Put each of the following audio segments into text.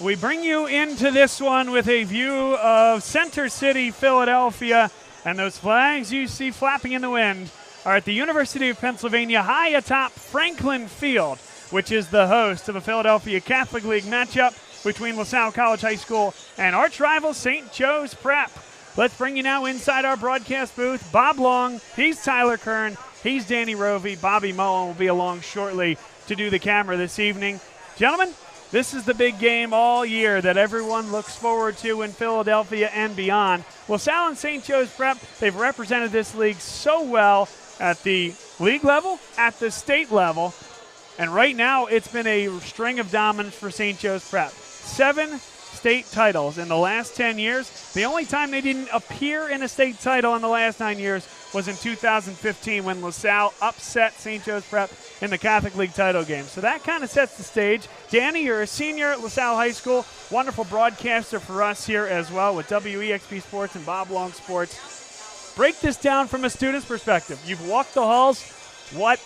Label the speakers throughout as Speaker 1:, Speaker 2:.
Speaker 1: We bring you into this one with a view of Center City, Philadelphia, and those flags you see flapping in the wind are at the University of Pennsylvania high atop Franklin Field, which is the host of a Philadelphia Catholic League matchup between LaSalle College High School and arch rival St. Joe's Prep. Let's bring you now inside our broadcast booth. Bob Long, he's Tyler Kern, he's Danny Rovey. Bobby Mullen will be along shortly to do the camera this evening. Gentlemen, this is the big game all year that everyone looks forward to in Philadelphia and beyond. LaSalle and St. Joe's Prep, they've represented this league so well at the league level, at the state level, and right now it's been a string of dominance for St. Joe's Prep. 7 state titles in the last 10 years. The only time they didn't appear in a state title in the last 9 years was in 2015 when LaSalle upset St. Joe's Prep in the Catholic League title game. So that kind of sets the stage. Danny, you're a senior at LaSalle High School, wonderful broadcaster for us here as well with WEXP Sports and Bob Long Sports. Break this down from a student's perspective. You've walked the halls. What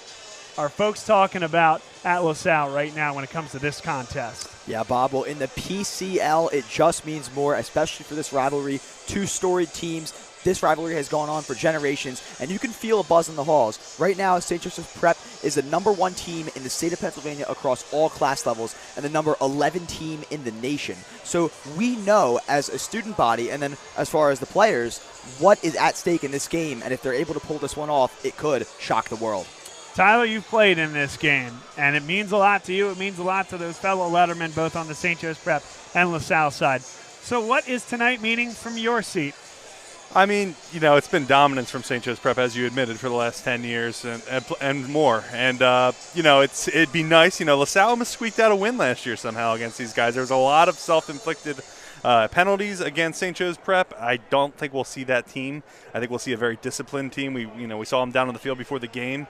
Speaker 1: are folks talking about at LaSalle right now when it comes to this contest?
Speaker 2: Yeah, Bob, well, in the PCL, it just means more, especially for this rivalry. 2 storied teams. This rivalry has gone on for generations, and you can feel a buzz in the halls. Right now, St. Joseph's Prep is the #1 team in the state of Pennsylvania across all class levels and the number 11 team in the nation. So we know as a student body, and then as far as the players, what is at stake in this game, and if they're able to pull this one off, it could shock the world.
Speaker 1: Tyler, you've played in this game, and it means a lot to you. It means a lot to those fellow lettermen, both on the St. Joe's Prep and LaSalle side. So what is tonight meaning from your seat?
Speaker 3: I mean, you know, it's been dominance from St. Joe's Prep, as you admitted, for the last 10 years and more. And, you know, it'd be nice. You know, LaSalle almost squeaked out a win last year somehow against these guys. There was a lot of self-inflicted penalties against St. Joe's Prep. I don't think we'll see that team. I think we'll see a very disciplined team. We saw them down on the field before the game.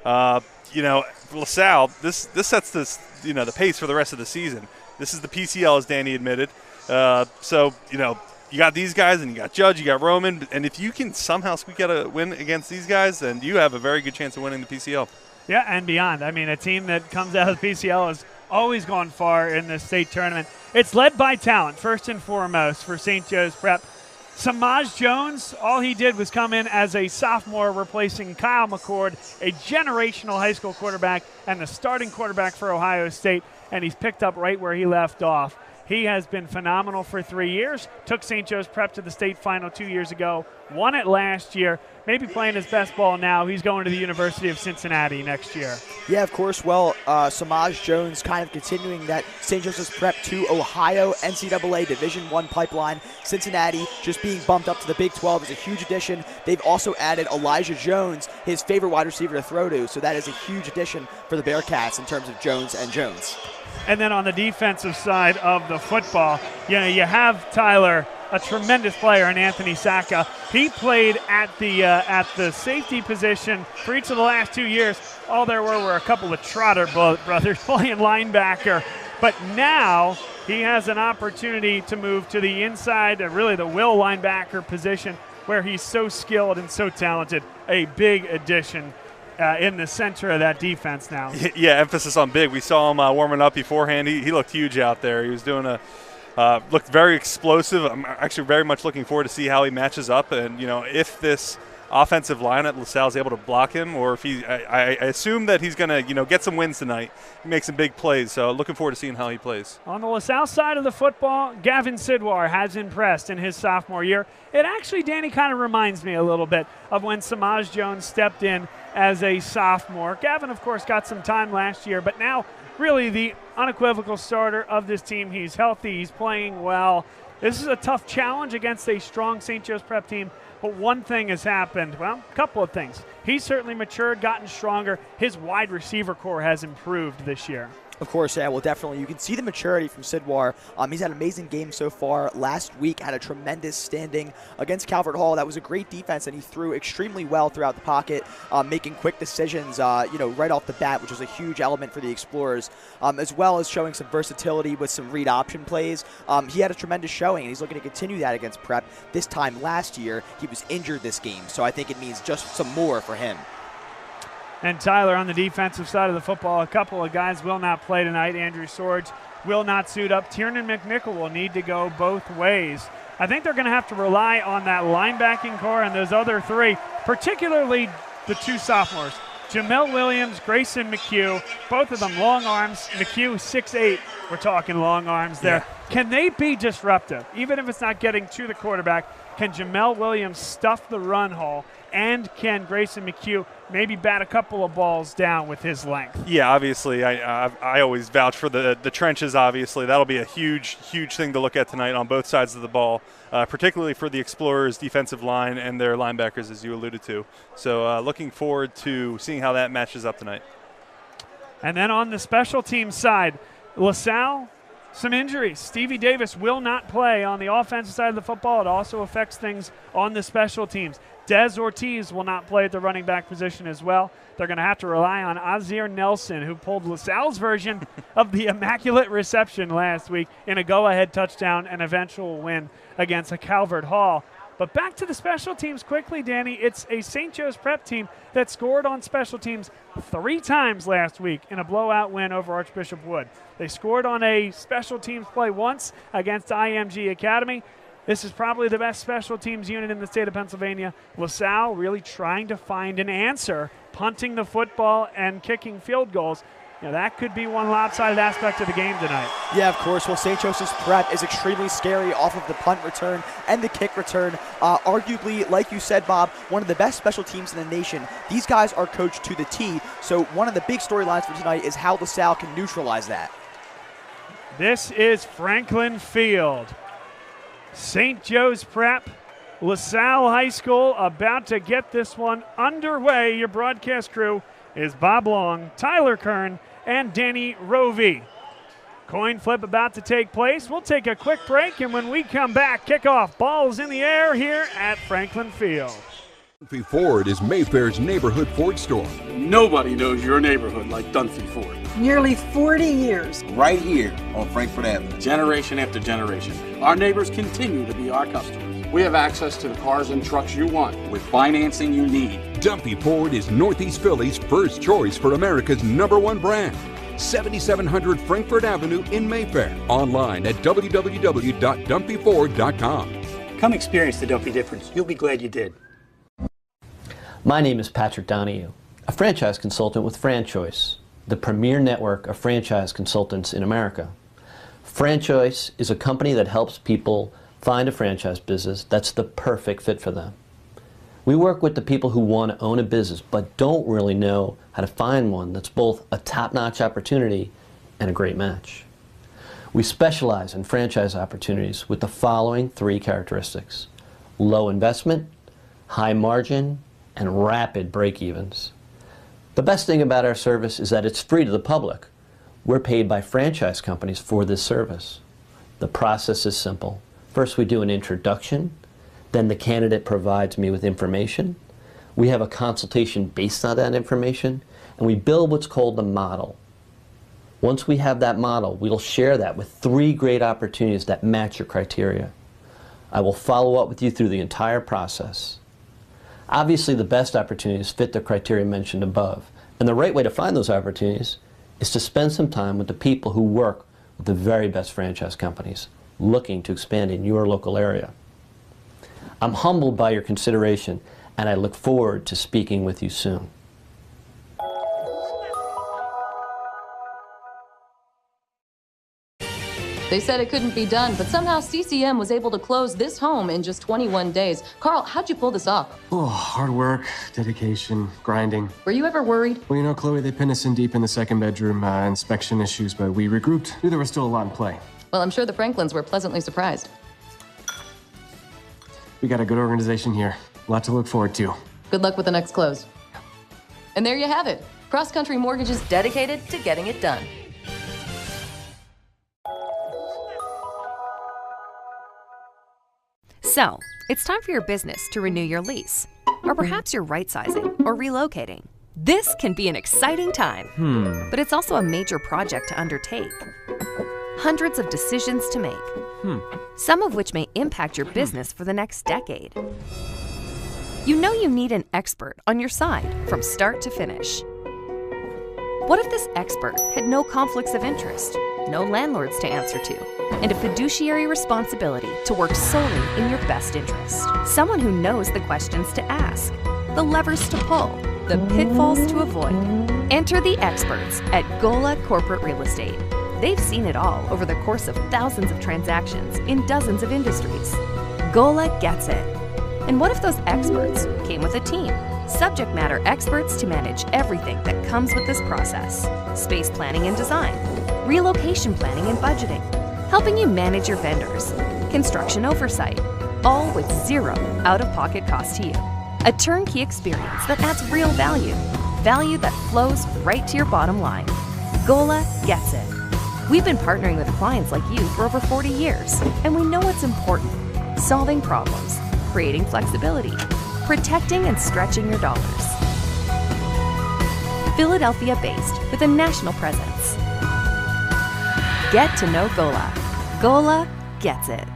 Speaker 3: You know, LaSalle, this sets the pace for the rest of the season. This is the PCL, as Danny admitted. So, you know, you got these guys, and you got Judge, you got Roman, and if you can somehow squeak out a win against these guys, then you have a very good chance of winning the PCL.
Speaker 1: Yeah, and beyond. I mean, a team that comes out of the PCL has always gone far in the state tournament. It's led by talent, first and foremost, for St. Joe's Prep. Samaj Jones, all he did was come in as a sophomore, replacing Kyle McCord, a generational high school quarterback and the starting quarterback for Ohio State, and he's picked up right where he left off. He has been phenomenal for 3 years, took St. Joe's Prep to the state final 2 years ago, won it last year, maybe playing his best ball now. He's going to the University of Cincinnati next year.
Speaker 2: Yeah, of course. Well, Samaj Jones kind of continuing that St. Joseph's Prep to Ohio NCAA Division I pipeline. Cincinnati just being bumped up to the Big 12 is a huge addition. They've also added Elijah Jones, his favorite wide receiver to throw to, so that is a huge addition for the Bearcats in terms of Jones and Jones.
Speaker 1: And then on the defensive side of the football, you have Tyler, a tremendous player, and Anthony Sacca. He played at the safety position for each of the last 2 years. All there were a couple of Trotter brothers playing linebacker. But now he has an opportunity to move to the inside, really the will linebacker position, where he's so skilled and so talented. A big addition in the center of that defense now.
Speaker 3: Yeah, emphasis on big. We saw him warming up beforehand. He looked huge out there. He was doing looked very explosive. I'm actually very much looking forward to see how he matches up, and if this offensive line at LaSalle is able to block him, or if I assume that he's going to get some wins tonight. He makes some big plays, so looking forward to seeing how he plays.
Speaker 1: On the LaSalle side of the football, Gavin Sidwar has impressed in his sophomore year. It actually, Danny, kind of reminds me a little bit of when Samaj Jones stepped in as a sophomore. Gavin, of course, got some time last year, but now really the unequivocal starter of this team. He's healthy. He's playing well. This is a tough challenge against a strong St. Joe's Prep team, but one thing has happened. Well, a couple of things. He's certainly matured, gotten stronger. His wide receiver core has improved this year.
Speaker 2: Of course, yeah, well, definitely. You can see the maturity from Sidwar. He's had an amazing game so far. Last week had a tremendous standing against Calvert Hall. That was a great defense, and he threw extremely well throughout the pocket, making quick decisions, right off the bat, which was a huge element for the Explorers, as well as showing some versatility with some read option plays. He had a tremendous showing, and he's looking to continue that against Prep. This time last year, he was injured this game, so I think it means just some more for him.
Speaker 1: And Tyler, on the defensive side of the football, a couple of guys will not play tonight. Andrew Sorge will not suit up. Tiernan McNichol will need to go both ways. I think they're going to have to rely on that linebacking core and those other three, particularly the two sophomores, Jamel Williams, Grayson McHugh, both of them long arms. McHugh, 6'8", we're talking long arms there. Yeah. Can they be disruptive? Even if it's not getting to the quarterback, can Jamel Williams stuff the run hole, and can Grayson McHugh maybe bat a couple of balls down with his length?
Speaker 3: Yeah, obviously, I always vouch for the trenches, obviously. That'll be a huge thing to look at tonight on both sides of the ball, particularly for the Explorers' defensive line and their linebackers, as you alluded to. So looking forward to seeing how that matches up tonight.
Speaker 1: And then on the special team side, LaSalle, some injuries. Stevie Davis will not play on the offensive side of the football. It also affects things on the special teams. Des Ortiz will not play at the running back position as well. They're going to have to rely on Azir Nelson, who pulled LaSalle's version of the immaculate reception last week in a go-ahead touchdown and eventual win against a Calvert Hall. But back to the special teams quickly, Danny. It's a St. Joe's Prep team that scored on special teams 3 times last week in a blowout win over Archbishop Wood. They scored on a special teams play once against IMG Academy. This is probably the best special teams unit in the state of Pennsylvania. LaSalle really trying to find an answer, punting the football and kicking field goals. That could be one lopsided aspect of the game tonight.
Speaker 2: Yeah, of course. Well, St. Joseph's Prep is extremely scary off of the punt return and the kick return. Arguably, like you said, Bob, one of the best special teams in the nation. These guys are coached to the T, so one of the big storylines for tonight is how LaSalle can neutralize that.
Speaker 1: This is Franklin Field. St. Joe's Prep, LaSalle High School about to get this one underway. Your broadcast crew is Bob Long, Tyler Kern, and Danny Rovey. Coin flip about to take place. We'll take a quick break, and when we come back, kickoff balls in the air here at Franklin Field.
Speaker 4: Dunphy Ford is Mayfair's neighborhood Ford store.
Speaker 5: Nobody knows your neighborhood like Dunphy Ford.
Speaker 6: Nearly 40 years.
Speaker 7: Right here on Frankfort Avenue.
Speaker 5: Generation after generation. Our neighbors continue to be our customers. We have access to the cars and trucks you want with financing you need.
Speaker 4: Dunphy Ford is Northeast Philly's first choice for America's #1 brand. 7700 Frankfort Avenue in Mayfair. Online at www.dunphyford.com.
Speaker 8: Come experience the Dunphy difference. You'll be glad you did.
Speaker 9: My name is Patrick Donahue, a franchise consultant with FranChoice, the premier network of franchise consultants in America. FranChoice is a company that helps people find a franchise business that's the perfect fit for them. We work with the people who want to own a business but don't really know how to find one that's both a top-notch opportunity and a great match. We specialize in franchise opportunities with the following 3 characteristics: low investment, high margin, and rapid break-evens. The best thing about our service is that it's free to the public. We're paid by franchise companies for this service. The process is simple. First, we do an introduction. Then the candidate provides me with information. We have a consultation based on that information, and we build what's called the model. Once we have that model, we'll share that with 3 great opportunities that match your criteria. I will follow up with you through the entire process. Obviously, the best opportunities fit the criteria mentioned above, and the right way to find those opportunities is to spend some time with the people who work with the very best franchise companies looking to expand in your local area. I'm humbled by your consideration, and I look forward to speaking with you soon.
Speaker 10: They said it couldn't be done, but somehow CCM was able to close this home in just 21 days. Carl, how'd you pull this off?
Speaker 11: Oh, hard work, dedication, grinding.
Speaker 10: Were you ever worried?
Speaker 11: Well, you know, Chloe, they pinned us in deep in the second bedroom, inspection issues, but we regrouped. Knew there was still a lot in play.
Speaker 10: Well, I'm sure the Franklins were pleasantly surprised.
Speaker 11: We got a good organization here. A lot to look forward to.
Speaker 10: Good luck with the next close. And there you have it. Cross Country Mortgage is dedicated to getting it done.
Speaker 12: So, it's time for your business to renew your lease. Or perhaps you're right-sizing or relocating. This can be an exciting time, but it's also a major project to undertake. Hundreds of decisions to make, some of which may impact your business for the next decade. You know you need an expert on your side from start to finish. What if this expert had no conflicts of interest no landlords to answer to, and a fiduciary responsibility to work solely in your best interest. Someone who knows the questions to ask, the levers to pull, the pitfalls to avoid. Enter the experts at Gola Corporate Real Estate. They've seen it all over the course of thousands of transactions in dozens of industries. Gola gets it. And what if those experts came with a team? Subject matter experts to manage everything that comes with this process. Space planning and design, relocation planning and budgeting, helping you manage your vendors, construction oversight, all with zero out-of-pocket cost to you. A turnkey experience that adds real value, value that flows right to your bottom line. Gola gets it. We've been partnering with clients like you for over 40 years, and we know what's important: solving problems, creating flexibility, protecting and stretching your dollars. Philadelphia-based with a national presence. Get to know Gola. Gola gets it.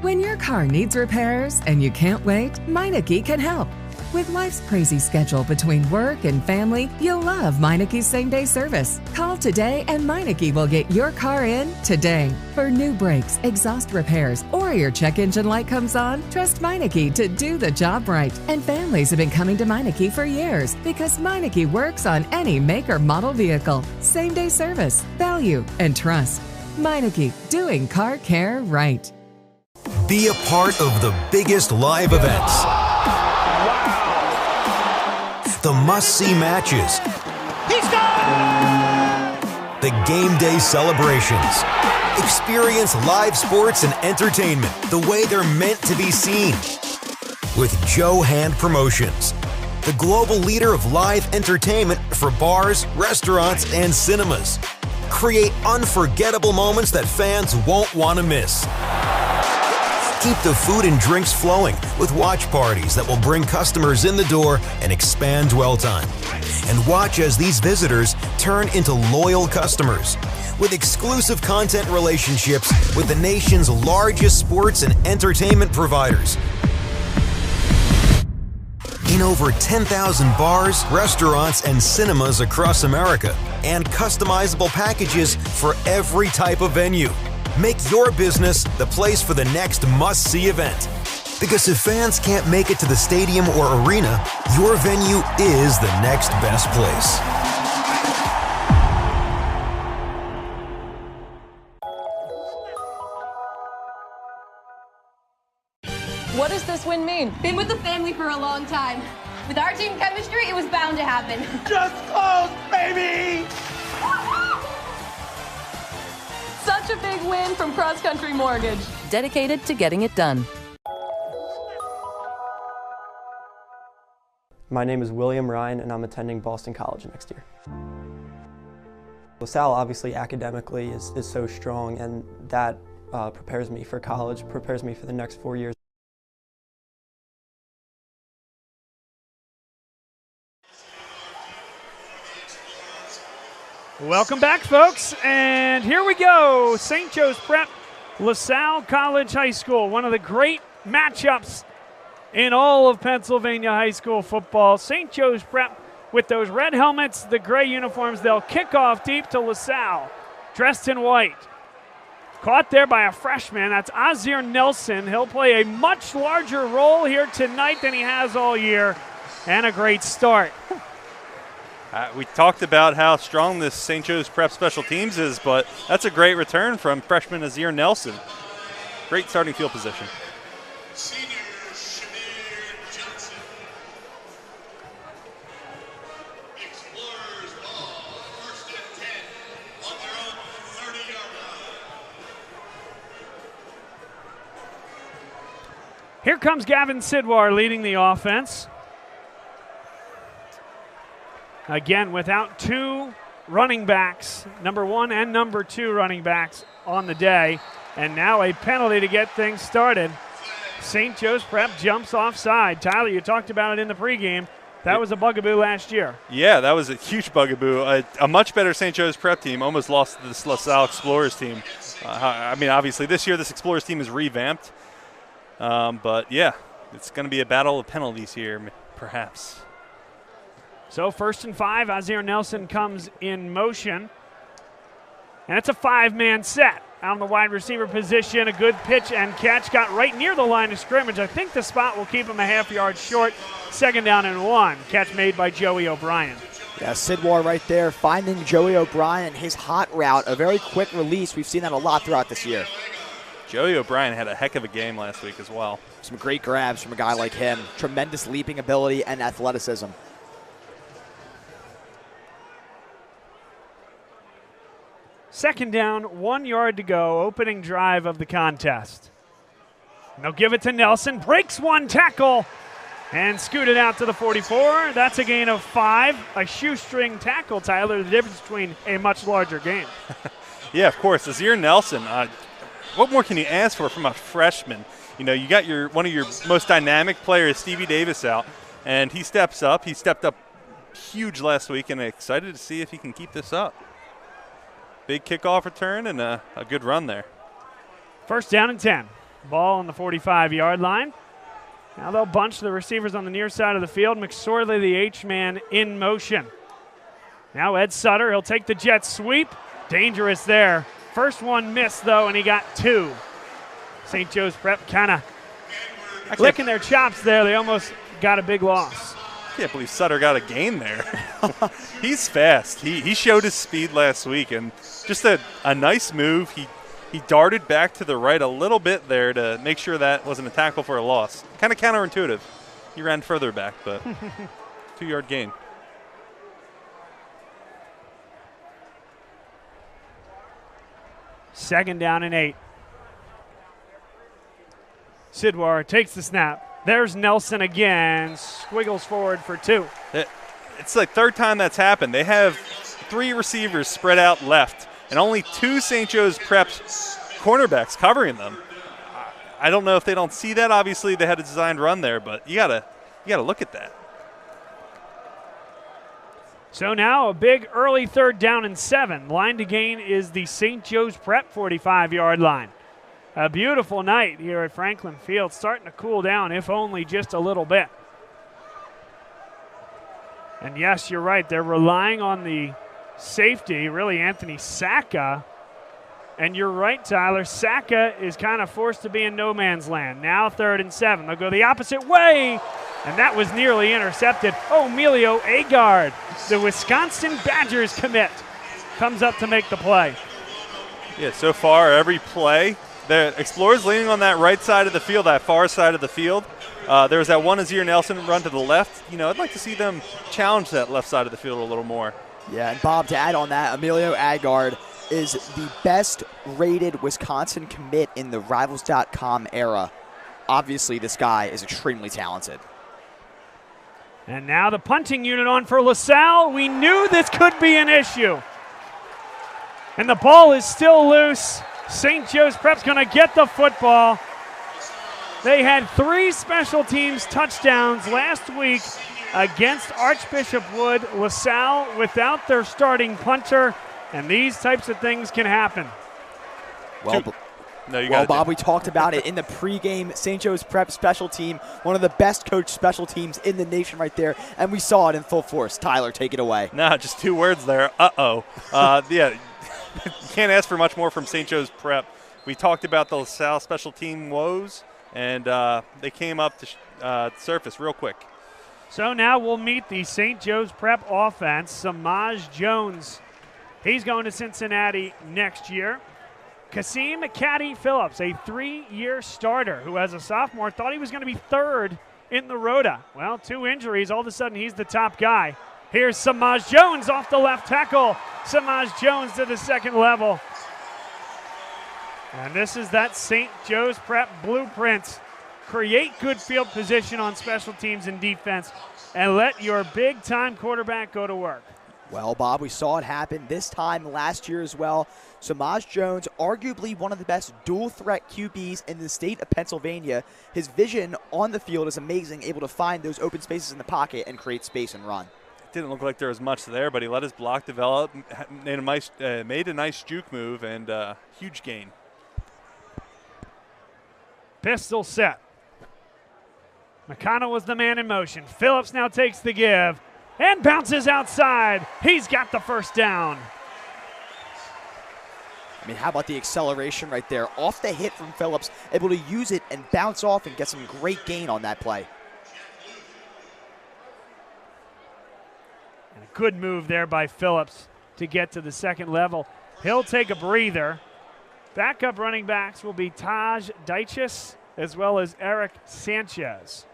Speaker 13: When your car needs repairs and you can't wait, Meineke can help. With life's crazy schedule between work and family, you'll love Meineke's same-day service. Call today and Meineke will get your car in today. For new brakes, exhaust repairs, or your check engine light comes on, trust Meineke to do the job right. And families have been coming to Meineke for years because Meineke works on any make or model vehicle. Same-day service, value, and trust. Meineke, doing car care right.
Speaker 14: Be a part of the biggest live events. The must-see matches.
Speaker 15: He scored!
Speaker 14: The game day celebrations. Experience live sports and entertainment the way they're meant to be seen. With Joe Hand Promotions, the global leader of live entertainment for bars, restaurants, and cinemas. Create unforgettable moments that fans won't want to miss. Keep the food and drinks flowing with watch parties that will bring customers in the door and expand dwell time. And watch as these visitors turn into loyal customers with exclusive content relationships with the nation's largest sports and entertainment providers. In over 10,000 bars, restaurants, and cinemas across America, and customizable packages for every type of venue. Make your business the place for the next must-see event. Because if fans can't make it to the stadium or arena, your venue is the next best place.
Speaker 10: What does this win mean?
Speaker 16: Been with the family for a long time. With our team chemistry, it was bound to happen.
Speaker 15: Just close, baby!
Speaker 10: Such a big win from Cross Country Mortgage. Dedicated to getting it done.
Speaker 17: My name is William Ryan, and I'm attending Boston College next year. Salle obviously academically is so strong, and that prepares me for college, prepares me for the next 4 years.
Speaker 1: Welcome back, folks, and here we go. St. Joe's Prep, LaSalle College High School, one of the great matchups in all of Pennsylvania high school football. St. Joe's Prep with those red helmets, the gray uniforms. They'll kick off deep to LaSalle, dressed in white. Caught there by a freshman. That's Azir Nelson. He'll play a much larger role here tonight than he has all year, and a great start.
Speaker 3: We talked about how strong this St. Joe's Prep special teams is, but that's a great return from freshman Azir Nelson. Great starting field position.
Speaker 1: Here comes Gavin Sidwar leading the offense. Again, without two running backs, number one and number two running backs on the day. And now a penalty to get things started. St. Joe's Prep jumps offside. Tyler, you talked about it in the pregame. That was a bugaboo last year.
Speaker 3: Yeah, that was a huge bugaboo. A much better St. Joe's Prep team almost lost to this LaSalle Explorers team. I mean, obviously, this year this Explorers team is revamped. But, yeah, it's going to be a battle of penalties here, perhaps.
Speaker 1: So 1st and 5, Azir Nelson comes in motion. And it's a 5-man set. Out on the wide receiver position, a good pitch and catch. Got right near the line of scrimmage. I think the spot will keep him a half-yard short. 2nd down and 1. Catch made by Joey O'Brien.
Speaker 2: Yeah, Sidwar right there finding Joey O'Brien, his hot route, a very quick release. We've seen that a lot throughout this year.
Speaker 3: Joey O'Brien had a heck of a game last week as well.
Speaker 2: Some great grabs from a guy like him. Tremendous leaping ability and athleticism.
Speaker 1: Second down, 1 yard to go, opening drive of the contest. And they'll give it to Nelson, breaks one tackle, and scooted out to the 44. That's a gain of 5. A shoestring tackle, Tyler, the difference between a much larger game.
Speaker 3: Yeah, of course. Azir Nelson, what more can you ask for from a freshman? You know, you got one of your most dynamic players, Stevie Davis, out, and he steps up. He stepped up huge last week, and excited to see if he can keep this up. Big kickoff return and a good run there.
Speaker 1: 1st down and 10. Ball on the 45-yard line. Now they'll bunch the receivers on the near side of the field. McSorley, the H-man, in motion. Now Ed Sutter, he'll take the jet sweep. Dangerous there. First one missed, though, and he got 2. St. Joe's Prep kind of licking their chops there. They almost got a big loss.
Speaker 3: I can't believe Sutter got a gain there. He's fast. He showed his speed last week, and just a nice move. He darted back to the right a little bit there to make sure that wasn't a tackle for a loss. Kind of counterintuitive. He ran further back, but 2-yard gain.
Speaker 1: Second down and 8. Sidwar takes the snap. There's Nelson again, squiggles forward for 2.
Speaker 3: It's like 3rd time that's happened. They have 3 receivers spread out left, and only 2 St. Joe's Prep cornerbacks covering them. I don't know if they don't see that. Obviously, they had a designed run there, but you gotta look at that.
Speaker 1: So now a big early 3rd down and 7. Line to gain is the St. Joe's Prep 45-yard line. A beautiful night here at Franklin Field, starting to cool down, if only just a little bit. And yes, you're right, they're relying on the safety, really Anthony Saka. And you're right, Tyler, Saka is kind of forced to be in no man's land. Now 3rd and 7, they'll go the opposite way, and that was nearly intercepted. Oh, Emilio Agard, the Wisconsin Badgers commit, comes up to make the play.
Speaker 3: Yeah, so far every play, the Explorers leaning on that right side of the field, that far side of the field. There was that one Azir Nelson run to the left. You know, I'd like to see them challenge that left side of the field a little more.
Speaker 2: Yeah, and Bob, to add on that, Emilio Agard is the best rated Wisconsin commit in the Rivals.com era. Obviously, this guy is extremely talented.
Speaker 1: And now the punting unit on for LaSalle. We knew this could be an issue. And the ball is still loose. St. Joe's Prep's going to get the football. They had 3 special teams touchdowns last week against Archbishop Wood. LaSalle without their starting punter, and these types of things can happen.
Speaker 2: Well, Bob, we talked about it in the pregame. St. Joe's Prep special team, one of the best coached special teams in the nation right there, and we saw it in full force. Tyler, take it away.
Speaker 3: No, just 2 words there. Uh-oh. Yeah. You can't ask for much more from St. Joe's Prep. We talked about the LaSalle special team woes, and they came up to surface real quick.
Speaker 1: So now we'll meet the St. Joe's Prep offense. Samaj Jones, he's going to Cincinnati next year. Kasim Caddy Phillips, a 3-year starter who as a sophomore thought he was going to be 3rd in the Rhoda. Well, 2 injuries, all of a sudden he's the top guy. Here's Samaj Jones off the left tackle. Samaj Jones to the 2nd level. And this is that St. Joe's Prep blueprint. Create good field position on special teams and defense, and let your big-time quarterback go to work.
Speaker 2: Well, Bob, we saw it happen this time last year as well. Samaj Jones, arguably one of the best dual-threat QBs in the state of Pennsylvania. His vision on the field is amazing, able to find those open spaces in the pocket and create space and run.
Speaker 3: Didn't look like there was much there, but he let his block develop, made a nice juke move, and huge gain.
Speaker 1: Pistol set. McConnell was the man in motion. Phillips now takes the give. and bounces outside. He's got the first down.
Speaker 2: I mean, how about the acceleration right there? Off the hit from Phillips, able to use it and bounce off and get some great gain on that play.
Speaker 1: And a good move there by Phillips to get to the second level. He'll take a breather. Backup running backs will be Taj Deichis as well as Eric Sanchez.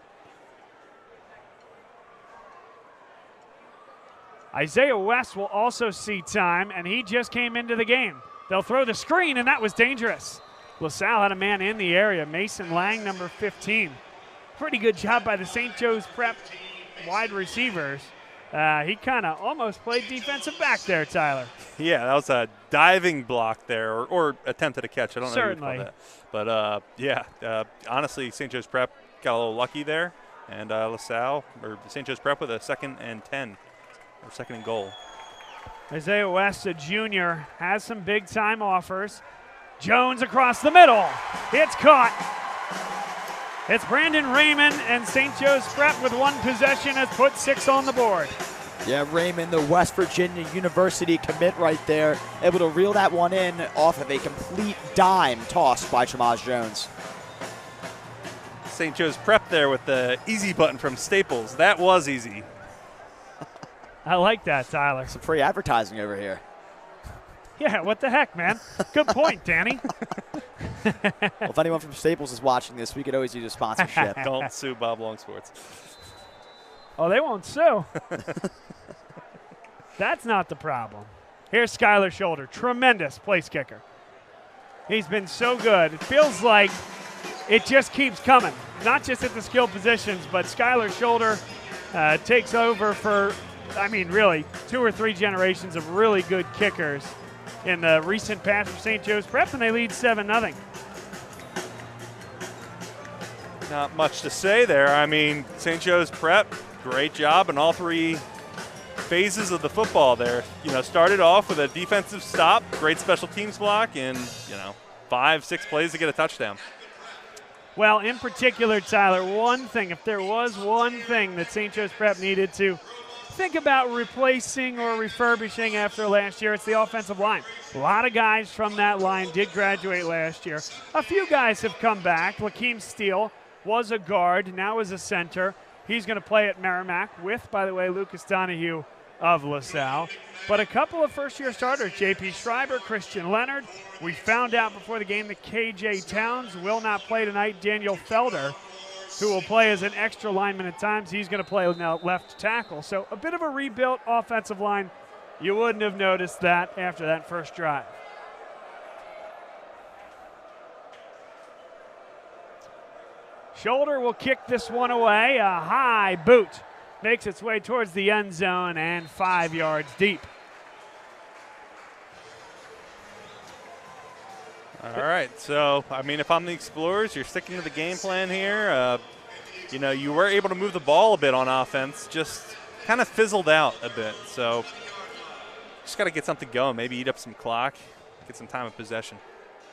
Speaker 1: Isaiah West will also see time, and he just came into the game. They'll throw the screen, and that was dangerous. LaSalle had a man in the area, Mason Lang, number 15. Pretty good job by the St. Joe's Prep wide receivers. He kind of almost played defensive back there, Tyler.
Speaker 3: Yeah, that was a diving block there, or attempted a catch. I don't know how you call that. But, honestly, St. Joe's Prep got a little lucky there, and LaSalle, or St. Joe's Prep with a 2nd and 10, or 2nd and goal.
Speaker 1: Isaiah West, a junior, has some big-time offers. Jones across the middle. It's caught. It's Brandon Raymond, and St. Joe's Prep with one possession has put 6 on the board.
Speaker 2: Yeah, Raymond, the West Virginia University commit right there, able to reel that one in off of a complete dime tossed by Tramaz Jones.
Speaker 3: St. Joe's Prep there with the easy button from Staples. That was easy.
Speaker 1: I like that, Tyler.
Speaker 2: Some free advertising over here.
Speaker 1: Yeah, what the heck, man? Good point, Danny.
Speaker 2: Well, if anyone from Staples is watching this, we could always use a sponsorship.
Speaker 3: Don't sue Bob Long Sports.
Speaker 1: Oh, they won't sue. That's not the problem. Here's Skylar Shoulder, tremendous place kicker. He's been so good. It feels like it just keeps coming, not just at the skill positions, but Skylar Shoulder takes over for, I mean, really, 2 or 3 generations of really good kickers in the recent past for St. Joe's Prep, and they lead 7-0.
Speaker 3: Not much to say there. I mean, St. Joe's Prep, great job in all 3 phases of the football there. You know, started off with a defensive stop, great special teams block, and, 5-6 plays to get a touchdown.
Speaker 1: Well, in particular, Tyler, one thing, if there was one thing that St. Joe's Prep needed to think about replacing or refurbishing after last year, it's the offensive line. A lot of guys from that line did graduate last year. A few guys have come back. Lakeem Steele was a guard, now is a center. He's going to play at Merrimack with, by the way, Lucas Donahue of LaSalle. But a couple of first-year starters, J.P. Schreiber, Christian Leonard. We found out before the game that K.J. Towns will not play tonight. Daniel Felder, who will play as an extra lineman at times, he's going to play now left tackle. So a bit of a rebuilt offensive line. You wouldn't have noticed that after that first drive. Shoulder will kick this one away. A high boot makes its way towards the end zone and 5 yards deep.
Speaker 3: All right, so, I mean, if I'm the Explorers, you're sticking to the game plan here. You were able to move the ball a bit on offense, just kind of fizzled out a bit. So just got to get something going, maybe eat up some clock, get some time of possession.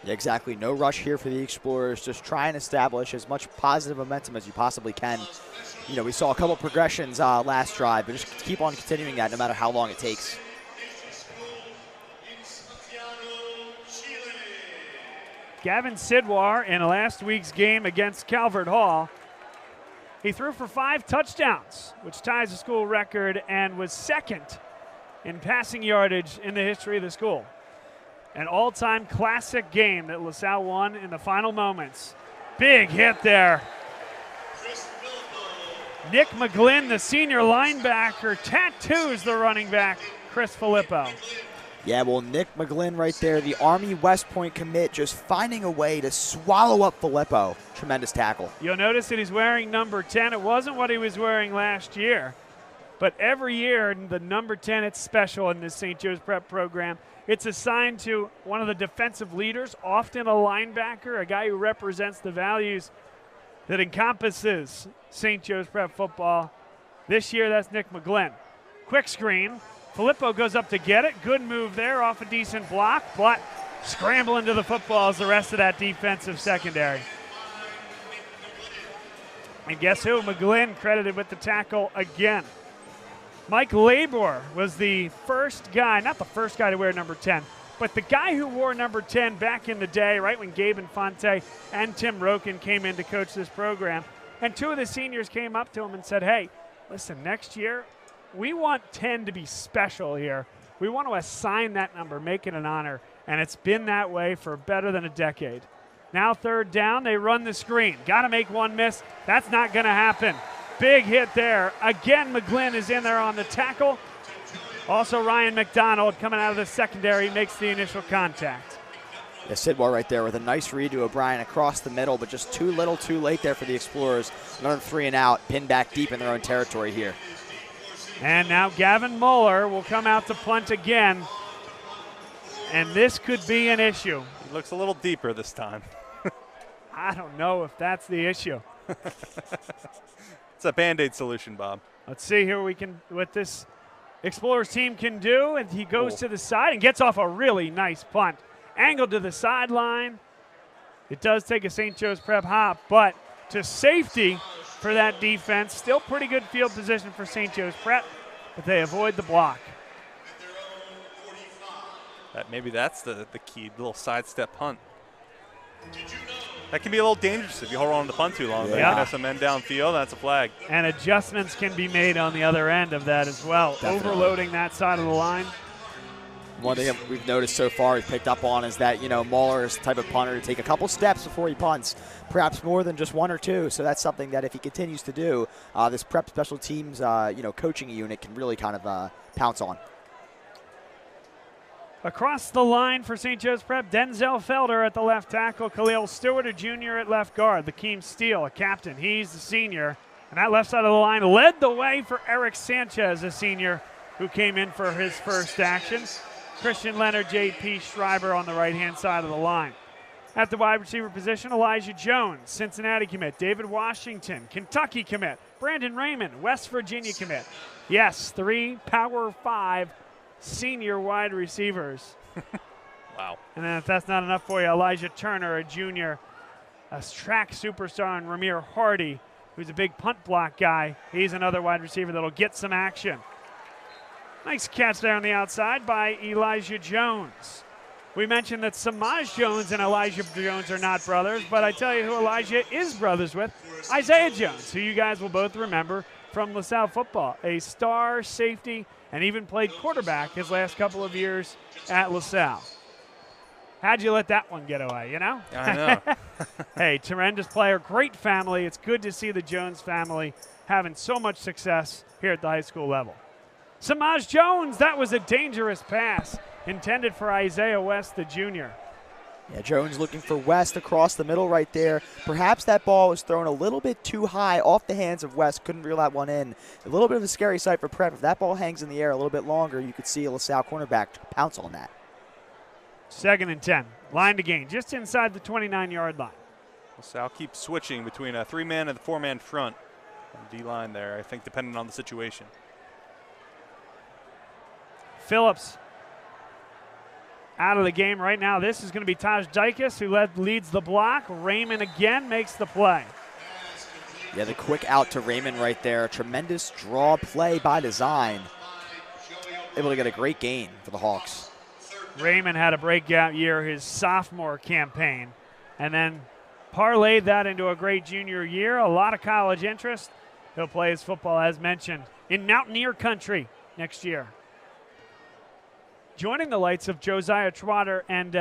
Speaker 2: Yeah, exactly. No rush here for the Explorers. Just try and establish as much positive momentum as you possibly can. We saw a couple progressions last drive, but just keep on continuing that no matter how long it takes.
Speaker 1: Gavin Sidwar in last week's game against Calvert Hall, he threw for 5 touchdowns, which ties the school record and was second in passing yardage in the history of the school. An all-time classic game that LaSalle won in the final moments. Big hit there. Nick McGlynn, the senior linebacker, tattoos the running back, Chris Filippo.
Speaker 2: Yeah, well, Nick McGlynn right there, the Army West Point commit, just finding a way to swallow up Filippo. Tremendous tackle.
Speaker 1: You'll notice that he's wearing number 10. It wasn't what he was wearing last year, but every year the number 10, it's special in this St. Joe's Prep program. It's assigned to one of the defensive leaders, often a linebacker, a guy who represents the values that encompasses St. Joe's Prep football. This year, that's Nick McGlynn. Quick screen. Filippo goes up to get it. Good move there off a decent block, but scrambling to the football is the rest of that defensive secondary. And guess who? McGlynn credited with the tackle again. Mike Labor was the first guy, not the first guy to wear number 10, but the guy who wore number 10 back in the day, right when Gabe Infante and Tim Roken came in to coach this program. And two of the seniors came up to him and said, hey, listen, next year we want 10 to be special here. We want to assign that number, make it an honor. And it's been that way for better than a decade. Now 3rd down, they run the screen. Got to make one miss. That's not going to happen. Big hit there. Again, McGlynn is in there on the tackle. Also, Ryan McDonald coming out of the secondary makes the initial contact.
Speaker 2: Yeah, Sidwell right there with a nice read to O'Brien across the middle, but just too little too late there for the Explorers. Another 3 and out, pinned back deep in their own territory here.
Speaker 1: And now Gavin Muller will come out to punt again. And this could be an issue.
Speaker 3: He looks a little deeper this time.
Speaker 1: I don't know if that's the issue.
Speaker 3: It's a Band-Aid solution, Bob.
Speaker 1: Let's see here what this Explorers team can do. And he goes to the side and gets off a really nice punt. Angled to the sideline. It does take a St. Joe's Prep hop, but to safety for that defense. Still pretty good field position for St. Joe's Prep, but they avoid the block.
Speaker 3: Maybe that's the key, little sidestep punt. That can be a little dangerous if you hold on to the punt too long. Yeah. You can have some men downfield, that's a flag.
Speaker 1: And adjustments can be made on the other end of that as well. Definitely. Overloading that side of the line.
Speaker 2: One thing we've noticed so far we've picked up on is that, Muller is the type of punter to take a couple steps before he punts, perhaps more than just 1 or 2. So that's something that if he continues to do, this Prep special teams, coaching unit can really kind of pounce on.
Speaker 1: Across the line for St. Joe's Prep, Denzel Felder at the left tackle, Khalil Stewart, a junior at left guard, Lakeem Steele, a captain. He's the senior. And that left side of the line led the way for Eric Sanchez, a senior, who came in for his first action. Christian Leonard, J.P. Schreiber on the right-hand side of the line. At the wide receiver position, Elijah Jones, Cincinnati commit. David Washington, Kentucky commit. Brandon Raymond, West Virginia commit. Yes, 3 Power 5 senior wide receivers.
Speaker 3: Wow.
Speaker 1: And then if that's not enough for you, Elijah Turner, a junior, a track superstar, and Ramir Hardy, who's a big punt block guy. He's another wide receiver that'll get some action. Nice catch there on the outside by Elijah Jones. We mentioned that Samaj Jones and Elijah Jones are not brothers, but I tell you who Elijah is brothers with, Isaiah Jones, who you guys will both remember from LaSalle football, a star safety and even played quarterback his last couple of years at LaSalle. How'd you let that one get away,
Speaker 3: I know.
Speaker 1: Hey, tremendous player, great family. It's good to see the Jones family having so much success here at the high school level. Samaj Jones, that was a dangerous pass intended for Isaiah West, the junior.
Speaker 2: Yeah, Jones looking for West across the middle right there. Perhaps that ball was thrown a little bit too high off the hands of West. Couldn't reel that one in. A little bit of a scary sight for Prep. If that ball hangs in the air a little bit longer, you could see a LaSalle cornerback pounce on that.
Speaker 1: 2nd and 10. Line to gain, just inside the 29-yard line.
Speaker 3: LaSalle keeps switching between a 3-man and a 4-man front. D-line there, I think, depending on the situation.
Speaker 1: Phillips out of the game right now. This is going to be Taj Dykes who leads the block. Raymond again makes the play.
Speaker 2: Yeah, the quick out to Raymond right there. Tremendous draw play by design. Able to get a great gain for the Hawks.
Speaker 1: Raymond had a breakout year his sophomore campaign and then parlayed that into a great junior year. A lot of college interest. He'll play his football, as mentioned, in Mountaineer country next year. Joining the lights of Josiah Trotter and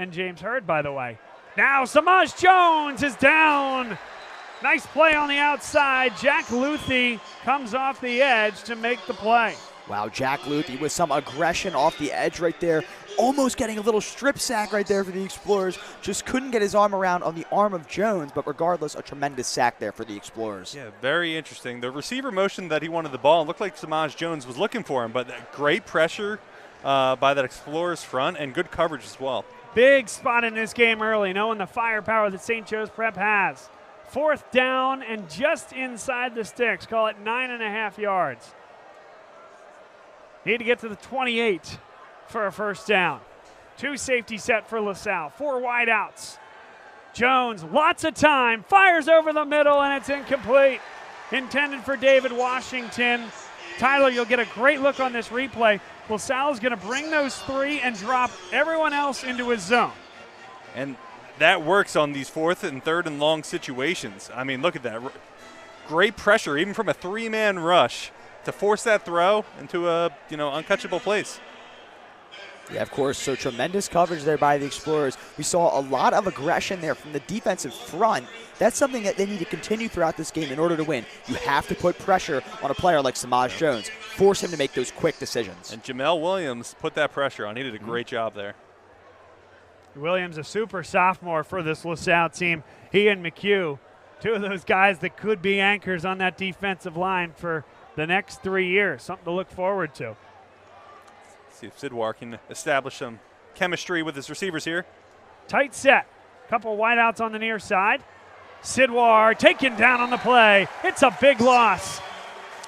Speaker 1: James Hurd, by the way. Now Samaj Jones is down. Nice play on the outside. Jack Luthi comes off the edge to make the play.
Speaker 2: Wow, Jack Luthi with some aggression off the edge right there. Almost getting a little strip sack right there for the Explorers. Just couldn't get his arm around on the arm of Jones, but regardless, a tremendous sack there for the Explorers.
Speaker 3: Yeah, very interesting. The receiver motion that he wanted the ball, looked like Samaj Jones was looking for him, but great pressure by that Explorers front and good coverage as well.
Speaker 1: Big spot in this game early, knowing the firepower that St. Joe's Prep has. 4th down and just inside the sticks. Call it 9.5 yards. Need to get to the 28 for a first down. 2 safety set for LaSalle. 4 wide outs. Jones, lots of time, fires over the middle, and it's incomplete. Intended for David Washington. Tyler, you'll get a great look on this replay. LaSalle's going to bring those 3 and drop everyone else into his zone.
Speaker 3: And that works on these 4th and 3rd and long situations. I mean, look at that. Great pressure, even from a 3-man rush, to force that throw into a, uncatchable place.
Speaker 2: Yeah, of course. So tremendous coverage there by the Explorers. We saw a lot of aggression there from the defensive front. That's something that they need to continue throughout this game in order to win. You have to put pressure on a player like Samaj Jones. Force him to make those quick decisions.
Speaker 3: And Jamel Williams put that pressure on. He did a great job there.
Speaker 1: Williams, a super sophomore for this LaSalle team. He and McHugh, 2 of those guys that could be anchors on that defensive line for the next 3 years. Something to look forward to.
Speaker 3: See if Sidwar can establish some chemistry with his receivers here.
Speaker 1: Tight set. Couple wideouts on the near side. Sidwar taken down on the play. It's a big loss.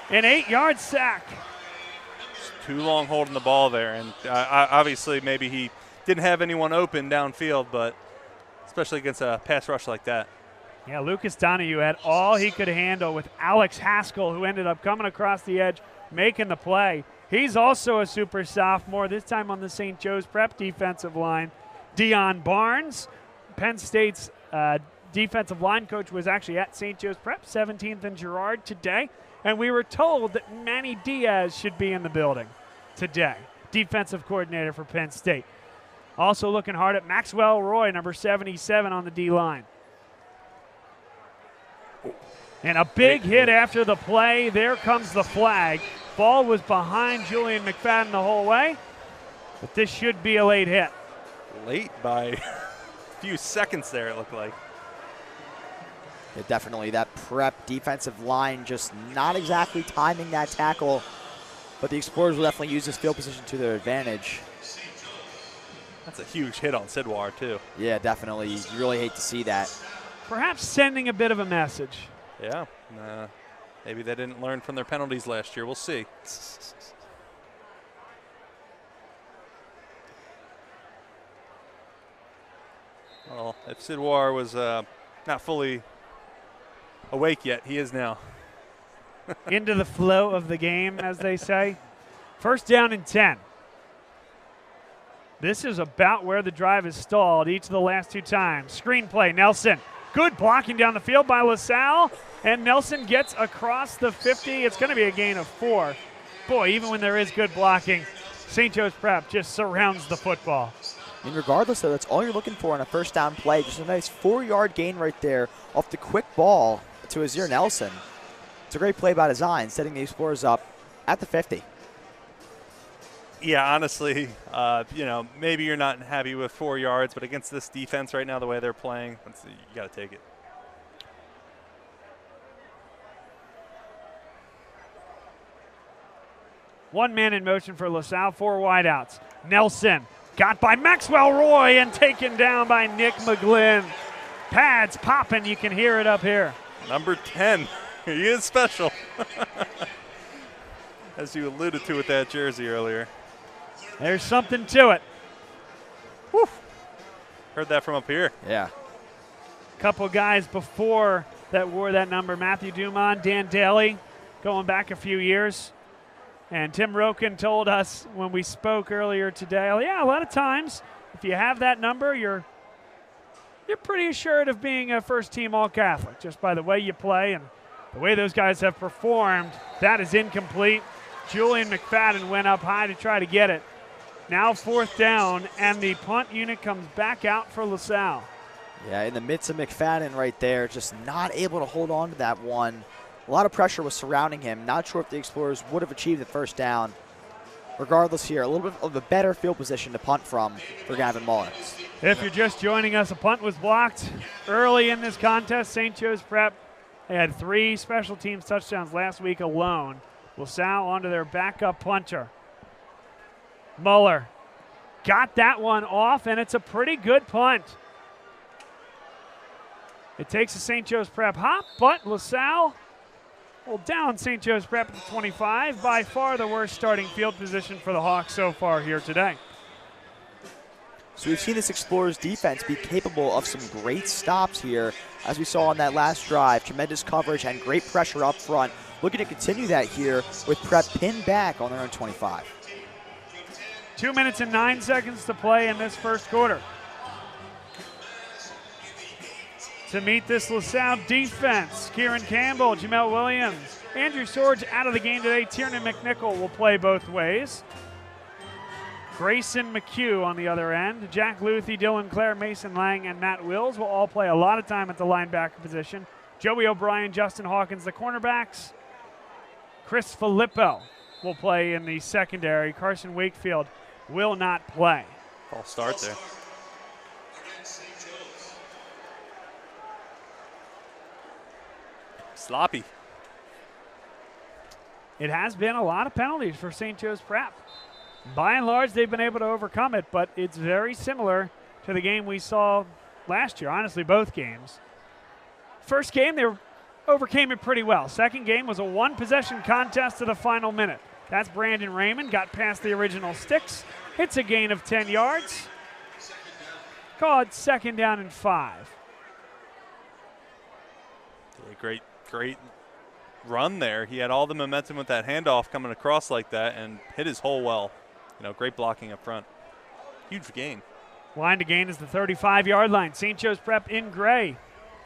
Speaker 1: An 8-yard sack.
Speaker 3: Too long holding the ball there. And obviously maybe he didn't have anyone open downfield, but especially against a pass rush like that.
Speaker 1: Yeah, Lucas Donahue had all he could handle with Alex Haskell, who ended up coming across the edge, making the play. He's also a super sophomore, this time on the St. Joe's Prep defensive line. Deion Barnes, Penn State's defensive line coach, was actually at St. Joe's Prep, 17th and Girard today. And we were told that Manny Diaz should be in the building today, defensive coordinator for Penn State. Also looking hard at Maxwell Roy, number 77 on the D-line. And a big hit after the play. There comes the flag. Ball was behind Julian McFadden the whole way, but this should be a late hit.
Speaker 3: Late by a few seconds there, it looked like.
Speaker 2: Yeah, definitely that Prep defensive line just not exactly timing that tackle, but the Explorers will definitely use this field position to their advantage.
Speaker 3: That's a huge hit on Sidwar, too.
Speaker 2: Yeah, definitely. You really hate to see that.
Speaker 1: Perhaps sending a bit of a message.
Speaker 3: Yeah. Maybe they didn't learn from their penalties last year. We'll see. Well, if Sidwar was not fully awake yet, he is now.
Speaker 1: Into the flow of the game, as they say. 1st down and 10. This is about where the drive is stalled each of the last 2 times. Screenplay, Nelson. Good blocking down the field by LaSalle. And Nelson gets across the 50. It's going to be a gain of 4. Boy, even when there is good blocking, St. Joe's Prep just surrounds the football.
Speaker 2: I mean, regardless, though, that's all you're looking for on a 1st down play. Just a nice 4-yard gain right there off the quick ball to Azir Nelson. It's a great play by design, setting the Explorers up at the 50.
Speaker 3: Yeah, honestly, maybe you're not happy with 4 yards, but against this defense right now, the way they're playing, you got to take it.
Speaker 1: One man in motion for LaSalle, 4 wideouts. Nelson got by Maxwell Roy and taken down by Nick McGlynn. Pads popping, you can hear it up here.
Speaker 3: Number 10, he is special. As you alluded to with that jersey earlier.
Speaker 1: There's something to it.
Speaker 3: Whew. Heard that from up here.
Speaker 2: Yeah.
Speaker 1: Couple guys before that wore that number, Matthew Dumont, Dan Daly, going back a few years. And Tim Roken told us when we spoke earlier today, oh, yeah, a lot of times if you have that number, you're pretty assured of being a first-team All-Catholic just by the way you play and the way those guys have performed. That is incomplete. Julian McFadden went up high to try to get it. Now 4th down, and the punt unit comes back out for LaSalle.
Speaker 2: Yeah, in the midst of McFadden right there, just not able to hold on to that one. A lot of pressure was surrounding him. Not sure if the Explorers would have achieved the 1st down. Regardless here, a little bit of a better field position to punt from for Gavin Muller.
Speaker 1: If you're just joining us, a punt was blocked early in this contest. St. Joe's Prep, they had 3 special teams touchdowns last week alone. LaSalle onto their backup punter. Muller got that one off, and it's a pretty good punt. It takes a St. Joe's Prep hop, but LaSalle will down St. Joe's Prep at the 25. By far the worst starting field position for the Hawks so far here today.
Speaker 2: So we've seen this Explorers defense be capable of some great stops here, as we saw on that last drive. Tremendous coverage and great pressure up front. Looking to continue that here with Prep pinned back on their own 25.
Speaker 1: 2 minutes and 9 seconds to play in this first quarter. To meet this LaSalle defense, Kieran Campbell, Jamel Williams, Andrew Sorge out of the game today. Tiernan McNichol will play both ways. Grayson McHugh on the other end. Jack Luthi, Dylan Clare, Mason Lang, and Matt Wills will all play a lot of time at the linebacker position. Joey O'Brien, Justin Hawkins, the cornerbacks. Chris Filippo will play in the secondary. Carson Wakefield will not play.
Speaker 3: False start there. Sloppy.
Speaker 1: It has been a lot of penalties for St. Joe's Prep. By and large, they've been able to overcome it, but it's very similar to the game we saw last year, honestly, both games. First game, they overcame it pretty well. Second game was a one-possession contest to the final minute. That's Brandon Raymond, got past the original sticks, hits a gain of 10 yards. Call it 2nd down and 5.
Speaker 3: Yeah, great run there. He had all the momentum with that handoff coming across like that and hit his hole well. Great blocking up front. Huge gain.
Speaker 1: Line to gain is the 35-yard line. St. Joe's Prep in gray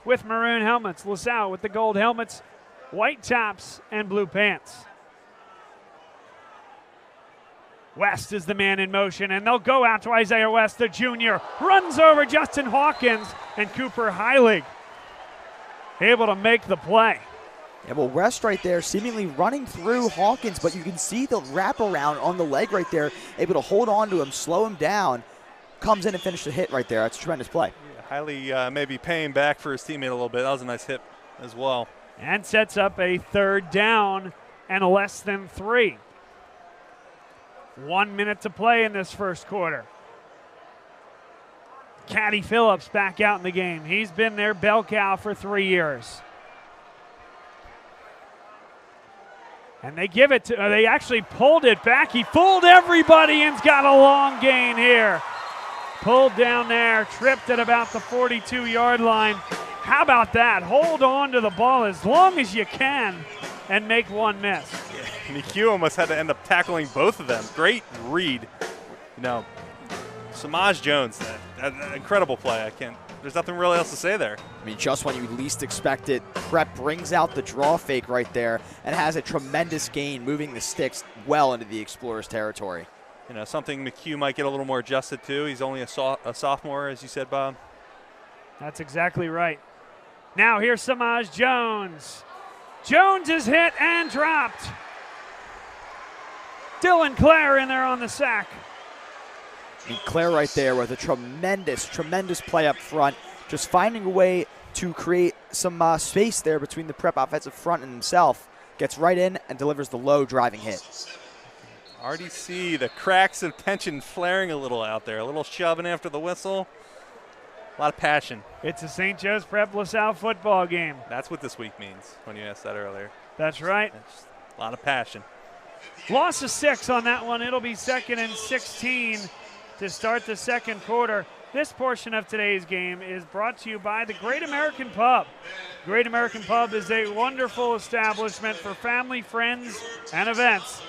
Speaker 1: with maroon helmets. LaSalle with the gold helmets, white tops, and blue pants. West is the man in motion, and they'll go out to Isaiah West, the junior. Runs over Justin Hawkins and Cooper Heilig. Able to make the play.
Speaker 2: Yeah, well, West right there seemingly running through Hawkins, but you can see the wraparound on the leg right there, able to hold on to him, slow him down, comes in and finishes the hit right there. That's a tremendous play.
Speaker 3: Yeah, Heilig maybe paying back for his teammate a little bit. That was a nice hit as well.
Speaker 1: And sets up a 3rd down and less than 3. 1 minute to play in this first quarter. Caddy Phillips back out in the game. He's been their bell cow for 3 years. And they give it to, they actually pulled it back. He fooled everybody and's got a long gain here. Pulled down there, tripped at about the 42-yard line. How about that? Hold on to the ball as long as you can and make one miss.
Speaker 3: Yeah, McHugh almost had to end up tackling both of them. Great read. Samaj Jones, that incredible play. There's nothing really else to say there.
Speaker 2: I mean, just when you least expect it, Prep brings out the draw fake right there and has a tremendous gain, moving the sticks well into the Explorers' territory.
Speaker 3: Something McHugh might get a little more adjusted to. He's only a sophomore, as you said, Bob.
Speaker 1: That's exactly right. Now here's Samaj Jones. Jones is hit and dropped. Dylan Clare in there on the sack.
Speaker 2: And Clare right there with a tremendous play up front, just finding a way to create some space there between the Prep offensive front and himself. Gets right in and delivers the low driving hit.
Speaker 3: Already see the cracks of tension flaring a little out there. A little shoving after the whistle. A lot of passion.
Speaker 1: It's a St. Joe's Prep LaSalle football game.
Speaker 3: That's what this week means when you asked that earlier.
Speaker 1: That's right.
Speaker 3: A lot of passion.
Speaker 1: Loss of 6 on that one. It'll be 2nd and 16 to start the second quarter. This portion of today's game is brought to you by the Great American Pub. Great American Pub is a wonderful establishment for family, friends, and events.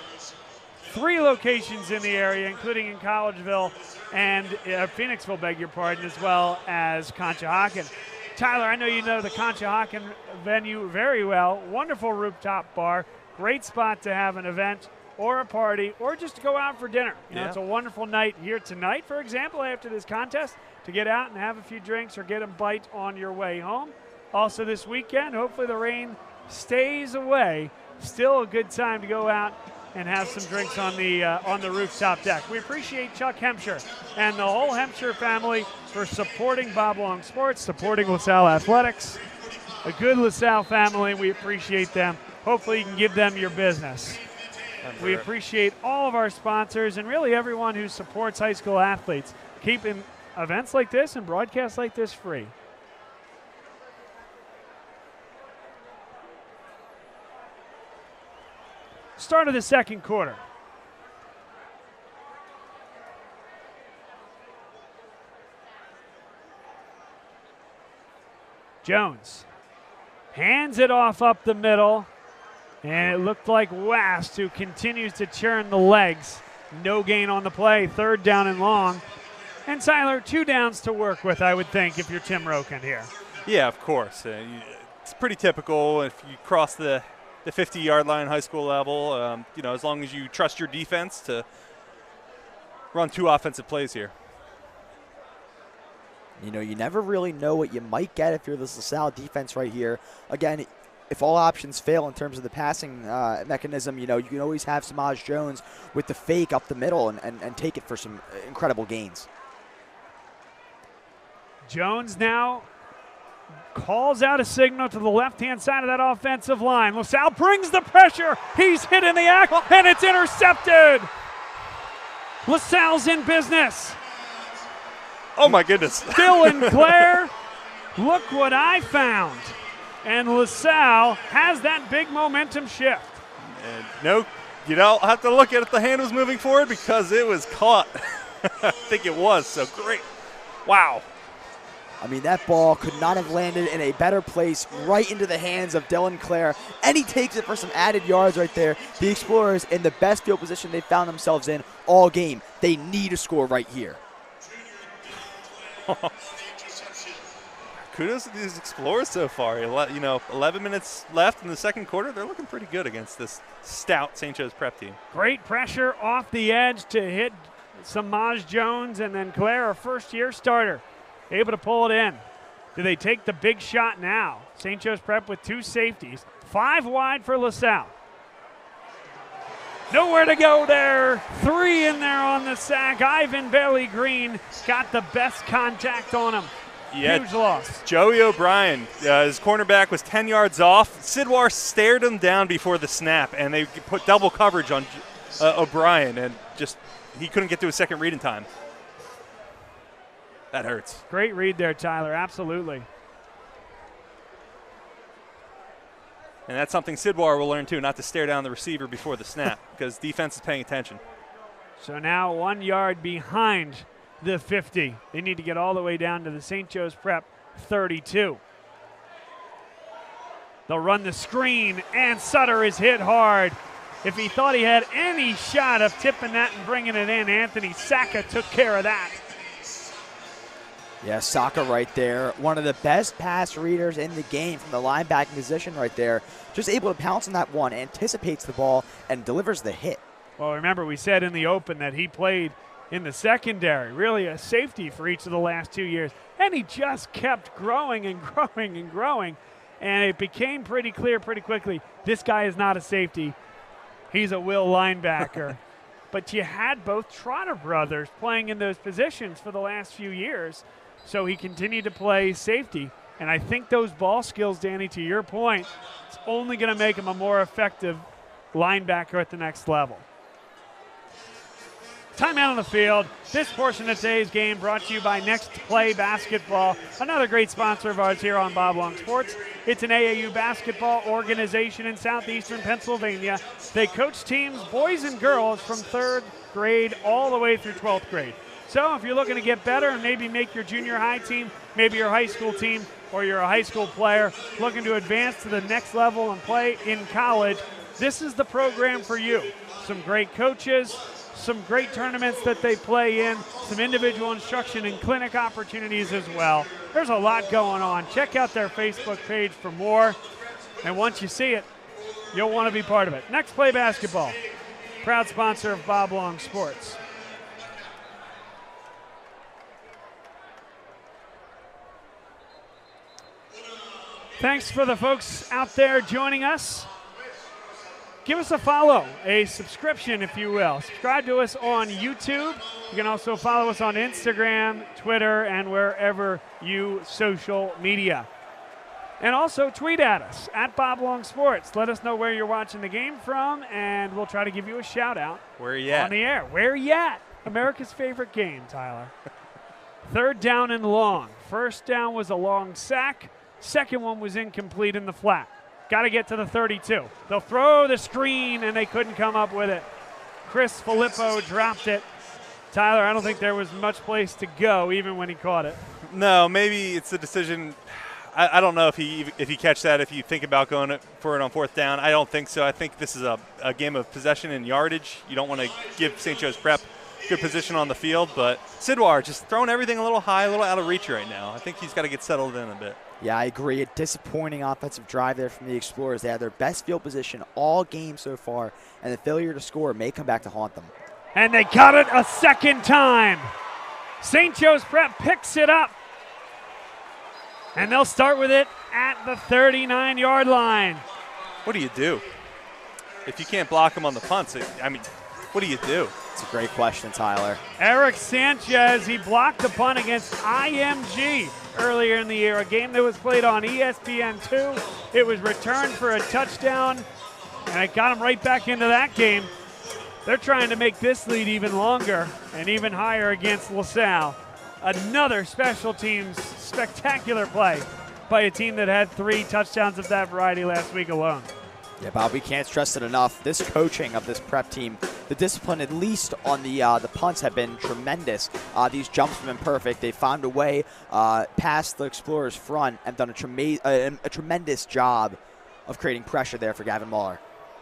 Speaker 1: 3 locations in the area, including in Collegeville and Phoenixville, beg your pardon, as well as Conshohocken. Tyler, I know you know the Conshohocken venue very well. Wonderful rooftop bar. Great spot to have an event or a party or just to go out for dinner. It's a wonderful night here tonight, for example, after this contest, to get out and have a few drinks or get a bite on your way home. Also this weekend, hopefully the rain stays away. Still a good time to go out and have some drinks on the rooftop deck. We appreciate Chuck Hempshire and the whole Hempshire family for supporting Bob Long Sports, supporting LaSalle Athletics. A good LaSalle family, we appreciate them. Hopefully you can give them your business. We appreciate all of our sponsors and really everyone who supports high school athletes, keeping events like this and broadcasts like this free. Start of the second quarter. Jones hands it off up the middle, and it looked like West, who continues to churn the legs. No gain on the play, 3rd down and long. And Tyler, 2 downs to work with, I would think, if you're Tim Roken here.
Speaker 3: Yeah, of course. It's pretty typical if you cross the 50-yard line high school level, as long as you trust your defense to run 2 offensive plays here.
Speaker 2: You never really know what you might get if you're this LaSalle defense right here. Again, if all options fail in terms of the passing mechanism, you can always have Samaj Jones with the fake up the middle and take it for some incredible gains.
Speaker 1: Jones now calls out a signal to the left-hand side of that offensive line. LaSalle brings the pressure. He's hit in the act, and it's intercepted. LaSalle's in business.
Speaker 3: Oh, my goodness.
Speaker 1: Dylan Clare, look what I found. And LaSalle has that big momentum shift.
Speaker 3: And no, you don't have to look at it. The hand was moving forward because it was caught. I think it was, so great. Wow.
Speaker 2: That ball could not have landed in a better place, right into the hands of Dylan Clare, and he takes it for some added yards right there. The Explorers in the best field position they've found themselves in all game. They need a score right here.
Speaker 3: Kudos to these Explorers so far. 11 minutes left in the second quarter. They're looking pretty good against this stout St. Joe's Prep team.
Speaker 1: Great pressure off the edge to hit Samaj Jones, and then Clare, a first-year starter, able to pull it in. Do they take the big shot now? St. Joe's Prep with 2 safeties. 5 wide for LaSalle. Nowhere to go there. 3 in there on the sack. Ivan Bailey Green got the best contact on him.
Speaker 3: Yeah,
Speaker 1: huge loss.
Speaker 3: Joey O'Brien, his cornerback was 10 yards off. Sidwar stared him down before the snap, and they put double coverage on O'Brien, and he couldn't get to his second read in time. That hurts.
Speaker 1: Great read there, Tyler. Absolutely.
Speaker 3: And that's something Sidwar will learn, too, not to stare down the receiver before the snap because defense is paying attention.
Speaker 1: So now 1 yard behind the 50. They need to get all the way down to the St. Joe's Prep 32. They'll run the screen, and Sutter is hit hard. If he thought he had any shot of tipping that and bringing it in, Anthony Saka took care of that.
Speaker 2: Yeah, Saka right there. One of the best pass readers in the game from the linebacking position right there. Just able to pounce on that one, anticipates the ball, and delivers the hit.
Speaker 1: Well, remember, we said in the open that he played in the secondary, really a safety for each of the last 2 years. And he just kept growing and growing and growing. And it became pretty clear pretty quickly, this guy is not a safety. He's a will linebacker. But you had both Trotter brothers playing in those positions for the last few years. So he continued to play safety. And I think those ball skills, Danny, to your point, it's only going to make him a more effective linebacker at the next level. Timeout on the field. This portion of today's game brought to you by Next Play Basketball, another great sponsor of ours here on Bob Long Sports. It's an AAU basketball organization in southeastern Pennsylvania. They coach teams, boys and girls, from 3rd grade all the way through 12th grade. So if you're looking to get better and maybe make your junior high team, maybe your high school team, or you're a high school player looking to advance to the next level and play in college, this is the program for you. Some great coaches, some great tournaments that they play in, some individual instruction and clinic opportunities as well. There's a lot going on. Check out their Facebook page for more. And once you see it, you'll want to be part of it. Next Play Basketball, proud sponsor of Bob Long Sports. Thanks for the folks out there joining us. Give us a follow, a subscription, if you will. Subscribe to us on YouTube. You can also follow us on Instagram, Twitter, and wherever you social media. And also tweet at us, at Bob Long Sports. Let us know where you're watching the game from, and we'll try to give you a shout-out
Speaker 3: Where you at?
Speaker 1: On the air. Where you at? America's favorite game, Tyler. 3rd down and long. First down was a long sack. Second one was incomplete in the flat. Got to get to the 32. They'll throw the screen, and they couldn't come up with it. Chris Filippo dropped it. Tyler, I don't think there was much place to go, even when he caught it.
Speaker 3: No, maybe it's a decision. I don't know if he catch that if you think about going for it on 4th down. I don't think so. I think this is a game of possession and yardage. You don't want to give St. Joe's Prep good position on the field, but Sidwar just throwing everything a little high, a little out of reach right now. I think he's got to get settled in a bit.
Speaker 2: Yeah, I agree. A disappointing offensive drive there from the Explorers. They had their best field position all game so far, and the failure to score may come back to haunt them.
Speaker 1: And they got it a second time. St. Joe's Prep picks it up. And they'll start with it at the 39-yard line.
Speaker 3: What do you do? If you can't block him on the punts, I mean, what do you do?
Speaker 2: It's a great question, Tyler.
Speaker 1: Eric Sanchez, he blocked the punt against IMG earlier in the year, a game that was played on ESPN2. It was returned for a touchdown, and it got him right back into that game. They're trying to make this lead even longer and even higher against LaSalle. Another special teams spectacular play by a team that had 3 touchdowns of that variety last week alone.
Speaker 2: Yeah, Bob, we can't stress it enough. This coaching of this prep team, the discipline at least on the punts have been tremendous. These jumps have been perfect. They found a way past the Explorers' front and done a tremendous job of creating pressure there for Gavin Muller.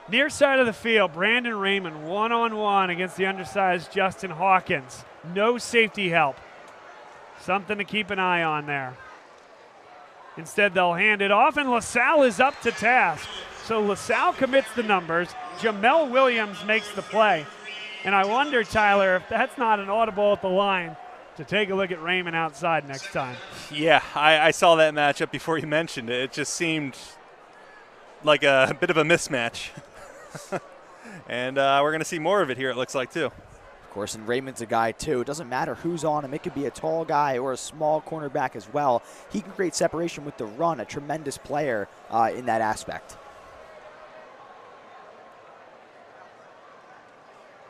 Speaker 1: Near side of the field, Brandon Raymond one-on-one against the undersized Justin Hawkins. No safety help. Something to keep an eye on there. Instead, they'll hand it off, and LaSalle is up to task. So LaSalle commits the numbers. Jamel Williams makes the play. And I wonder, Tyler, if that's not an audible at the line to take a look at Raymond outside next time.
Speaker 3: Yeah, I saw that matchup before you mentioned it. It just seemed like a bit of a mismatch. And we're going to see more of it here, it looks like, too.
Speaker 2: Of course, and Raymond's a guy, too. It doesn't matter who's on him. It could be a tall guy or a small cornerback as well. He can create separation with the run, a tremendous player in that aspect.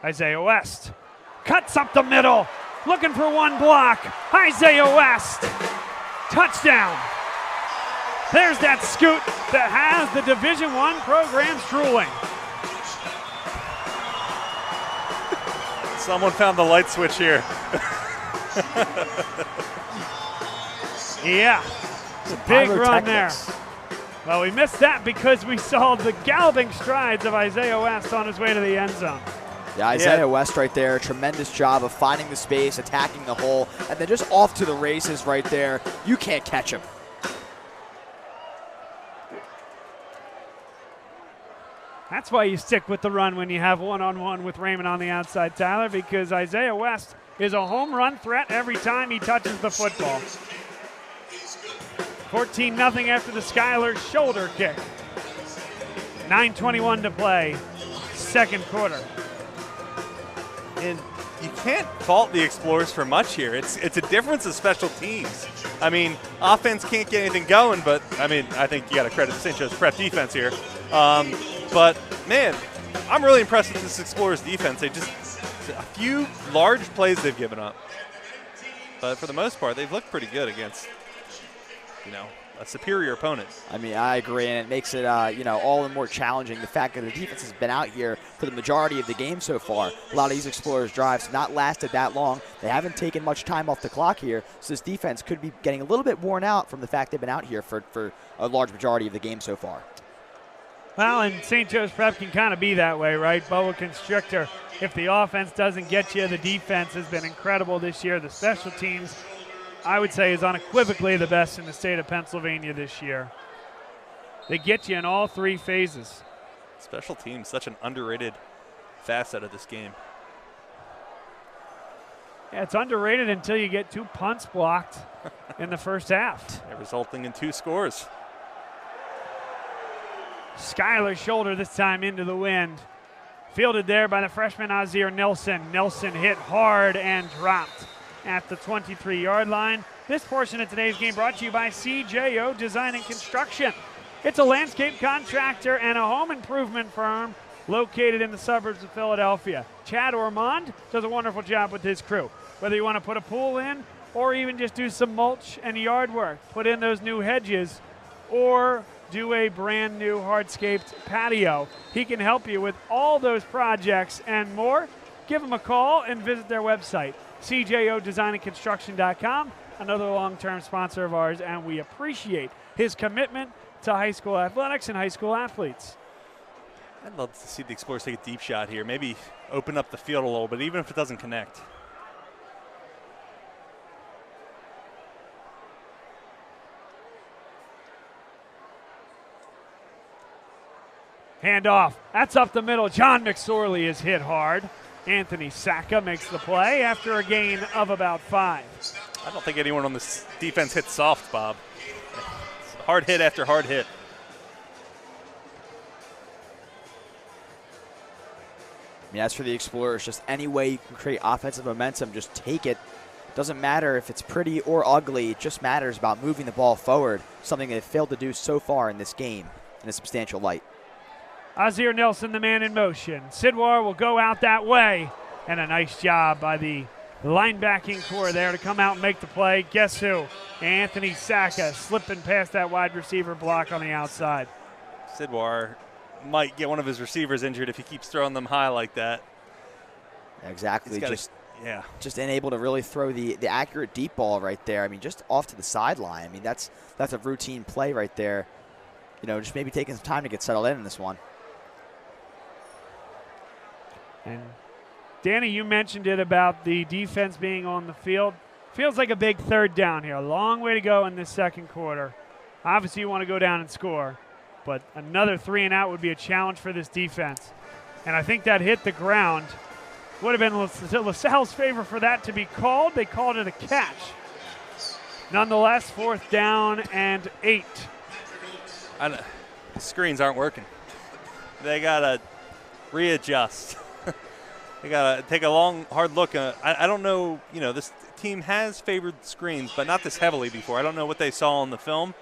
Speaker 1: Isaiah West cuts up the middle, looking for one block. Isaiah West, touchdown. There's that scoot that has the Division I program drooling.
Speaker 3: Someone found the light switch here.
Speaker 1: Yeah, it's a big run there. Well, we missed that because we saw the galloping strides of Isaiah West on his way to the end zone.
Speaker 2: Yeah, Isaiah West right there, tremendous job of finding the space, attacking the hole, and then just off to the races right there. You can't catch him.
Speaker 1: That's why you stick with the run when you have one-on-one with Raymond on the outside, Tyler, because Isaiah West is a home run threat every time he touches the football. 14-0 after the Schuyler shoulder kick. 9:21 to play, second quarter.
Speaker 3: And you can't fault the Explorers for much here. It's a difference of special teams. I mean, offense can't get anything going, but, I mean, I think you got to credit the St. Joe's Prep defense here. But, man, I'm really impressed with this Explorers defense. They just a few large plays they've given up. But for the most part, they've looked pretty good against, a superior opponent.
Speaker 2: I mean, I agree, and it makes it, all the more challenging. The fact that the defense has been out here for the majority of the game so far. A lot of these Explorers drives have not lasted that long. They haven't taken much time off the clock here, so this defense could be getting a little bit worn out from the fact they've been out here for a large majority of the game so far.
Speaker 1: Well, and St. Joe's Prep can kind of be that way, right? Boa Constrictor. If the offense doesn't get you, the defense has been incredible this year. The special teams, I would say, is unequivocally the best in the state of Pennsylvania this year. They get you in all 3 phases.
Speaker 3: Special teams, such an underrated facet of this game.
Speaker 1: Yeah, it's underrated until you get 2 punts blocked in the first half.
Speaker 3: Yeah, resulting in 2 scores.
Speaker 1: Schuyler shoulder this time into the wind. Fielded there by the freshman Azir Nelson. Nelson hit hard and dropped at the 23-yard line. This portion of today's game brought to you by CJO Design and Construction. It's a landscape contractor and a home improvement firm located in the suburbs of Philadelphia. Chad Ormond does a wonderful job with his crew. Whether you want to put a pool in or even just do some mulch and yard work, put in those new hedges, or do a brand new hardscaped patio, he can help you with all those projects and more. Give him a call and visit their website, cjodesignandconstruction.com. another long-term sponsor of ours, and we appreciate his commitment to high school athletics and high school athletes.
Speaker 3: I'd love to see the Explorers take a deep shot here, maybe open up the field a little bit, even if it doesn't connect.
Speaker 1: Handoff. That's up the middle. John McSorley is hit hard. Anthony Sacca makes the play after a gain of about 5.
Speaker 3: I don't think anyone on this defense hit soft, Bob. Hard hit after hard hit.
Speaker 2: I mean, as for the Explorers, just any way you can create offensive momentum, just take it. Doesn't matter if it's pretty or ugly. It just matters about moving the ball forward, something they've failed to do so far in this game in a substantial light.
Speaker 1: Azir Nelson, the man in motion. Sidwar will go out that way. And a nice job by the linebacking core there to come out and make the play. Guess who? Anthony Sacca slipping past that wide receiver block on the outside.
Speaker 3: Sidwar might get one of his receivers injured if he keeps throwing them high like that.
Speaker 2: Exactly. Just unable to really throw the accurate deep ball right there. I mean, just off to the sideline. I mean, that's a routine play right there. You know, just maybe taking some time to get settled in this one.
Speaker 1: And Danny, you mentioned it about the defense being on the field. Feels like a big third down here. A long way to go in this second quarter. Obviously, you want to go down and score, but another 3 and out would be a challenge for this defense. And I think that hit the ground. Would have been LaSalle's favor for that to be called. They called it a catch. Nonetheless, 4th down and 8.
Speaker 3: The screens aren't working. They got to readjust. They got to take a long, hard look. I don't know, this team has favored screens, but not this heavily before. I don't know what they saw on the film,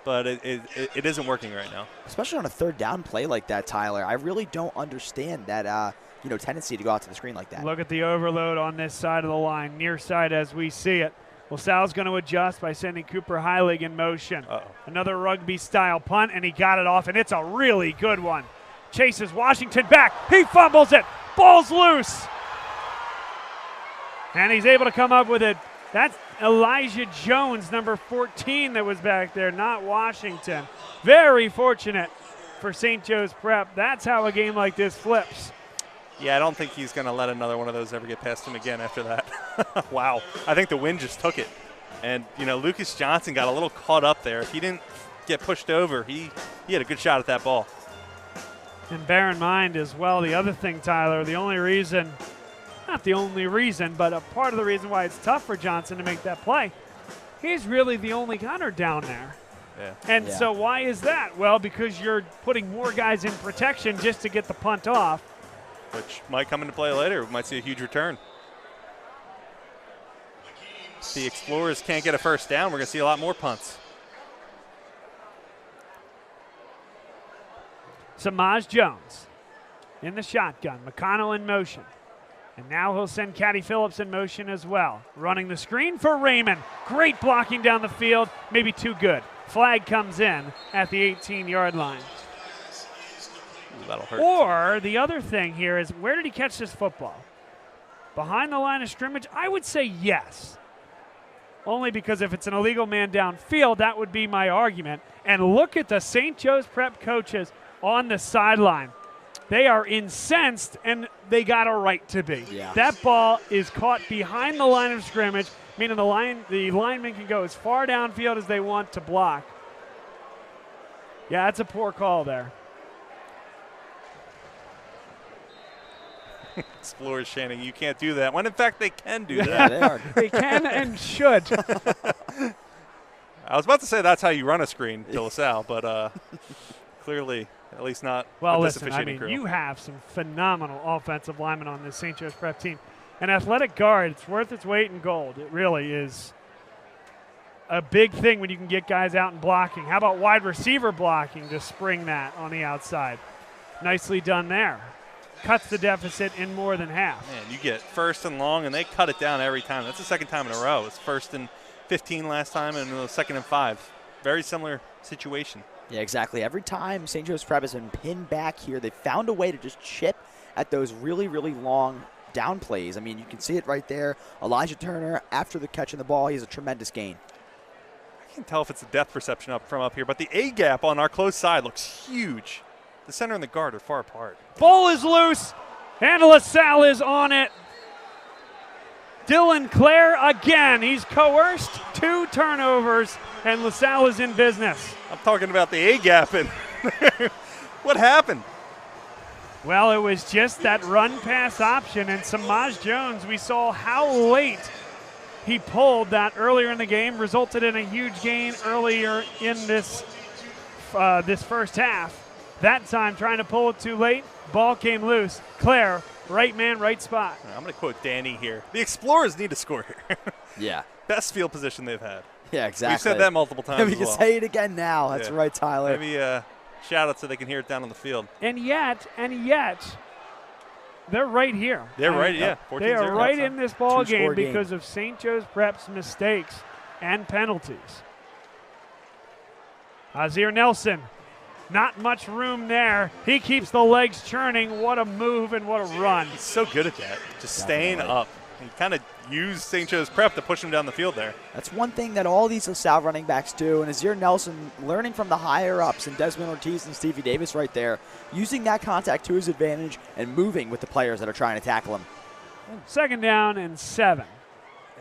Speaker 3: but it isn't working right now.
Speaker 2: Especially on a 3rd down play like that, Tyler. I really don't understand that, tendency to go out to the screen like that.
Speaker 1: Look at the overload on this side of the line, near side as we see it. LaSalle's going to adjust by sending Cooper Heilig in motion. Another rugby-style punt, and he got it off, and it's a really good one. Chases Washington back. He fumbles it. Ball's loose. And he's able to come up with it. That's Elijah Jones, number 14, that was back there, not Washington. Very fortunate for St. Joe's Prep. That's how a game like this flips.
Speaker 3: Yeah, I don't think he's going to let another one of those ever get past him again after that. Wow. I think the wind just took it. And, Lucas Johnson got a little caught up there. If he didn't get pushed over, he had a good shot at that ball.
Speaker 1: And bear in mind as well, the other thing, Tyler, the only reason, not the only reason, but a part of the reason why it's tough for Johnson to make that play, he's really the only gunner down there.
Speaker 3: Yeah.
Speaker 1: And so why is that? Well, because you're putting more guys in protection just to get the punt off.
Speaker 3: Which might come into play later. We might see a huge return. If the Explorers can't get a 1st down, we're going to see a lot more punts.
Speaker 1: Samaj Jones in the shotgun. McConnell in motion. And now he'll send Caddy Phillips in motion as well. Running the screen for Raymond. Great blocking down the field. Maybe too good. Flag comes in at the 18-yard line.
Speaker 3: Ooh, that'll hurt.
Speaker 1: Or the other thing here is, where did he catch this football? Behind the line of scrimmage? I would say yes. Only because if it's an illegal man downfield, that would be my argument. And look at the St. Joe's Prep coaches on the sideline. They are incensed, and they got a right to be.
Speaker 2: Yeah.
Speaker 1: That ball is caught behind the line of scrimmage, meaning the linemen can go as far downfield as they want to block. Yeah, that's a poor call there.
Speaker 3: Explorers chanting, "You can't do that," when in fact they can do that.
Speaker 2: Yeah, they are.
Speaker 1: They can and should.
Speaker 3: I was about to say that's how you run a screen to LaSalle, but clearly at least not.
Speaker 1: Well,
Speaker 3: with
Speaker 1: listen,
Speaker 3: this officiating crew.
Speaker 1: you have some phenomenal offensive linemen on this St. Joe's Prep team. An athletic guard, it's worth its weight in gold. It really is a big thing when you can get guys out and blocking. How about wide receiver blocking to spring that on the outside? Nicely done there. Cuts the deficit in more than half.
Speaker 3: Man, you get 1st and long, and they cut it down every time. That's the 2nd time in a row. It's 1st and 15 last time, and 2nd and 5. Very similar situation.
Speaker 2: Yeah, exactly. Every time St. Joe's Prep has been pinned back here, they found a way to just chip at those really, really long down plays. I mean, you can see it right there. Elijah Turner, after the catch in the ball, he has a tremendous gain.
Speaker 3: I can't tell if it's a depth perception from up here, but the A gap on our close side looks huge. The center and the guard are far apart.
Speaker 1: Ball is loose, and LaSalle is on it. Dylan Clare again. He's coerced 2 turnovers, and LaSalle is in business.
Speaker 3: I'm talking about the A gap, and what happened?
Speaker 1: Well, it was just that run-pass option, and Samaj Jones, we saw how late he pulled that earlier in the game, resulted in a huge gain earlier in this first half. That time, trying to pull it too late, ball came loose. Claire, right man, right spot.
Speaker 3: I'm going to quote Danny here. The Explorers need to score here.
Speaker 2: Yeah.
Speaker 3: Best field position they've had.
Speaker 2: Yeah, exactly.
Speaker 3: We've said that multiple times.
Speaker 2: We can say it again now. That's right, Tyler.
Speaker 3: Maybe shout out so they can hear it down on the field.
Speaker 1: And yet, they're right here.
Speaker 3: They're right, yeah.
Speaker 1: They are right in this ball game because of St. Joe's Prep's mistakes and penalties. Azir Nelson, not much room there. He keeps the legs churning. What a move and what a run.
Speaker 3: He's so good at that, just staying up. He kind of used St. Joe's Prep to push him down the field there.
Speaker 2: That's one thing that all these LaSalle running backs do, and Azir Nelson learning from the higher-ups and Desmond Ortiz and Stevie Davis right there, using that contact to his advantage and moving with the players that are trying to tackle him.
Speaker 1: 2nd down and 7.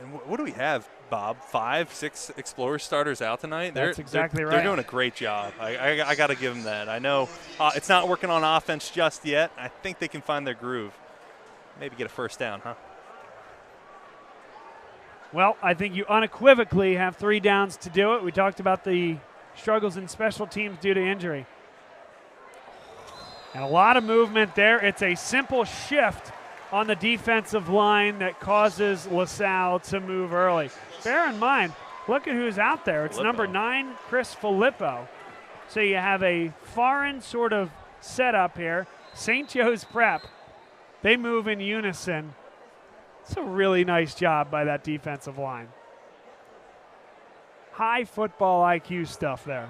Speaker 3: And what do we have, Bob? 5, 6 Explorer starters out tonight?
Speaker 1: That's exactly right.
Speaker 3: They're doing a great job. I got to give them that. I know it's not working on offense just yet. I think they can find their groove. Maybe get a 1st down, huh?
Speaker 1: Well, I think you unequivocally have 3 downs to do it. We talked about the struggles in special teams due to injury. And a lot of movement there. It's a simple shift on the defensive line that causes LaSalle to move early. Bear in mind, look at who's out there. It's number 9, Chris Filippo. So you have a foreign sort of setup here. St. Joe's Prep, they move in unison. It's a really nice job by that defensive line. High football IQ stuff there.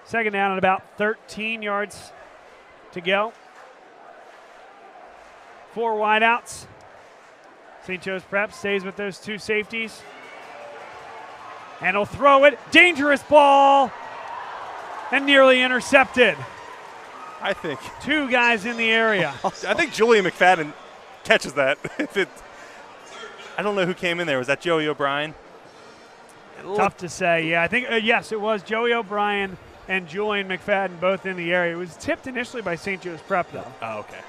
Speaker 1: Second down and about 13 yards to go. 4 wideouts. St. Joe's Prep stays with those 2 safeties. And he'll throw it. Dangerous ball. And nearly intercepted.
Speaker 3: I think
Speaker 1: 2 guys in the area.
Speaker 3: I think Julian McFadden catches that. I don't know who came in there. Was that Joey O'Brien?
Speaker 1: Tough to say. Yeah, I think, yes, it was Joey O'Brien and Julian McFadden both in the area. It was tipped initially by St. Joe's Prep, though.
Speaker 3: Oh, okay.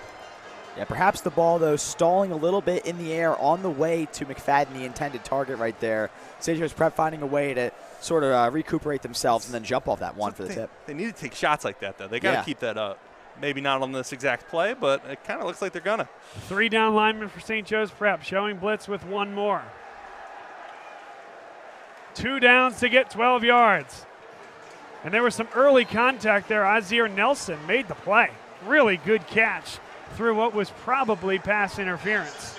Speaker 2: Yeah, perhaps the ball, though, stalling a little bit in the air on the way to McFadden, the intended target right there. St. Joe's Prep finding a way to sort of recuperate themselves and then jump off that one for the tip.
Speaker 3: They need to take shots like that, though. They got to keep that up. Maybe not on this exact play, but it kind of looks like they're going to.
Speaker 1: 3 down linemen for St. Joe's Prep, showing blitz with 1 more. 2 downs to get 12 yards. And there was some early contact there. Azir Nelson made the play. Really good catch through what was probably pass interference.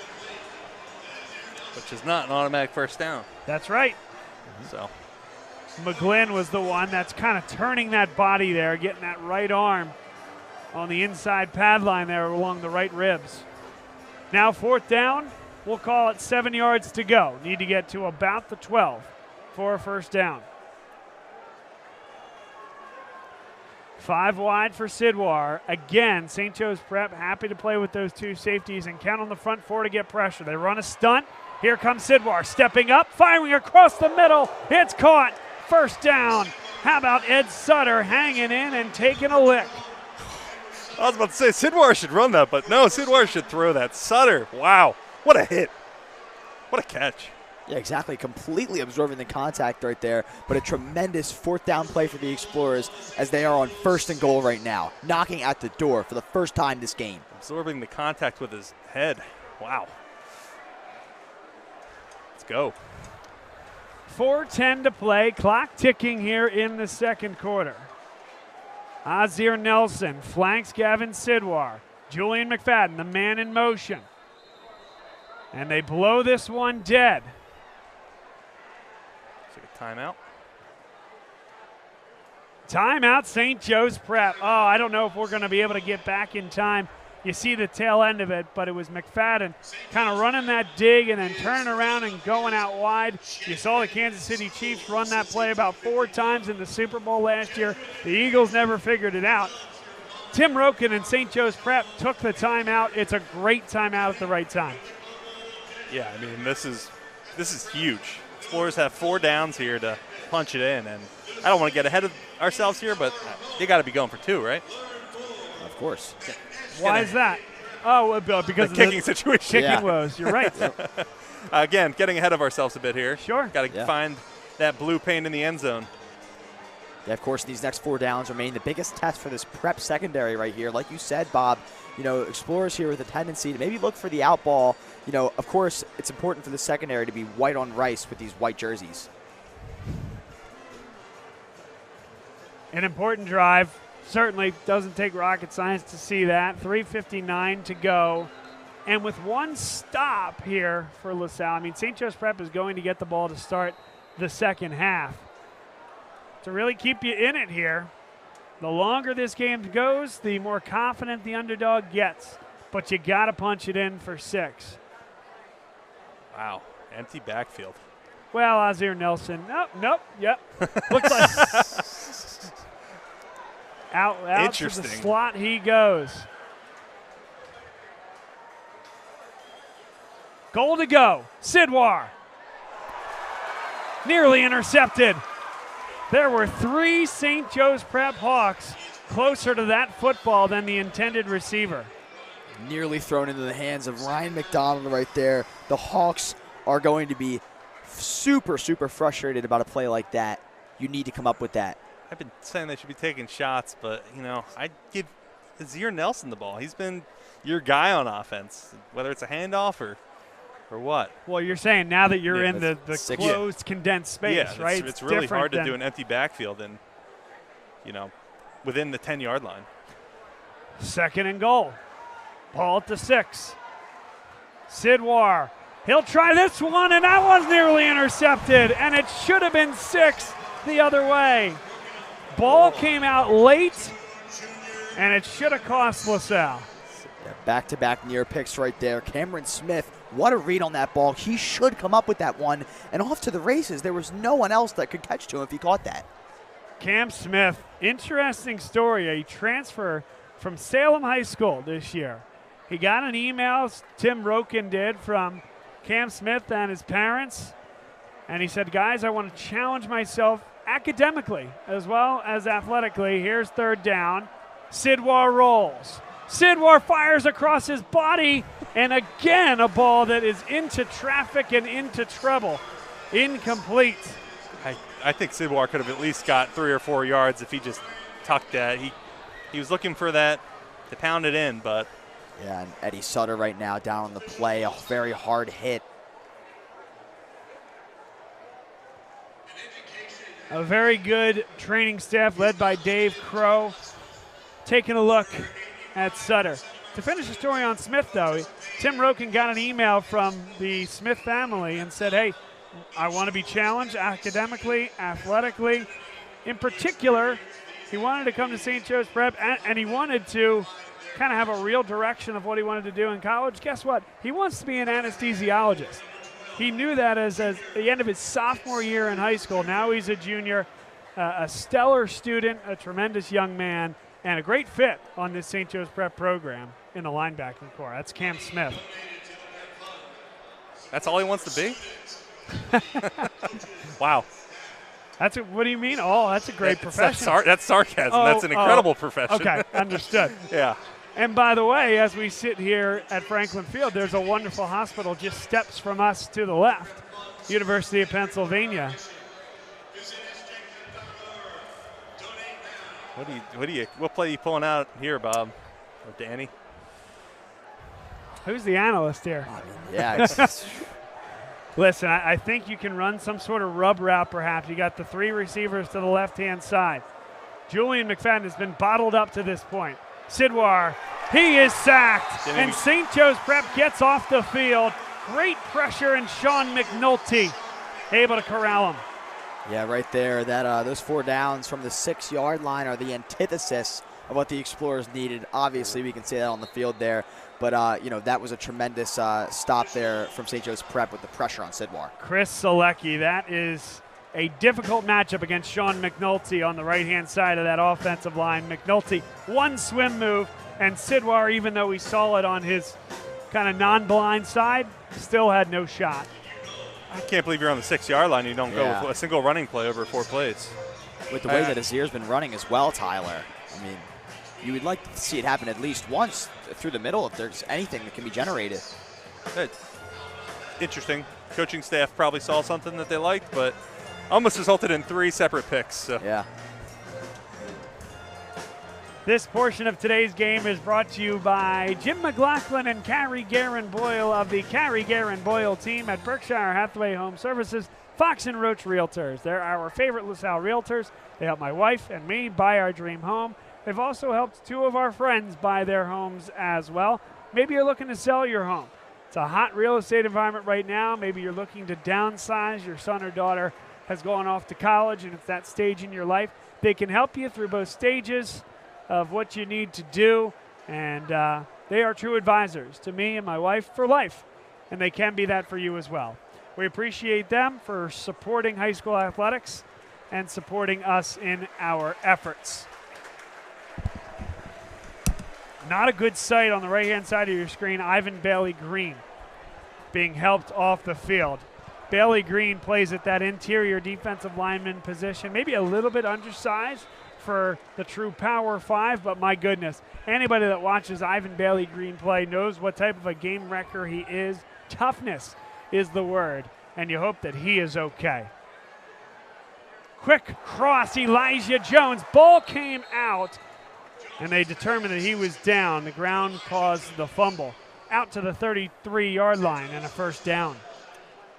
Speaker 3: Which is not an automatic 1st down.
Speaker 1: That's right.
Speaker 3: So
Speaker 1: McGlynn was the one that's kind of turning that body there, getting that right arm on the inside pad line there along the right ribs. Now 4th down, we'll call it 7 yards to go. Need to get to about the 12 for a 1st down. 5 wide for Sidwar. Again, St. Joe's Prep happy to play with those 2 safeties and count on the front 4 to get pressure. They run a stunt. Here comes Sidwar stepping up, firing across the middle. It's caught. 1st down. How about Ed Sutter hanging in and taking a lick?
Speaker 3: I was about to say Sidwar should run that, but no, Sidwar should throw that. Sutter, wow, what a hit. What a catch.
Speaker 2: Yeah, exactly. Completely absorbing the contact right there, but a tremendous 4th down play for the Explorers as they are on 1st and goal right now, knocking at the door for the first time this game.
Speaker 3: Absorbing the contact with his head. Wow. Let's go.
Speaker 1: 4:10 to play, clock ticking here in the 2nd quarter. Azir Nelson flanks Gavin Sidwar. Julian McFadden, the man in motion. And they blow this one dead.
Speaker 3: Take a timeout.
Speaker 1: Timeout, St. Joe's Prep. Oh, I don't know if we're going to be able to get back in time. You see the tail end of it, but it was McFadden kind of running that dig and then turning around and going out wide. You saw the Kansas City Chiefs run that play about 4 times in the Super Bowl last year. The Eagles never figured it out. Tim Roken and St. Joe's Prep took the timeout. It's a great timeout at the right time.
Speaker 3: Yeah, I mean, this is huge. Explorers have 4 downs here to punch it in, and I don't want to get ahead of ourselves here, but you got to be going for 2, right?
Speaker 2: Of course.
Speaker 3: Yeah.
Speaker 1: Why is that? Oh, because
Speaker 3: the kicking situation.
Speaker 1: Kicking woes. You're right.
Speaker 3: Again, getting ahead of ourselves a bit here.
Speaker 1: Sure.
Speaker 3: Got to find that blue paint in the end zone.
Speaker 2: Yeah, of course, these next 4 downs remain the biggest test for this Prep secondary right here. Like you said, Bob, Explorers here with a tendency to maybe look for the out ball. Of course, it's important for the secondary to be white on rice with these white jerseys.
Speaker 1: An important drive. Certainly doesn't take rocket science to see that. 3:59 to go. And with 1 stop here for LaSalle, I mean, St. Joe's Prep is going to get the ball to start the second half. To really keep you in it here, the longer this game goes, the more confident the underdog gets. But you got to punch it in for 6.
Speaker 3: Wow, empty backfield.
Speaker 1: Well, Azir Nelson, yep. Looks like out to the slot he goes. Goal to go. Sidwar. Nearly intercepted. There were 3 St. Joe's Prep Hawks closer to that football than the intended receiver.
Speaker 2: Nearly thrown into the hands of Ryan McDonald right there. The Hawks are going to be super, super frustrated about a play like that. You need to come up with that.
Speaker 3: I've been saying they should be taking shots, but, I'd give Azir Nelson the ball. He's been your guy on offense, whether it's a handoff or what.
Speaker 1: Well, you're saying now that you're in the closed, condensed space, right?
Speaker 3: It's really hard to do an empty backfield and, within the 10-yard line.
Speaker 1: 2nd and goal. Ball at the 6. Sidwar. He'll try this one, and that was nearly intercepted, and it should have been 6 the other way. Ball came out late, and it should have cost LaSalle.
Speaker 2: Yeah, back-to-back near picks right there. Cameron Smith, what a read on that ball. He should come up with that one, and off to the races. There was no one else that could catch to him if he caught that.
Speaker 1: Cam Smith, interesting story. A transfer from Salem High School this year. He got an email, Tim Roken did, from Cam Smith and his parents, and he said, guys, I want to challenge myself academically as well as athletically. Here's 3rd down. Sidwar rolls. Sidwar fires across his body, and again a ball that is into traffic and into trouble. Incomplete.
Speaker 3: I think Sidwar could have at least got 3 or 4 yards if he just tucked that. He was looking for that to pound it in, but.
Speaker 2: Yeah, and Eddie Sutter right now down on the play, a very hard hit.
Speaker 1: A very good training staff led by Dave Crow. Taking a look at Sutter. To finish the story on Smith, though, Tim Roken got an email from the Smith family and said, hey, I want to be challenged academically, athletically. In particular, he wanted to come to St. Joe's Prep, and he wanted to kind of have a real direction of what he wanted to do in college. Guess what? He wants to be an anesthesiologist. He knew that as the end of his sophomore year in high school. Now he's a junior, a stellar student, a tremendous young man, and a great fit on this St. Joe's Prep program in the linebacking core. That's Cam Smith.
Speaker 3: That's all he wants to be? Wow.
Speaker 1: What do you mean? Oh, that's a great profession.
Speaker 3: That's sarcasm. That's an incredible profession.
Speaker 1: Okay, understood.
Speaker 3: Yeah.
Speaker 1: And by the way, as we sit here at Franklin Field, there's a wonderful hospital just steps from us to the left, University of Pennsylvania.
Speaker 3: What play are you pulling out here, Bob or Danny?
Speaker 1: Who's the analyst here?
Speaker 2: Yeah.
Speaker 1: Listen, I think you can run some sort of rub route perhaps. You got the 3 receivers to the left-hand side. Julian McFadden has been bottled up to this point. Sidwar, he is sacked, and St. Joe's Prep gets off the field. Great pressure, and Sean McNulty able to corral him.
Speaker 2: Yeah, right there. That those 4 downs from the 6-yard line are the antithesis of what the Explorers needed. Obviously, we can say that on the field there. But, you know, that was a tremendous stop there from St. Joe's Prep with the pressure on Sidwar.
Speaker 1: Chris Selecki, that is a difficult matchup against Sean McNulty on the right-hand side of that offensive line. McNulty, one swim move, and Sidwar, even though we saw it on his kind of non-blind side, still had no shot.
Speaker 3: I can't believe you're on the 6-yard line. You don't go with a single running play over 4 plays.
Speaker 2: With the way that Azir's been running as well, Tyler, I mean, you would like to see it happen at least once through the middle if there's anything that can be generated.
Speaker 3: Interesting. Coaching staff probably saw something that they liked, but almost resulted in 3 separate picks. So.
Speaker 2: Yeah.
Speaker 1: This portion of today's game is brought to you by Jim McLaughlin and Carrie Guerin Boyle of the Carrie Guerin Boyle team at Berkshire Hathaway Home Services, Fox and Roach Realtors. They're our favorite LaSalle realtors. They help my wife and me buy our dream home. They've also helped 2 of our friends buy their homes as well. Maybe you're looking to sell your home. It's a hot real estate environment right now. Maybe you're looking to downsize. Your son or daughter has gone off to college and it's that stage in your life. They can help you through both stages of what you need to do, and they are true advisors to me and my wife for life, and they can be that for you as well. We appreciate them for supporting high school athletics and supporting us in our efforts. Not a good sight on the right-hand side of your screen. Ivan Bailey Green being helped off the field. Bailey Green plays at that interior defensive lineman position, maybe a little bit undersized for the true Power 5, but my goodness, anybody that watches Ivan Bailey Green play knows what type of a game wrecker he is. Toughness is the word, and you hope that he is okay. Quick cross, Elijah Jones. Ball came out, and they determined that he was down. The ground caused the fumble. Out to the 33-yard line and a first down.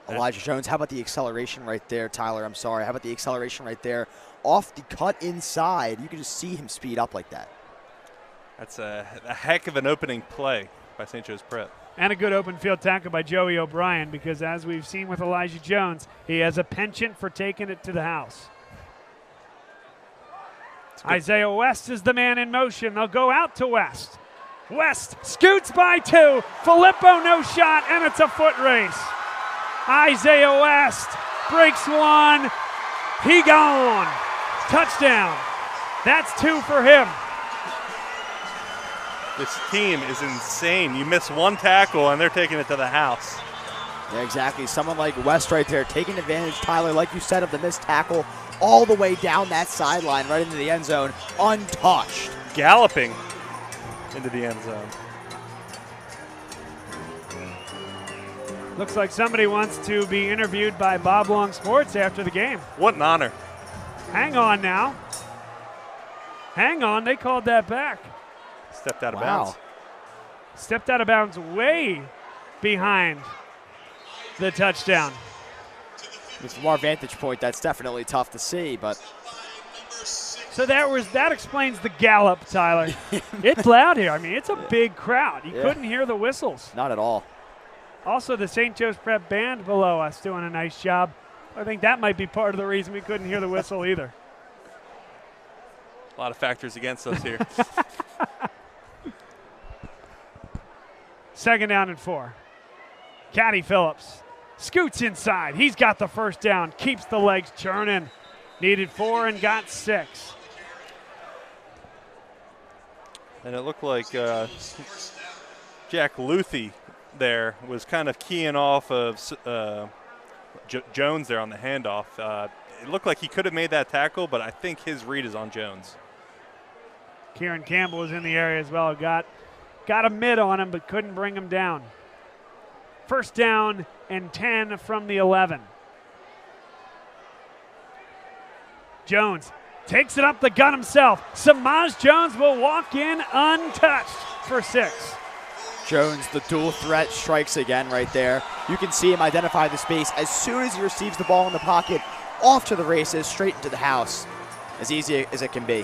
Speaker 2: Elijah Jones, how about the acceleration right there, Tyler? I'm sorry. How about the acceleration right there? Off the cut inside. You can just see him speed up like that.
Speaker 3: That's a heck of an opening play by St. Joe's Prep.
Speaker 1: And a good open field tackle by Joey O'Brien, because as we've seen with Elijah Jones, he has a penchant for taking it to the house. Isaiah West is the man in motion. They'll go out to West. West scoots by 2. Filippo no shot, and it's a foot race. Isaiah West breaks 1. He gone. Touchdown. That's 2 for him.
Speaker 3: This team is insane. You miss 1 tackle, and they're taking it to the house.
Speaker 2: Yeah, exactly. Someone like West right there taking advantage, Tyler, like you said, of the missed tackle all the way down that sideline right into the end zone, untouched.
Speaker 3: Galloping into the end zone.
Speaker 1: Looks like somebody wants to be interviewed by Bob Long Sports after the game.
Speaker 3: What an honor.
Speaker 1: Hang on now. Hang on, they called that back.
Speaker 3: Stepped out of bounds.
Speaker 1: Stepped out of bounds way behind the touchdown.
Speaker 2: From our vantage point, that's definitely tough to see, but.
Speaker 1: So that explains the gallop, Tyler. It's loud here. I mean, it's a big crowd. You couldn't hear the whistles.
Speaker 2: Not at all.
Speaker 1: Also, the St. Joe's Prep band below us doing a nice job. I think that might be part of the reason we couldn't hear the whistle either.
Speaker 3: A lot of factors against us here.
Speaker 1: 2nd down and 4. Caddy Phillips scoots inside. He's got the first down, keeps the legs churning. Needed 4 and got 6.
Speaker 3: And it looked like Jack Luthi there was kind of keying off of Jones there on the handoff. It looked like he could have made that tackle, but I think his read is on Jones.
Speaker 1: Kieran Campbell was in the area as well. Got a mid on him, but couldn't bring him down. 1st down and 10 from the 11. Jones takes it up the gut himself. Samaj Jones will walk in untouched for 6.
Speaker 2: Jones, the dual threat, strikes again right there. You can see him identify the space as soon as he receives the ball in the pocket, off to the races, straight into the house. As easy as it can be.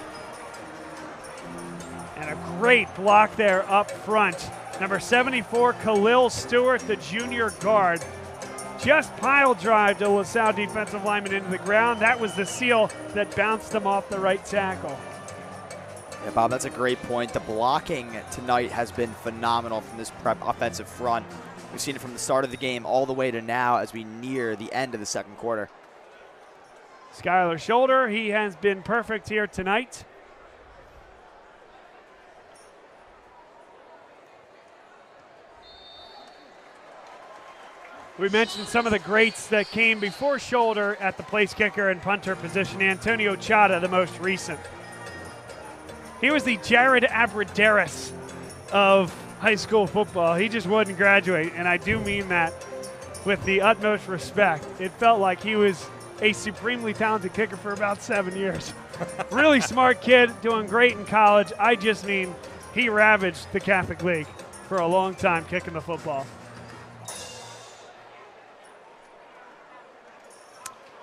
Speaker 1: And a great block there up front. Number 74, Khalil Stewart, the junior guard, just pile drive to LaSalle defensive lineman into the ground. That was the seal that bounced him off the right tackle.
Speaker 2: Yeah, Bob, that's a great point. The blocking tonight has been phenomenal from this Prep offensive front. We've seen it from the start of the game all the way to now as we near the end of the second quarter.
Speaker 1: Skylar Shoulder, he has been perfect here tonight. We mentioned some of the greats that came before Shoulder at the place kicker and punter position. Antonio Chata, the most recent. He was the Jared Abradaris of high school football. He just wouldn't graduate, and I do mean that with the utmost respect. It felt like he was a supremely talented kicker for about 7 years. Really smart kid, doing great in college. I just mean he ravaged the Catholic League for a long time kicking the football.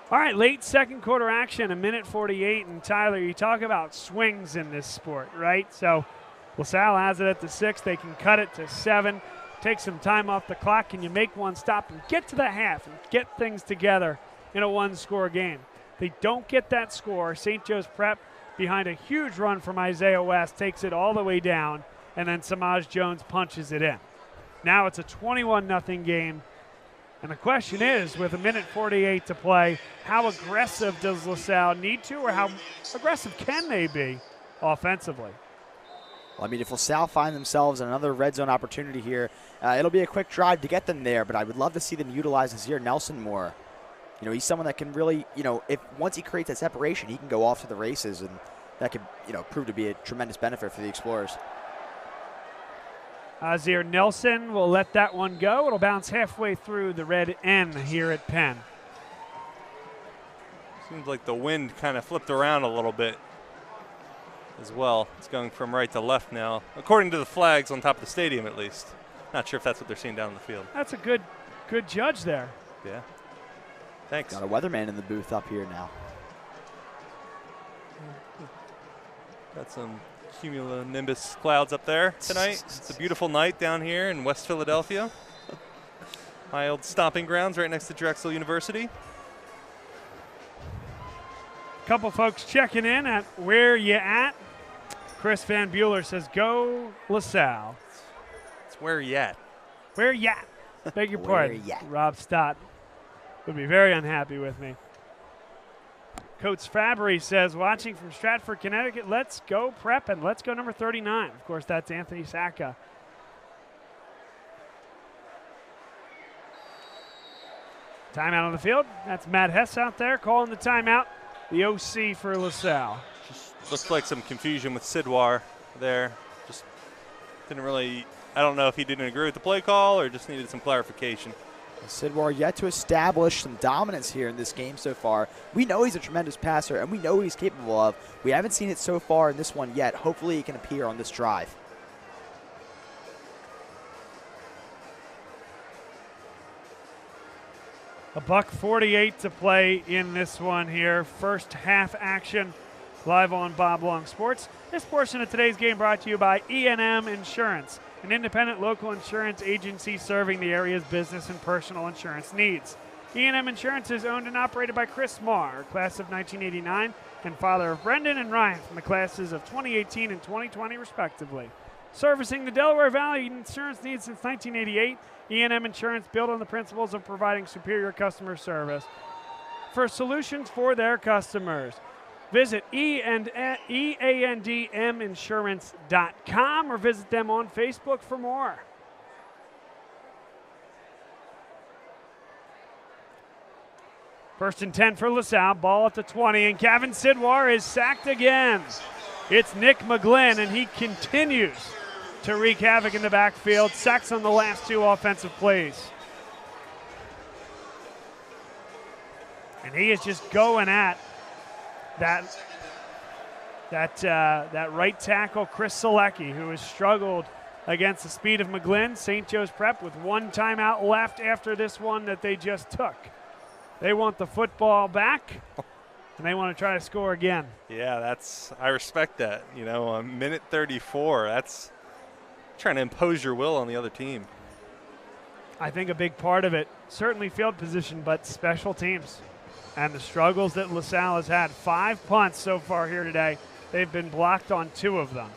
Speaker 1: All right, late second quarter action, 1:48, and Tyler, you talk about swings in this sport, right? So LaSalle has it at the 6. They can cut it to 7, take some time off the clock. Can you make one stop and get to the half and get things together in a one-score game? They don't get that score. St. Joe's Prep, behind a huge run from Isaiah West, takes it all the way down, and then Samaj Jones punches it in. Now it's a 21-0 game. And the question is, with 1:48 to play, how aggressive does LaSalle need to, or how aggressive can they be offensively?
Speaker 2: Well, I mean, if LaSalle find themselves in another red zone opportunity here, it'll be a quick drive to get them there, but I would love to see them utilize Nazir Nelson more. You know, he's someone that can really, you know, if once he creates that separation, he can go off to the races, and that could, you know, prove to be a tremendous benefit for the Explorers.
Speaker 1: Nazir Nelson will let that one go. It'll bounce halfway through the red N here at Penn.
Speaker 3: Seems like the wind kind of flipped around a little bit as well. It's going from right to left now, according to the flags on top of the stadium at least. Not sure if that's what they're seeing down in the field.
Speaker 1: That's a good judge there.
Speaker 3: Yeah. Thanks.
Speaker 2: Got a weatherman in the booth up here now.
Speaker 3: Got some cumulonimbus clouds up there tonight. It's a beautiful night down here in West Philadelphia. My old stomping grounds right next to Drexel University.
Speaker 1: Couple folks checking in at where you at. Chris Van Bueller says, go LaSalle.
Speaker 3: It's where you at.
Speaker 1: Where you at? Beg your pardon.
Speaker 2: ya?
Speaker 1: Rob Stott would be very unhappy with me. Coach Fabry says, watching from Stratford, Connecticut, let's go Prep and let's go number 39. Of course, that's Anthony Sacca. Timeout on the field. That's Matt Hess out there calling the timeout. The OC for LaSalle.
Speaker 3: Just looks like some confusion with Sidwar there. Just didn't really, I don't know if he didn't agree with the play call or just needed some clarification.
Speaker 2: Sidwar yet to establish some dominance here in this game so far. We know he's a tremendous passer, and we know what he's capable of. We haven't seen it so far in this one yet. Hopefully he can appear on this drive.
Speaker 1: $1:48 to play in this one here. First half action live on Bob Long Sports. This portion of today's game brought to you by E&M Insurance, an independent local insurance agency serving the area's business and personal insurance needs. E&M Insurance is owned and operated by Chris Marr, class of 1989, and father of Brendan and Ryan from the classes of 2018 and 2020, respectively. Servicing the Delaware Valley insurance needs since 1988, E&M Insurance built on the principles of providing superior customer service for solutions for their customers. Visit eandminsurance.com or visit them on Facebook for more. First and 10 for LaSalle, ball at the 20, and Kevin Sidwar is sacked again. It's Nick McGlynn, and he continues to wreak havoc in the backfield. Sacks on the last two offensive plays. And he is just going at that right tackle, Chris Selecki, who has struggled against the speed of McGlynn. St. Joe's Prep with one timeout left after this one that they just took. They want the football back, and they want to try to score again.
Speaker 3: Yeah, I respect that. You know, a minute 34, that's trying to impose your will on the other team.
Speaker 1: I think a big part of it, certainly field position, but special teams. And the struggles that LaSalle has had. 5 punts so far here today. They've been blocked on 2 of them.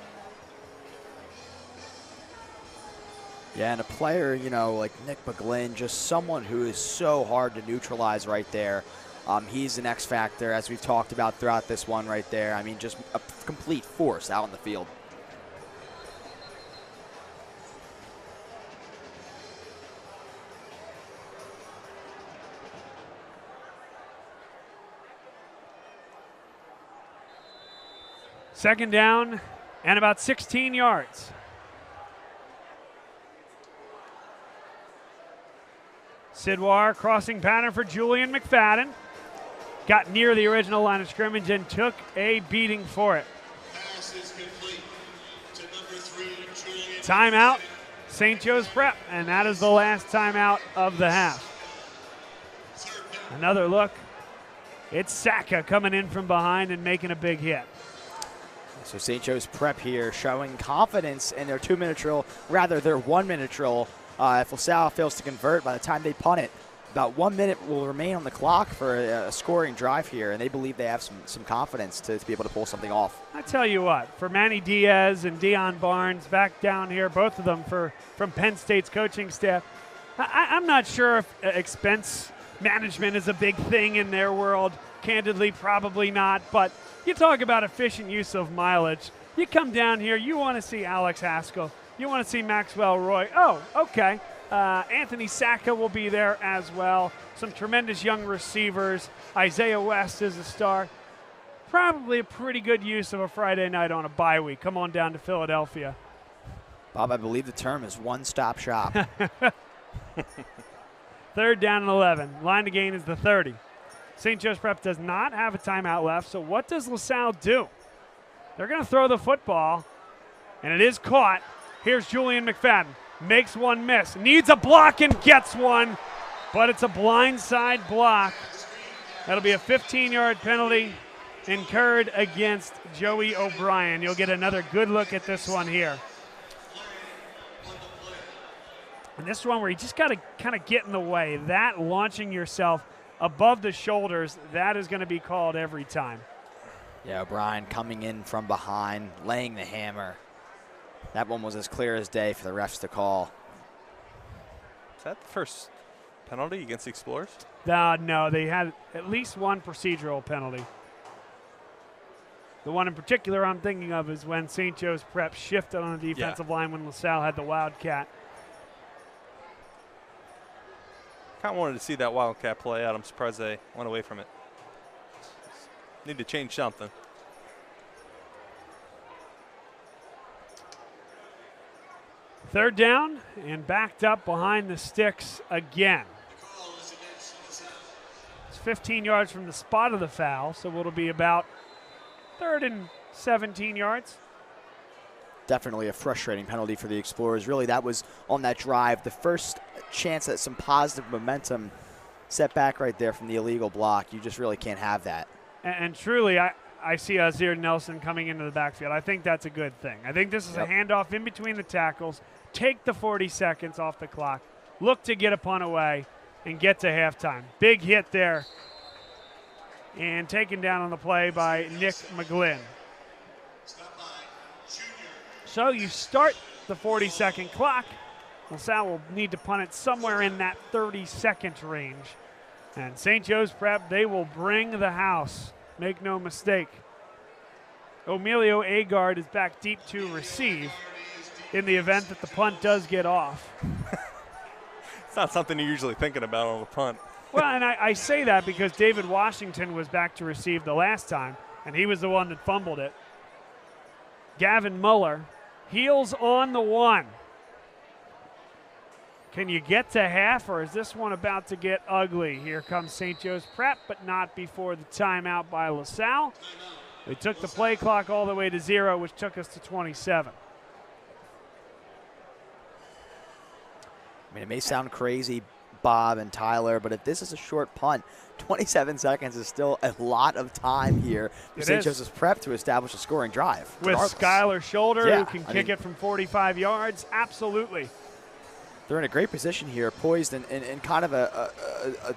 Speaker 2: Yeah, and a player, you know, like Nick McGlynn, just someone who is so hard to neutralize right there. He's an X factor, as we've talked about throughout this one right there. I mean, just a complete force out in the field.
Speaker 1: Second down and about 16 yards. Sidwar crossing pattern for Julian McFadden. Got near the original line of scrimmage and took a beating for it. Timeout, St. Joe's Prep, and that is the last timeout of the half. Another look. It's Saka coming in from behind and making a big hit.
Speaker 2: So St. Joe's Prep here showing confidence in their 2-minute drill, rather their 1-minute drill. If LaSalle fails to convert by the time they punt it, about 1 minute will remain on the clock for a scoring drive here, and they believe they have some confidence to be able to pull something off.
Speaker 1: I tell you what, for Manny Diaz and Dion Barnes back down here, both of them from Penn State's coaching staff, I'm not sure if expense management is a big thing in their world. Candidly, probably not, but you talk about efficient use of mileage. You come down here, you want to see Alex Haskell. You want to see Maxwell Roy. Oh, okay. Anthony Saka will be there as well. Some tremendous young receivers. Isaiah West is a star. Probably a pretty good use of a Friday night on a bye week. Come on down to Philadelphia.
Speaker 2: Bob, I believe the term is one-stop shop.
Speaker 1: Third down and 11. Line to gain is the 30. St. Joe's Prep does not have a timeout left, so what does LaSalle do? They're going to throw the football, and it is caught. Here's Julian McFadden. Makes one miss. Needs a block and gets one, but it's a blindside block. That'll be a 15-yard penalty incurred against Joey O'Brien. You'll get another good look at this one here. And this one where you just got to kind of get in the way. That launching yourself above the shoulders, that is going to be called every time.
Speaker 2: Yeah, O'Brien coming in from behind, laying the hammer. That one was as clear as day for the refs to call.
Speaker 3: Is that the first penalty against the Explorers?
Speaker 1: No, they had at least one procedural penalty. The one in particular I'm thinking of is when St. Joe's Prep shifted on the defensive line when LaSalle had the Wildcat.
Speaker 3: Kind of wanted to see that Wildcat play out. I'm surprised they went away from it. Need to change something.
Speaker 1: Third down and backed up behind the sticks again. It's 15 yards from the spot of the foul, so it'll be about 3rd and 17 yards.
Speaker 2: Definitely a frustrating penalty for the Explorers. Really, that was on that drive, the first chance at some positive momentum set back right there from the illegal block. You just really can't have that.
Speaker 1: And truly, I see Azir Nelson coming into the backfield. I think that's a good thing. I think this is a handoff in between the tackles. Take the 40 seconds off the clock. Look to get a punt away and get to halftime. Big hit there. And taken down on the play by Nick McGlynn. So you start the 40-second clock. LaSalle will need to punt it somewhere in that 30-second range. And St. Joe's Prep, they will bring the house. Make no mistake. Emilio Agard is back deep to receive in the event that the punt does get off.
Speaker 3: It's not something you're usually thinking about on a punt.
Speaker 1: Well, and I say that because David Washington was back to receive the last time, and he was the one that fumbled it. Gavin Muller, heels on the 1. Can you get to half, or is this one about to get ugly? Here comes St. Joe's Prep, but not before the timeout by LaSalle. They took the play clock all the way to 0, which took us to 27.
Speaker 2: I mean, it may sound crazy, Bob and Tyler, but if this is a short punt, 27 seconds is still a lot of time here for St. Joseph's Prep to establish a scoring drive.
Speaker 1: With Skylar Shoulder, who can kick it from 45 yards, absolutely.
Speaker 2: they're in a great position here, poised in kind of a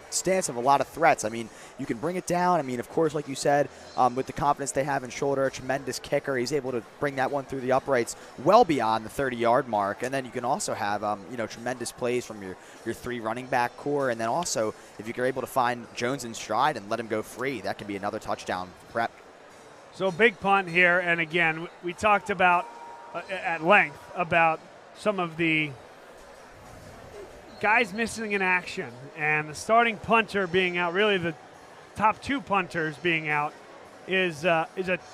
Speaker 2: stance of a lot of threats. I mean, you can bring it down. I mean, of course, like you said, with the confidence they have in shoulder, a tremendous kicker. He's able to bring that one through the uprights well beyond the 30-yard mark. And then you can also have, tremendous plays from your 3 running back core. And then also, if you're able to find Jones in stride and let him go free, that can be another touchdown prep.
Speaker 1: So big punt here. And again, we talked about at length about some of the guys missing in action and the starting punter being out, really the top 2 punters being out is a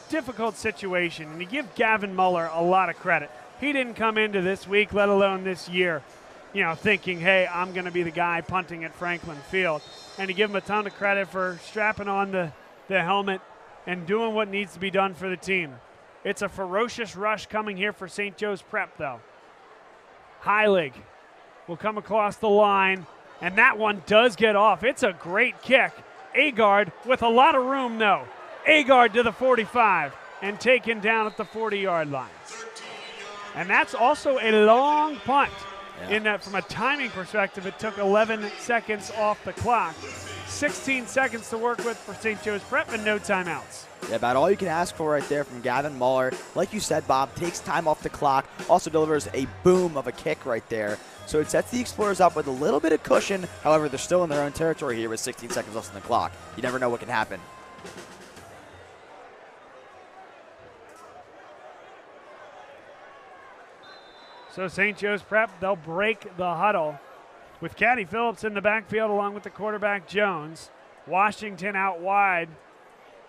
Speaker 1: difficult situation. And you give Gavin Muller a lot of credit. He didn't come into this week, let alone this year, thinking, hey, I'm going to be the guy punting at Franklin Field. And you give him a ton of credit for strapping on the helmet and doing what needs to be done for the team. It's a ferocious rush coming here for St. Joe's Prep, though. Heilig will come across the line, and that one does get off. It's a great kick. Agard with a lot of room, though. Agard to the 45 and taken down at the 40-yard line. And that's also a long punt. Yeah. In that, from a timing perspective, it took 11 seconds off the clock. 16 seconds to work with for St. Joe's Prep and no timeouts.
Speaker 2: Yeah, about all you can ask for right there from Gavin Muller. Like you said, Bob, takes time off the clock, also delivers a boom of a kick right there. So it sets the Explorers up with a little bit of cushion. However, they're still in their own territory here with 16 seconds left on the clock. You never know what can happen.
Speaker 1: So St. Joe's Prep, they'll break the huddle with Caddy Phillips in the backfield along with the quarterback Jones. Washington out wide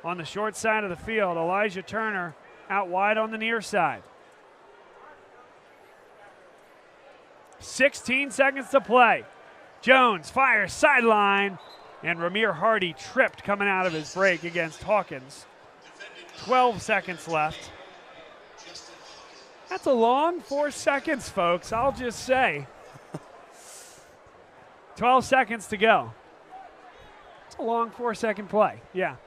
Speaker 1: on the short side of the field. Elijah Turner out wide on the near side. 16 seconds to play. Jones fires sideline, and Ramir Hardy tripped coming out of his break against Hawkins. 12 seconds left. That's a long 4 seconds, folks, I'll just say. 12 seconds to go. It's a long 4-second play, yeah.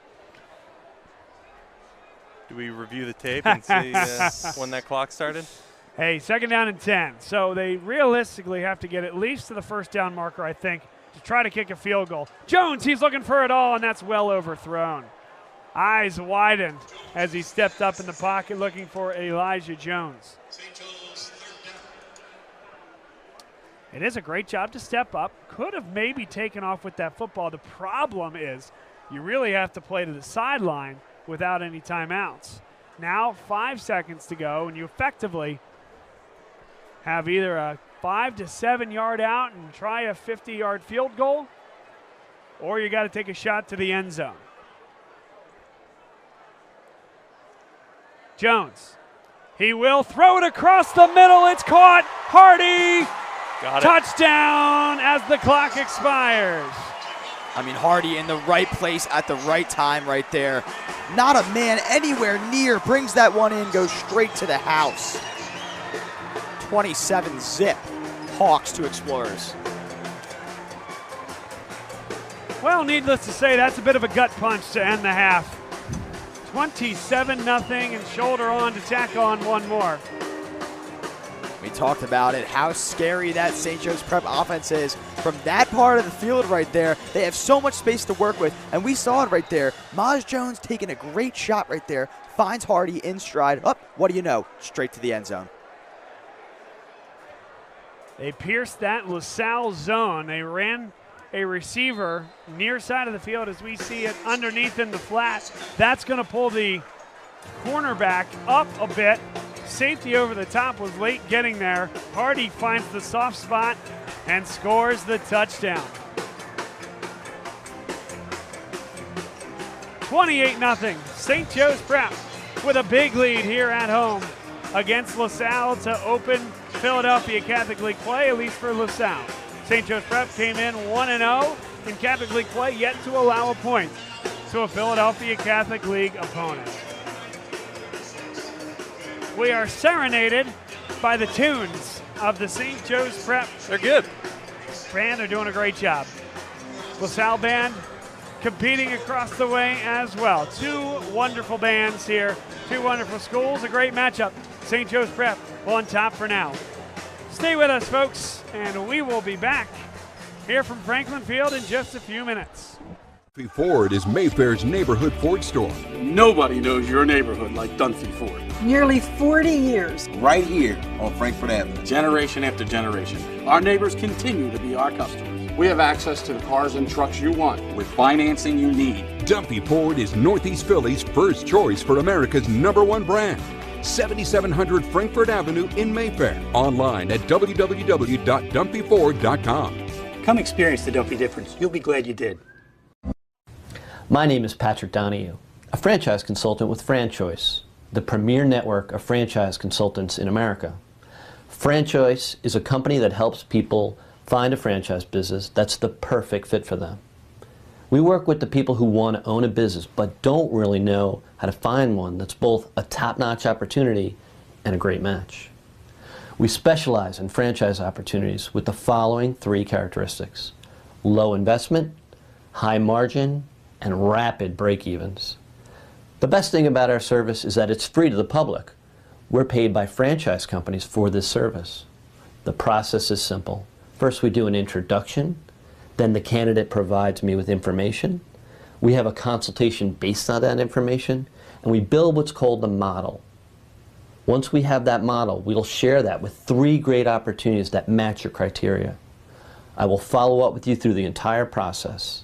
Speaker 3: Do we review the tape and see when that clock started?
Speaker 1: Hey, 2nd down and 10. So they realistically have to get at least to the 1st down marker, I think, to try to kick a field goal. Jones, he's looking for it all, and that's well overthrown. Eyes widened as he stepped up in the pocket looking for Elijah Jones. It is a great job to step up. Could have maybe taken off with that football. The problem is you really have to play to the sideline without any timeouts. Now 5 seconds to go, and you effectively have either a 5 to 7 yard out and try a 50-yard field goal, or you got to take a shot to the end zone. Jones, he will throw it across the middle. It's caught. Hardy, touchdown as the clock expires.
Speaker 2: I mean, Hardy in the right place at the right time right there. Not a man anywhere near. Brings that one in, goes straight to the house. 27 zip. Hawks to Explorers.
Speaker 1: Well, needless to say, that's a bit of a gut punch to end the half. 27-0 and shoulder on to tack on one more.
Speaker 2: We talked about it, how scary that St. Joe's Prep offense is. From that part of the field right there, they have so much space to work with, and we saw it right there. Maj Jones taking a great shot right there, finds Hardy in stride. Up, what do you know? Straight to the end zone.
Speaker 1: They pierced that LaSalle zone. They ran a receiver near side of the field as we see it underneath in the flat. That's going to pull the cornerback up a bit. Safety over the top was late getting there. Hardy finds the soft spot and scores the touchdown. 28-0. St. Joe's Prep with a big lead here at home against LaSalle to open Philadelphia Catholic League play, at least for LaSalle. St. Joe's Prep came in 1-0 in Catholic League play, yet to allow a point to a Philadelphia Catholic League opponent. We are serenaded by the tunes of the St. Joe's Prep.
Speaker 3: They're good.
Speaker 1: Band are doing a great job. LaSalle band competing across the way as well. Two wonderful bands here, two wonderful schools, a great matchup. St. Joe's Prep on top for now. Stay with us, folks, and we will be back here from Franklin Field in just a few minutes.
Speaker 4: Dunphy Ford is Mayfair's neighborhood Ford store.
Speaker 5: Nobody knows your neighborhood like Dunphy Ford.
Speaker 6: Nearly 40 years.
Speaker 7: Right here on Frankfurt Avenue.
Speaker 5: Generation after generation, our neighbors continue to be our customers. We have access to the cars and trucks you want with financing you need.
Speaker 4: Dunphy Ford is Northeast Philly's first choice for America's #1 brand. 7700 Frankfurt Avenue in Mayfair. Online at www.dunphyford.com.
Speaker 8: Come experience the Dunphy difference. You'll be glad you did.
Speaker 9: My name is Patrick Donahue, a franchise consultant with FranChoice, the premier network of franchise consultants in America. FranChoice is a company that helps people find a franchise business that's the perfect fit for them. We work with the people who want to own a business but don't really know how to find one that's both a top-notch opportunity and a great match. We specialize in franchise opportunities with the following 3 characteristics: low investment, high margin, and rapid break-evens. The best thing about our service is that it's free to the public. We're paid by franchise companies for this service. The process is simple. First, we do an introduction. Then the candidate provides me with information. We have a consultation based on that information, and we build what's called the model. Once we have that model, we'll share that with 3 great opportunities that match your criteria. I will follow up with you through the entire process.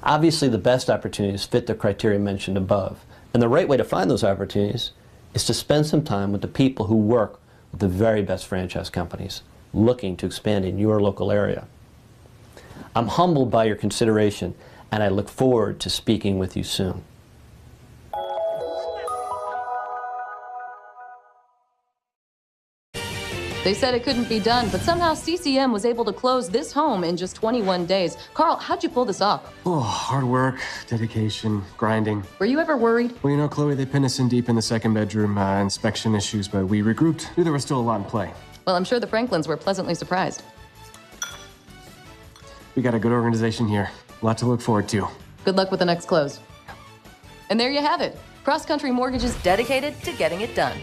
Speaker 9: Obviously, the best opportunities fit the criteria mentioned above, and the right way to find those opportunities is to spend some time with the people who work with the very best franchise companies looking to expand in your local area. I'm humbled by your consideration, and I look forward to speaking with you soon.
Speaker 10: They said it couldn't be done, but somehow CCM was able to close this home in just 21 days. Carl, how'd you pull this off?
Speaker 11: Oh, hard work, dedication, grinding.
Speaker 10: Were you ever worried?
Speaker 11: Well, you know, Chloe, they pinned us in deep in the second bedroom, inspection issues, but we regrouped. Knew there was still a lot in play.
Speaker 10: Well, I'm sure the Franklins were pleasantly surprised.
Speaker 11: We got a good organization here. A lot to look forward to.
Speaker 10: Good luck with the next close. And there you have it. Cross Country Mortgage is dedicated to getting it done.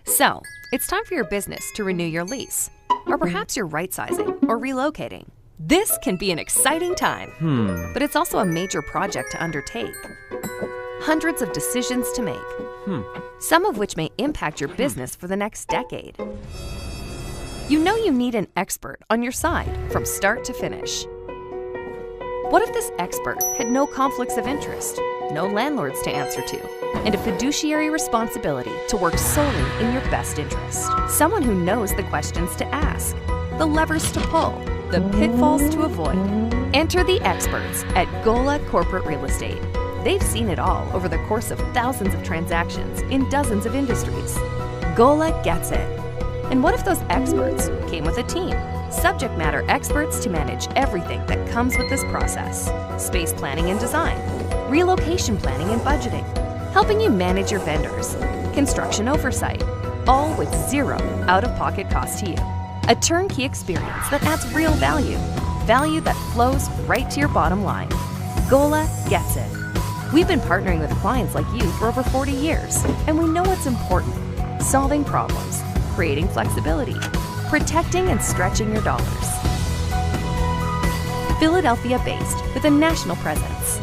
Speaker 12: So, it's time for your business to renew your lease. Or perhaps you're right-sizing or relocating. This can be an exciting time, but it's also a major project to undertake. Hundreds of decisions to make, some of which may impact your business for the next decade. You know you need an expert on your side from start to finish. What if this expert had no conflicts of interest, no landlords to answer to, and a fiduciary responsibility to work solely in your best interest? Someone who knows the questions to ask, the levers to pull, the pitfalls to avoid. Enter the experts at Gola Corporate Real Estate. They've seen it all over the course of thousands of transactions in dozens of industries. Gola gets it. And what if those experts came with a team? Subject matter experts to manage everything that comes with this process. Space planning and design, relocation planning and budgeting, helping you manage your vendors, construction oversight, all with zero out-of-pocket cost to you. A turnkey experience that adds real value, value that flows right to your bottom line. Gola gets it. We've been partnering with clients like you for over 40 years, and we know what's important: solving problems, creating flexibility, protecting and stretching your dollars. Philadelphia-based with a national presence.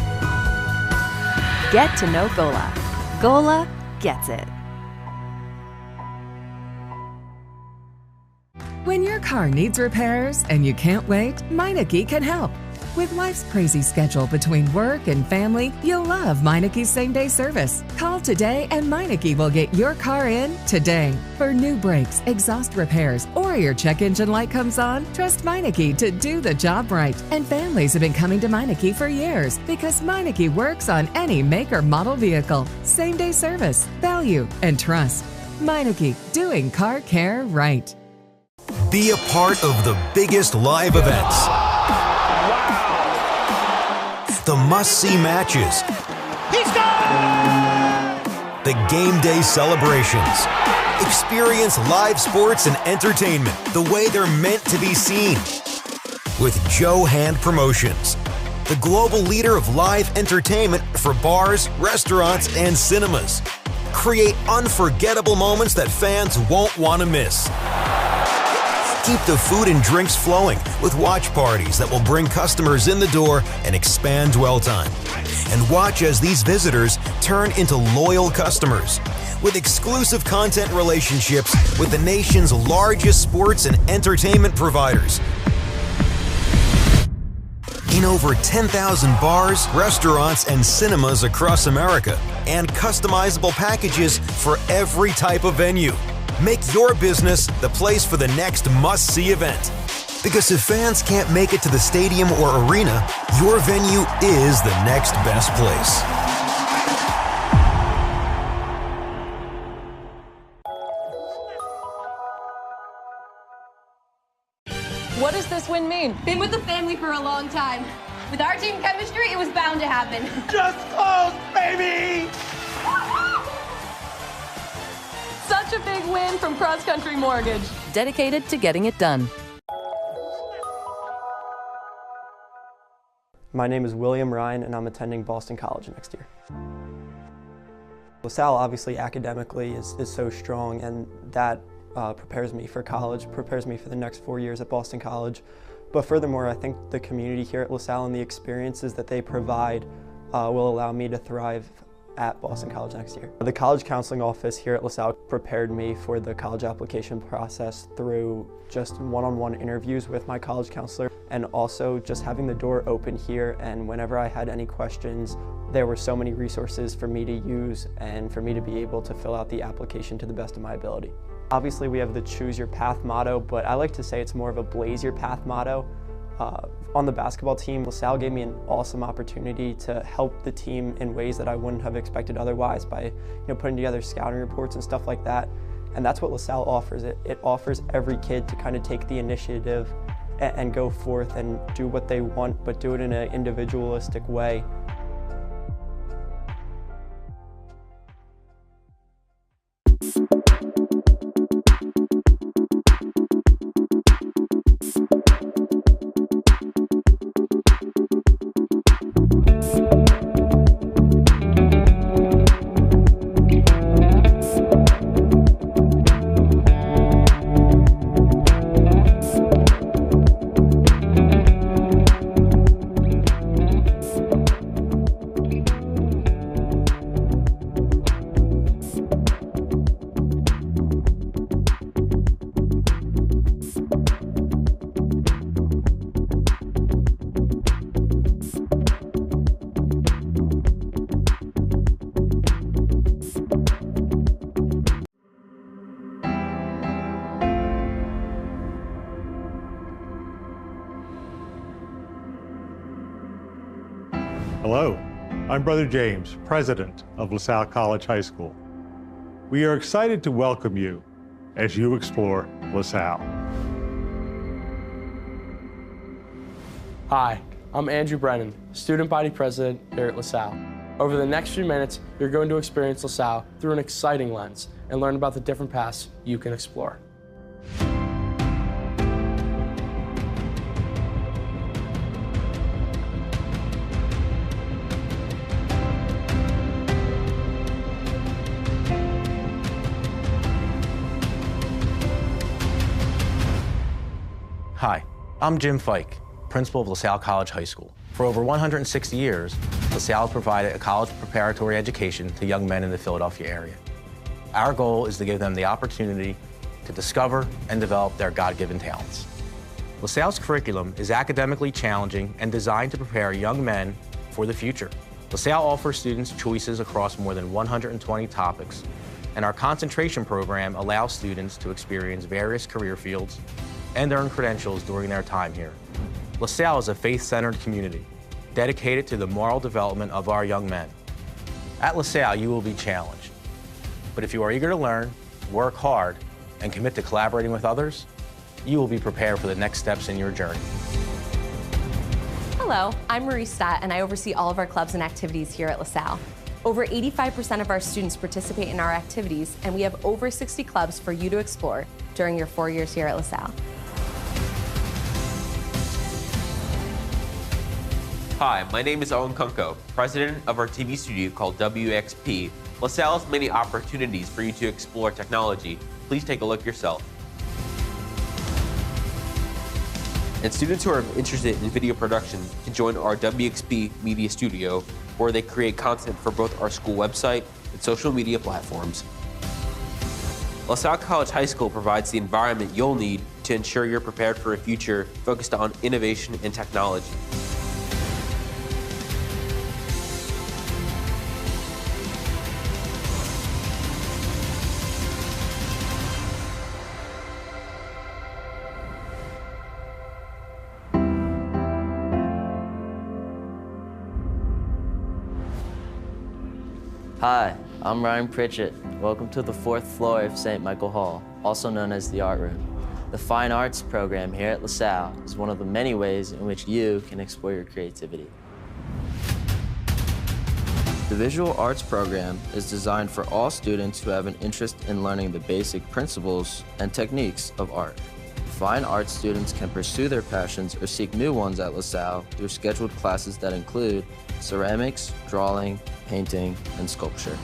Speaker 12: Get to know Gola. Gola gets it.
Speaker 13: When your car needs repairs and you can't wait, Meineke can help. With life's crazy schedule between work and family, you'll love Meineke's same-day service. Call today and Meineke will get your car in today. For new brakes, exhaust repairs, or your check engine light comes on, trust Meineke to do the job right. And families have been coming to Meineke for years because Meineke works on any make or model vehicle. Same-day service, value, and trust. Meineke, doing car care right.
Speaker 14: Be a part of the biggest live events. The must-see matches.
Speaker 15: He scored!
Speaker 14: The game day celebrations. Experience live sports and entertainment the way they're meant to be seen. With Joe Hand Promotions. the global leader of live entertainment for bars, restaurants, and cinemas. Create unforgettable moments that fans won't want to miss. Keep the food and drinks flowing with watch parties that will bring customers in the door and expand dwell time. And watch as these visitors turn into loyal customers with exclusive content relationships with the nation's largest sports and entertainment providers. In over 10,000 bars, restaurants, and cinemas across America, and customizable packages for every type of venue. Make your business the place for the next must-see event. Because if fans can't make it to the stadium or arena, your venue is the next best place.
Speaker 10: What does this win mean?
Speaker 16: Been with the family for a long time. With our team chemistry, it was bound to happen.
Speaker 15: Just close, baby!
Speaker 10: Such a big win from Cross Country Mortgage. Dedicated to getting it done.
Speaker 17: My name is William Ryan, and I'm attending Boston College next year. LaSalle, obviously, academically is so strong, and that prepares me for college, prepares me for the next 4 years at Boston College. But furthermore, I think the community here at LaSalle and the experiences that they provide will allow me to thrive at Boston College next year. The college counseling office here at LaSalle prepared me for the college application process through just one-on-one interviews with my college counselor, and also just having the door open here, and whenever I had any questions, there were so many resources for me to use and for me to be able to fill out the application to the best of my ability. Obviously, we have the Choose Your Path motto, but I like to say it's more of a Blaze Your Path motto. On the basketball team, LaSalle gave me an awesome opportunity to help the team in ways that I wouldn't have expected otherwise by putting together scouting reports and stuff like that. And that's what LaSalle offers. It offers every kid to kind of take the initiative and go forth and do what they want, but do it in an individualistic way.
Speaker 18: Hello, I'm Brother James, President of LaSalle College High School. We are excited to welcome you as you explore LaSalle.
Speaker 19: Hi, I'm Andrew Brennan, Student Body President here at LaSalle. Over the next few minutes, you're going to experience LaSalle through an exciting lens and learn about the different paths you can explore.
Speaker 20: Hi, I'm Jim Fike, principal of LaSalle College High School. For over 160 years, LaSalle provided a college preparatory education to young men in the Philadelphia area. Our goal is to give them the opportunity to discover and develop their God-given talents. LaSalle's curriculum is academically challenging and designed to prepare young men for the future. LaSalle offers students choices across more than 120 topics, and our concentration program allows students to experience various career fields and earn credentials during their time here. LaSalle is a faith-centered community dedicated to the moral development of our young men. At LaSalle, you will be challenged. But if you are eager to learn, work hard, and commit to collaborating with others, you will be prepared for the next steps in your journey.
Speaker 21: Hello, I'm Marie Stott, and I oversee all of our clubs and activities here at LaSalle. Over 85% of our students participate in our activities, and we have over 60 clubs for you to explore during your 4 years here at LaSalle.
Speaker 2: Hi, my name is Owen Kunko, president of our TV studio called WXP. LaSalle has many opportunities for you to explore technology. Please take a look yourself. And students who are interested in video production can join our WXP Media Studio, where they create content for both our school website and social media platforms. LaSalle College High School provides the environment you'll need to ensure you're prepared for a future focused on innovation and technology.
Speaker 22: Hi, I'm Ryan Pritchett. Welcome to the 4th floor of St. Michael Hall, also known as the Art Room. The Fine Arts program here at LaSalle is one of the many ways in which you can explore your creativity. The Visual Arts program is designed for all students who have an interest in learning the basic principles and techniques of art. Fine arts students can pursue their passions or seek new ones at LaSalle through scheduled classes that include ceramics, drawing, painting, and sculpture.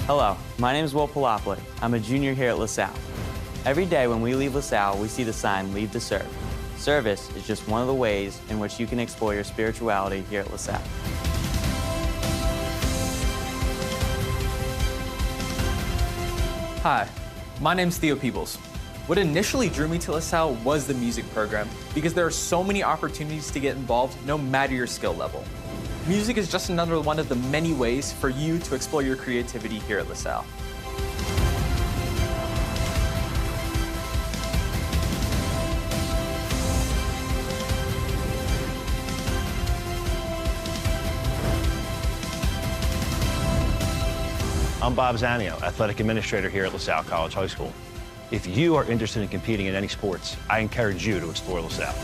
Speaker 23: Hello, my name is Will Palopoli. I'm a junior here at LaSalle. Every day when we leave LaSalle, we see the sign, Leave to Serve. Service is just one of the ways in which you can explore your spirituality here at LaSalle.
Speaker 24: Hi, my name's Theo Peebles. What initially drew me to LaSalle was the music program because there are so many opportunities to get involved no matter your skill level. Music is just another one of the many ways for you to explore your creativity here at LaSalle.
Speaker 25: I'm Bob Zanio, athletic administrator here at LaSalle College High School. If you are interested in competing in any sports, I encourage you to explore LaSalle.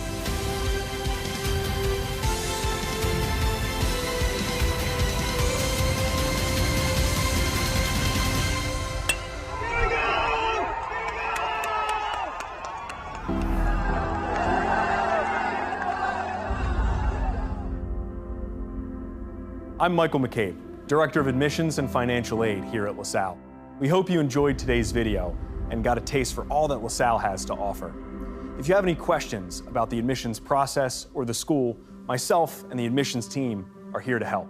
Speaker 26: I'm Michael McCabe, Director of Admissions and Financial Aid here at LaSalle. We hope you enjoyed today's video and got a taste for all that LaSalle has to offer. If you have any questions about the admissions process or the school, myself and the admissions team are here to help.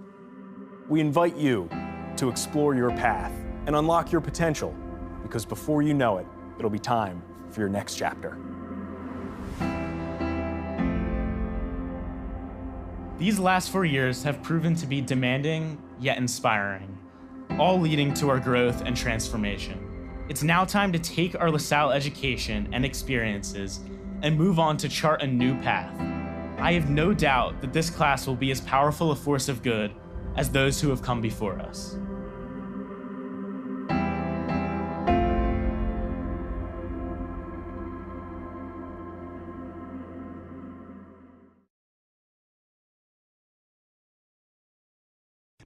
Speaker 26: We invite you to explore your path and unlock your potential, because before you know it, it'll be time for your next chapter.
Speaker 27: These last 4 years have proven to be demanding, yet inspiring, all leading to our growth and transformation. It's now time to take our LaSalle education and experiences and move on to chart a new path. I have no doubt that this class will be as powerful a force of good as those who have come before us.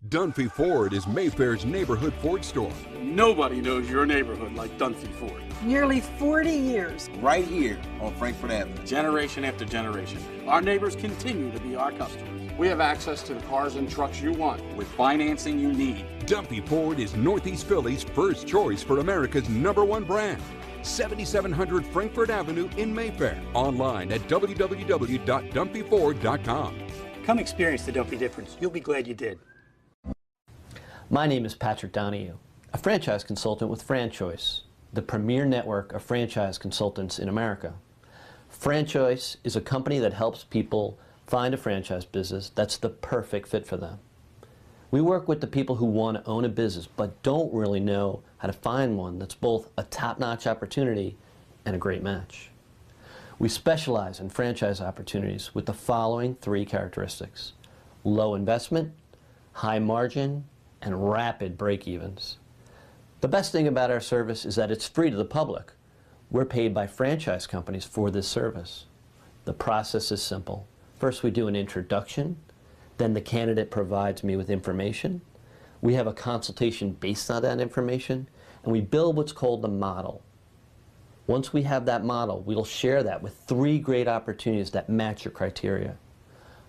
Speaker 4: Dunphy Ford is Mayfair's neighborhood Ford store.
Speaker 5: Nobody knows your neighborhood like Dunphy Ford.
Speaker 6: Nearly 40 years.
Speaker 7: Right here on Frankfurt Avenue.
Speaker 5: Generation after generation. Our neighbors continue to be our customers. We have access to the cars and trucks you want with financing you need.
Speaker 4: Dunphy Ford is Northeast Philly's first choice for America's #1 brand. 7700 Frankfurt Avenue in Mayfair. Online at www.dunphyford.com.
Speaker 8: Come experience the Dunphy difference. You'll be glad you did.
Speaker 9: My name is Patrick Donahue, a franchise consultant with FranChoice, the premier network of franchise consultants in America. FranChoice is a company that helps people find a franchise business that's the perfect fit for them. We work with the people who want to own a business but don't really know how to find one that's both a top-notch opportunity and a great match. We specialize in franchise opportunities with the following 3 characteristics: low investment, high margin, and rapid break-evens. The best thing about our service is that it's free to the public. We're paid by franchise companies for this service. The process is simple. First, we do an introduction. Then the candidate provides me with information. We have a consultation based on that information, and we build what's called the model. Once we have that model, we'll share that with 3 great opportunities that match your criteria.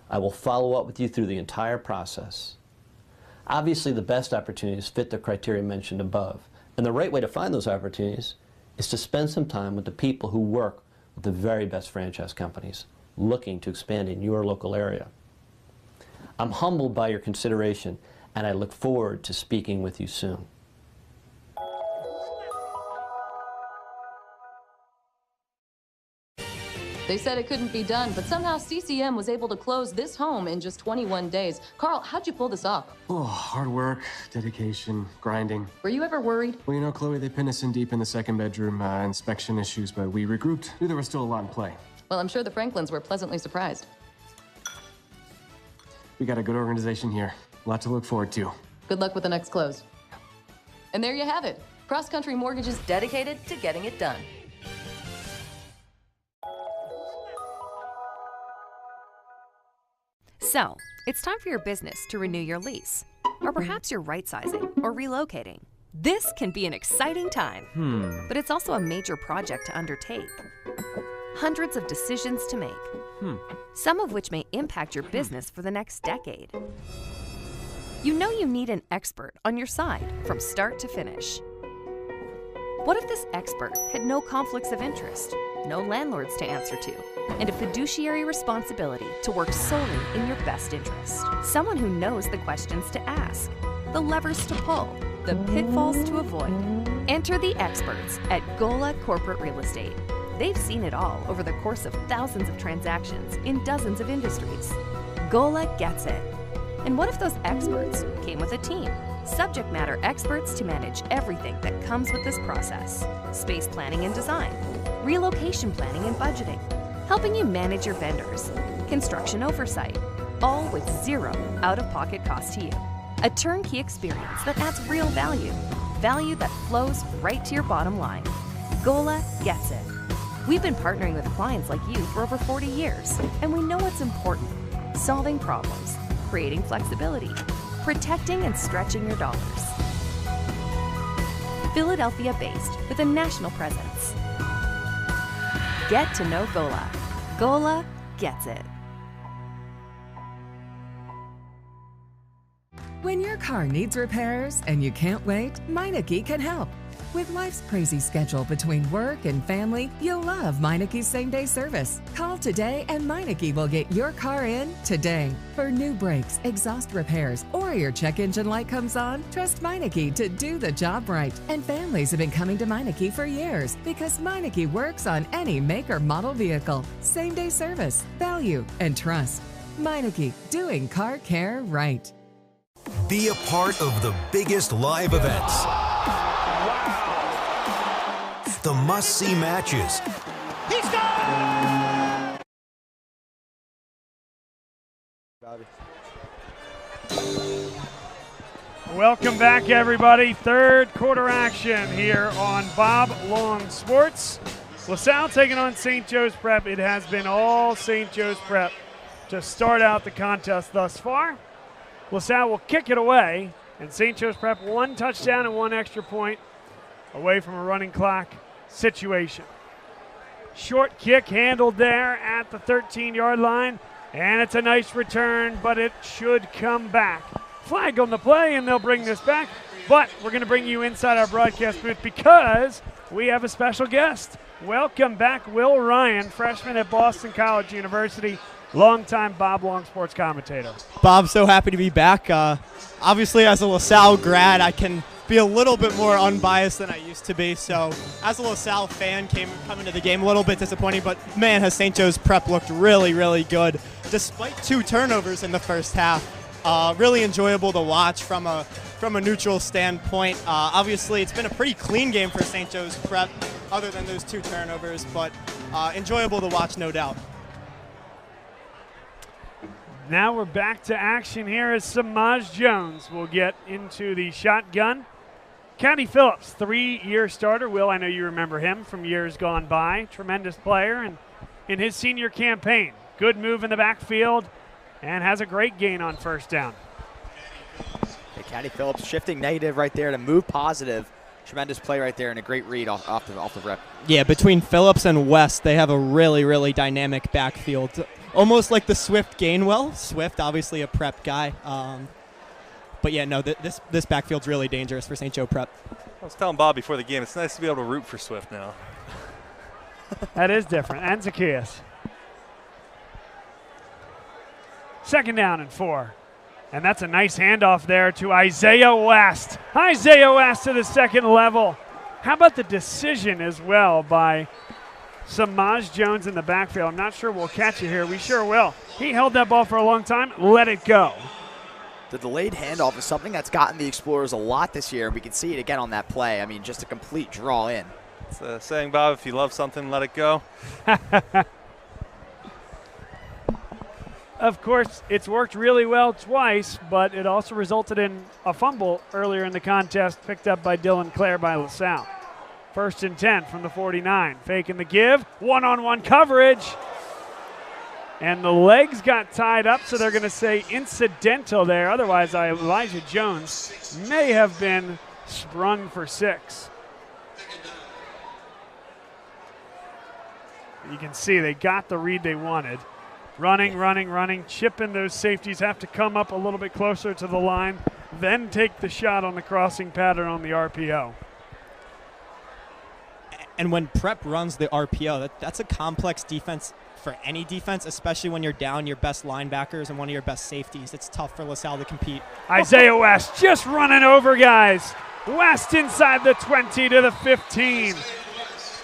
Speaker 9: I will follow up with you through the entire process. Obviously, the best opportunities fit the criteria mentioned above, and the right way to find those opportunities is to spend some time with the people who work with the very best franchise companies looking to expand in your local area. I'm humbled by your consideration, and I look forward to speaking with you soon.
Speaker 10: They said it couldn't be done, but somehow CCM was able to close this home in just 21 days. Carl, how'd you pull this off?
Speaker 1: Oh, hard work, dedication, grinding.
Speaker 10: Were you ever worried?
Speaker 1: Well, you know, Chloe, they pinned us in deep in the second bedroom, inspection issues, but we regrouped. Knew there was still a lot in play.
Speaker 10: Well, I'm sure the Franklins were pleasantly surprised.
Speaker 1: We got a good organization here. A lot to look forward to.
Speaker 10: Good luck with the next close. And there you have it. Cross Country Mortgage is dedicated to getting it done.
Speaker 3: So, it's time for your business to renew your lease. Or perhaps you're right-sizing or relocating. This can be an exciting time, but it's also a major project to undertake. Hundreds of decisions to make, some of which may impact your business for the next decade. You know you need an expert on your side from start to finish. What if this expert had no conflicts of interest, no landlords to answer to, and a fiduciary responsibility to work solely in your best interest? Someone who knows the questions to ask, the levers to pull, the pitfalls to avoid. Enter the experts at Gola Corporate Real Estate. They've seen it all over the course of thousands of transactions in dozens of industries. Gola gets it. And what if those experts came with a team? Subject matter experts to manage everything that comes with this process. Space planning and design, relocation planning and budgeting, helping you manage your vendors, construction oversight, all with zero out-of-pocket cost to you. A turnkey experience that adds real value, value that flows right to your bottom line. Gola gets it. We've been partnering with clients like you for over 40 years, and we know what's important: solving problems, creating flexibility, protecting and stretching your dollars. Philadelphia-based with a national presence. Get to know Gola. Gola gets it.
Speaker 11: When your car needs repairs and you can't wait, Meineke can help. With life's crazy schedule between work and family, you'll love Meineke's same-day service. Call today and Meineke will get your car in today. For new brakes, exhaust repairs, or your check engine light comes on, trust Meineke to do the job right. And families have been coming to Meineke for years because Meineke works on any make or model vehicle. Same-day service, value, and trust. Meineke, doing car care right.
Speaker 12: Be a part of the biggest live events. The must-see matches.
Speaker 15: He scored!
Speaker 13: Welcome back, everybody. Third quarter action here on Bob Long Sports. LaSalle taking on St. Joe's Prep. It has been all St. Joe's Prep to start out the contest thus far. LaSalle will kick it away, and St. Joe's Prep 1 touchdown and 1 extra point away from a running clock situation. Short kick handled there at the 13-yard line, and it's a nice return, but it should come back. Flag on the play, and they'll bring this back, but we're going to bring you inside our broadcast booth because we have a special guest. Welcome back, Will Ryan, freshman at Boston College University, longtime Bob Long Sports commentator.
Speaker 14: Bob, so happy to be back. Obviously, as a LaSalle grad, I can be a little bit more unbiased than I used to be. So as a LaSalle fan, coming to the game a little bit disappointing, but man, has St. Joe's Prep looked really, really good. Despite 2 turnovers in the first half, really enjoyable to watch from a neutral standpoint. Obviously, it's been a pretty clean game for St. Joe's Prep, other than those 2 turnovers, but enjoyable to watch, no doubt.
Speaker 13: Now we're back to action here as Samaj Jones will get into the shotgun. Caddy Phillips, 3-year starter. Will, I know you remember him from years gone by. Tremendous player, and in his senior campaign, good move in the backfield and has a great gain on first down.
Speaker 2: Okay, Caddy Phillips shifting negative right there to move positive. Tremendous play right there and a great read off the rep.
Speaker 14: Yeah, between Phillips and West, they have a really, really dynamic backfield. Almost like the Swift Gainwell. Swift, obviously a prep guy. But yeah, no, this backfield's really dangerous for St. Joe Prep.
Speaker 16: I was telling Bob before the game, it's nice to be able to root for Swift now.
Speaker 13: That is different. And Zacchaeus. 2nd down and 4. And that's a nice handoff there to Isaiah West. Isaiah West to the second level. How about the decision as well by Samaj Jones in the backfield? I'm not sure we'll catch it here. We sure will. He held that ball for a long time. Let it go.
Speaker 2: The delayed handoff is something that's gotten the Explorers a lot this year. We can see it again on that play. I mean, just a complete draw in.
Speaker 16: It's a saying, Bob, if you love something, let it go.
Speaker 13: Of course, it's worked really well twice, but it also resulted in a fumble earlier in the contest picked up by Dylan Clare by LaSalle. 1st and 10 from the 49. Faking the give. One-on-one coverage. And the legs got tied up, so they're going to say incidental there. Otherwise, Elijah Jones may have been sprung for 6. You can see they got the read they wanted. Running, chipping. Those safeties have to come up a little bit closer to the line, then take the shot on the crossing pattern on the RPO.
Speaker 14: And when Prep runs the RPO, that's a complex defense for any defense, especially when you're down your best linebackers and one of your best safeties. It's tough for LaSalle to compete.
Speaker 13: Isaiah West just running over guys. West inside the 20 to the 15.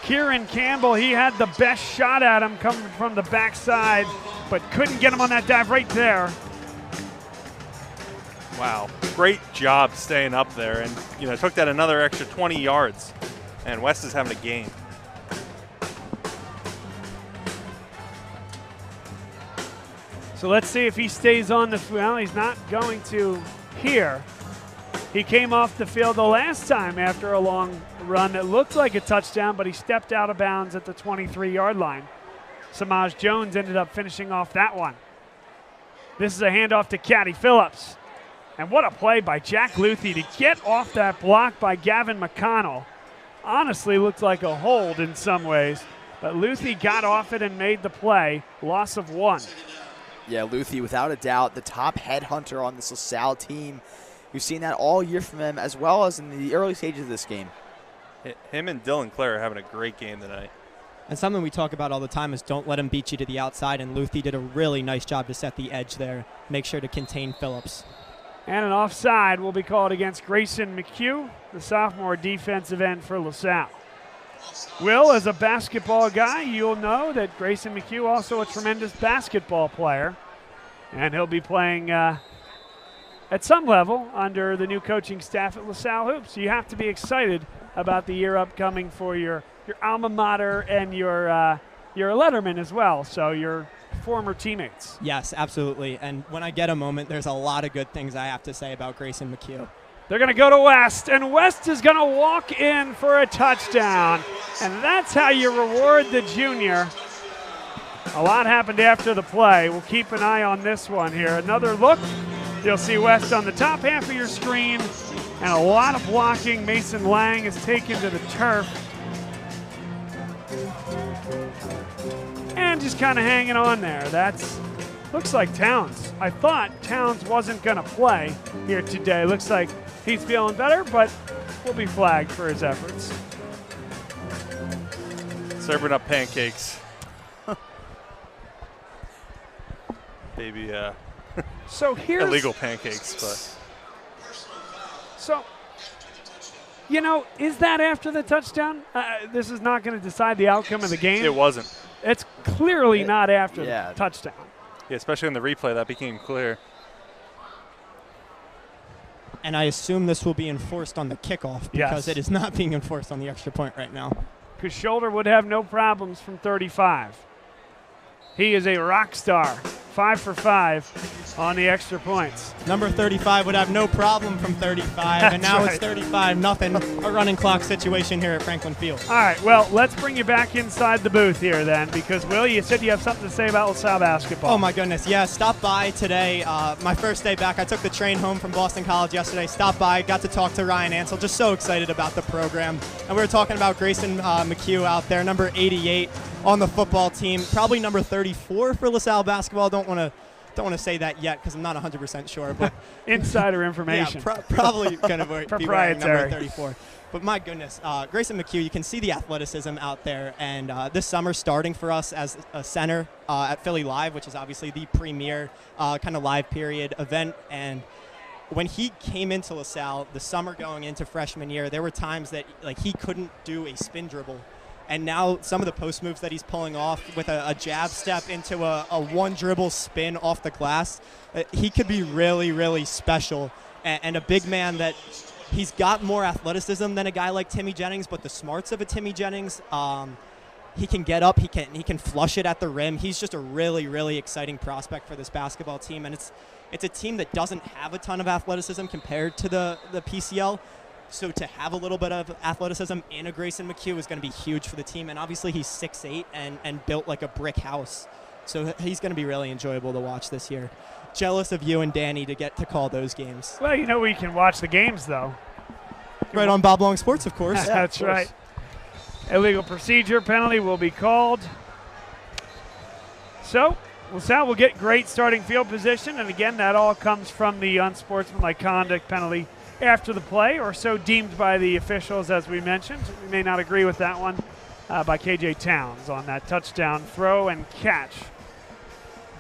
Speaker 13: Kieran Campbell, he had the best shot at him coming from the backside, but couldn't get him on that dive right there.
Speaker 16: Wow, great job staying up there, and took that another extra 20 yards. And West is having a game.
Speaker 13: So let's see if he stays on the field. Well, he's not going to here. He came off the field the last time after a long run that looked like a touchdown, but he stepped out of bounds at the 23-yard line. Samaj Jones ended up finishing off that one. This is a handoff to Caddy Phillips. And what a play by Jack Luthi to get off that block by Gavin McConnell. Honestly looked like a hold in some ways, but Luthi got off it and made the play. Loss of 1.
Speaker 2: Yeah, Luthi, without a doubt, the top headhunter on this LaSalle team. We've seen that all year from him, as well as in the early stages of this game.
Speaker 16: Him and Dylan Clare are having a great game tonight.
Speaker 14: And something we talk about all the time is don't let him beat you to the outside, and Luthi did a really nice job to set the edge there. Make sure to contain Phillips.
Speaker 13: And an offside will be called against Grayson McHugh, the sophomore defensive end for LaSalle. Will, as a basketball guy, you'll know that Grayson McHugh also a tremendous basketball player. And he'll be playing at some level under the new coaching staff at LaSalle Hoops. You have to be excited about the year upcoming for your alma mater and your Letterman as well, so your former teammates.
Speaker 14: Yes, absolutely. And when I get a moment, there's a lot of good things I have to say about Grayson McHugh.
Speaker 13: They're going to go to West, and West is going to walk in for a touchdown. And that's how you reward the junior. A lot happened after the play. We'll keep an eye on this one here. Another look. You'll see West on the top half of your screen, and a lot of blocking. Mason Lang is taken to the turf. And just kind of hanging on there. Looks like Towns. I thought Towns wasn't going to play here today. Looks like he's feeling better, but will be flagged for his efforts.
Speaker 16: Serving up pancakes. Maybe
Speaker 13: so here's
Speaker 16: illegal pancakes, but.
Speaker 13: So, is that after the touchdown? This is not going to decide the outcome of the game.
Speaker 16: It wasn't.
Speaker 13: It's clearly not after the touchdown.
Speaker 16: Yeah, especially in the replay, that became clear.
Speaker 14: And I assume this will be enforced on the kickoff because it is not being enforced on the extra point right now.
Speaker 13: Because Shoulder would have no problems from 35. He is a rock star 5 for 5 on the extra points.
Speaker 14: Number 35 would have no problem from 35, and now it's 35-0, a running clock situation here at Franklin Field.
Speaker 13: All right, well, let's bring you back inside the booth here then, because, Will, you said you have something to say about LaSalle basketball.
Speaker 14: Oh, my goodness, yeah. Stopped by today, my first day back. I took the train home from Boston College yesterday, stopped by, got to talk to Ryan Ansell, just so excited about the program. And we were talking about Grayson McHugh out there, number 88 on the football team, probably number 34 for LaSalle basketball. Don't want to say that yet because I'm not 100% sure. But
Speaker 13: insider information.
Speaker 14: Yeah, probably going to be wearing number 34. But my goodness, Grayson McHugh, you can see the athleticism out there. And this summer, starting for us as a center at Philly Live, which is obviously the premier kind of live period event. And when he came into LaSalle, the summer going into freshman year, there were times that he couldn't do a spin dribble. And now some of the post moves that he's pulling off with a jab step into a one dribble spin off the glass, he could be really, really special. And a big man that he's got more athleticism than a guy like Timmy Jennings, but the smarts of a Timmy Jennings, he can get up, he can flush it at the rim. He's just a really, really exciting prospect for this basketball team. And it's a team that doesn't have a ton of athleticism compared to the PCL. So to have a little bit of athleticism in a Grayson McHugh is going to be huge for the team. And obviously he's 6'8" and built like a brick house. So he's going to be really enjoyable to watch this year. Jealous of you and Danny to get to call those games.
Speaker 13: Well, you know we can watch the games, though.
Speaker 14: Right on Bob Long Sports, of course.
Speaker 13: That's right. Illegal procedure penalty will be called. So LaSalle will get great starting field position. And again, that all comes from the unsportsmanlike conduct penalty after the play, or so deemed by the officials, as we mentioned. We may not agree with that one by KJ Towns on that touchdown throw and catch.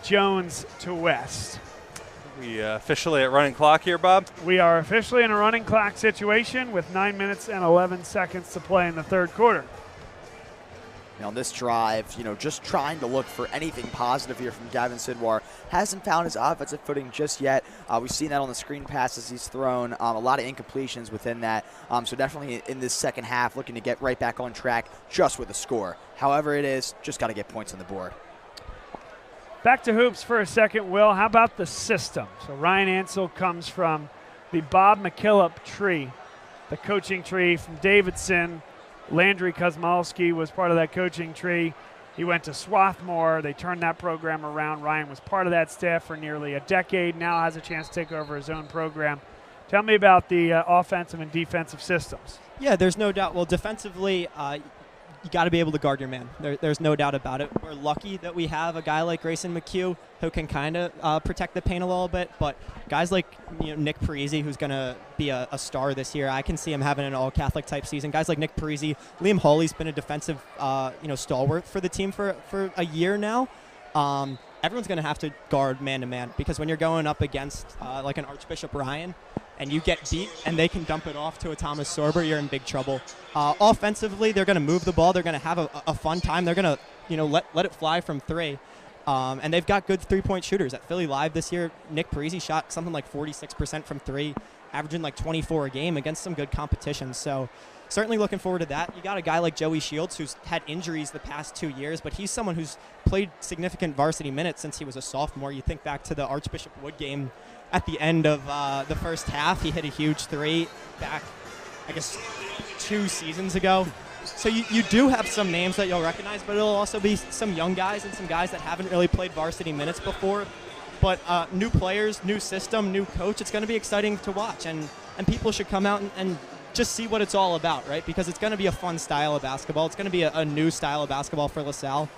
Speaker 13: Jones to West.
Speaker 16: We officially at running clock here, Bob?
Speaker 13: We are officially in a running clock situation with 9 minutes and 11 seconds to play in the third quarter.
Speaker 2: On this drive, just trying to look for anything positive here from Gavin Sidwar. Hasn't found his offensive footing just yet. We've seen that on the screen passes he's thrown. A lot of incompletions within that. So definitely in this second half, looking to get right back on track just with a score. However it is, just got to get points on the board.
Speaker 13: Back to hoops for a second, Will. How about the system? So Ryan Ansell comes from the Bob McKillop tree, the coaching tree from Davidson. Landry Kosmolski was part of that coaching tree. He went to Swarthmore. They turned that program around. Ryan was part of that staff for nearly a decade, now has a chance to take over his own program. Tell me about the offensive and defensive systems.
Speaker 14: Yeah, there's no doubt. Well, defensively, you got to be able to guard your man. There's no doubt about it. We're lucky that we have a guy like Grayson McHugh who can kind of protect the paint a little bit. But guys like Nick Parisi, who's going to be a star this year, I can see him having an all-Catholic type season. Guys like Nick Parisi, Liam Hawley's been a defensive stalwart for the team for a year now. Everyone's going to have to guard man-to-man because when you're going up against like an Archbishop Ryan, and you get beat and they can dump it off to a Thomas Sorber, you're in big trouble. Offensively, they're going to move the ball. They're going to have a fun time. They're going to let it fly from three. And they've got good three-point shooters. At Philly Live this year, Nick Parisi shot something like 46% from three, averaging like 24 a game against some good competition. So certainly looking forward to that. You got a guy like Joey Shields who's had injuries the past 2 years, but he's someone who's played significant varsity minutes since he was a sophomore. You think back to the Archbishop Wood game at the end of the first half. He hit a huge three back, I guess, 2 seasons ago. So you do have some names that you'll recognize, but it'll also be some young guys and some guys that haven't really played varsity minutes before. But new players, new system, new coach, it's going to be exciting to watch. And people should come out and just see what it's all about, right? Because it's going to be a fun style of basketball. It's going to be a new style of basketball for LaSalle.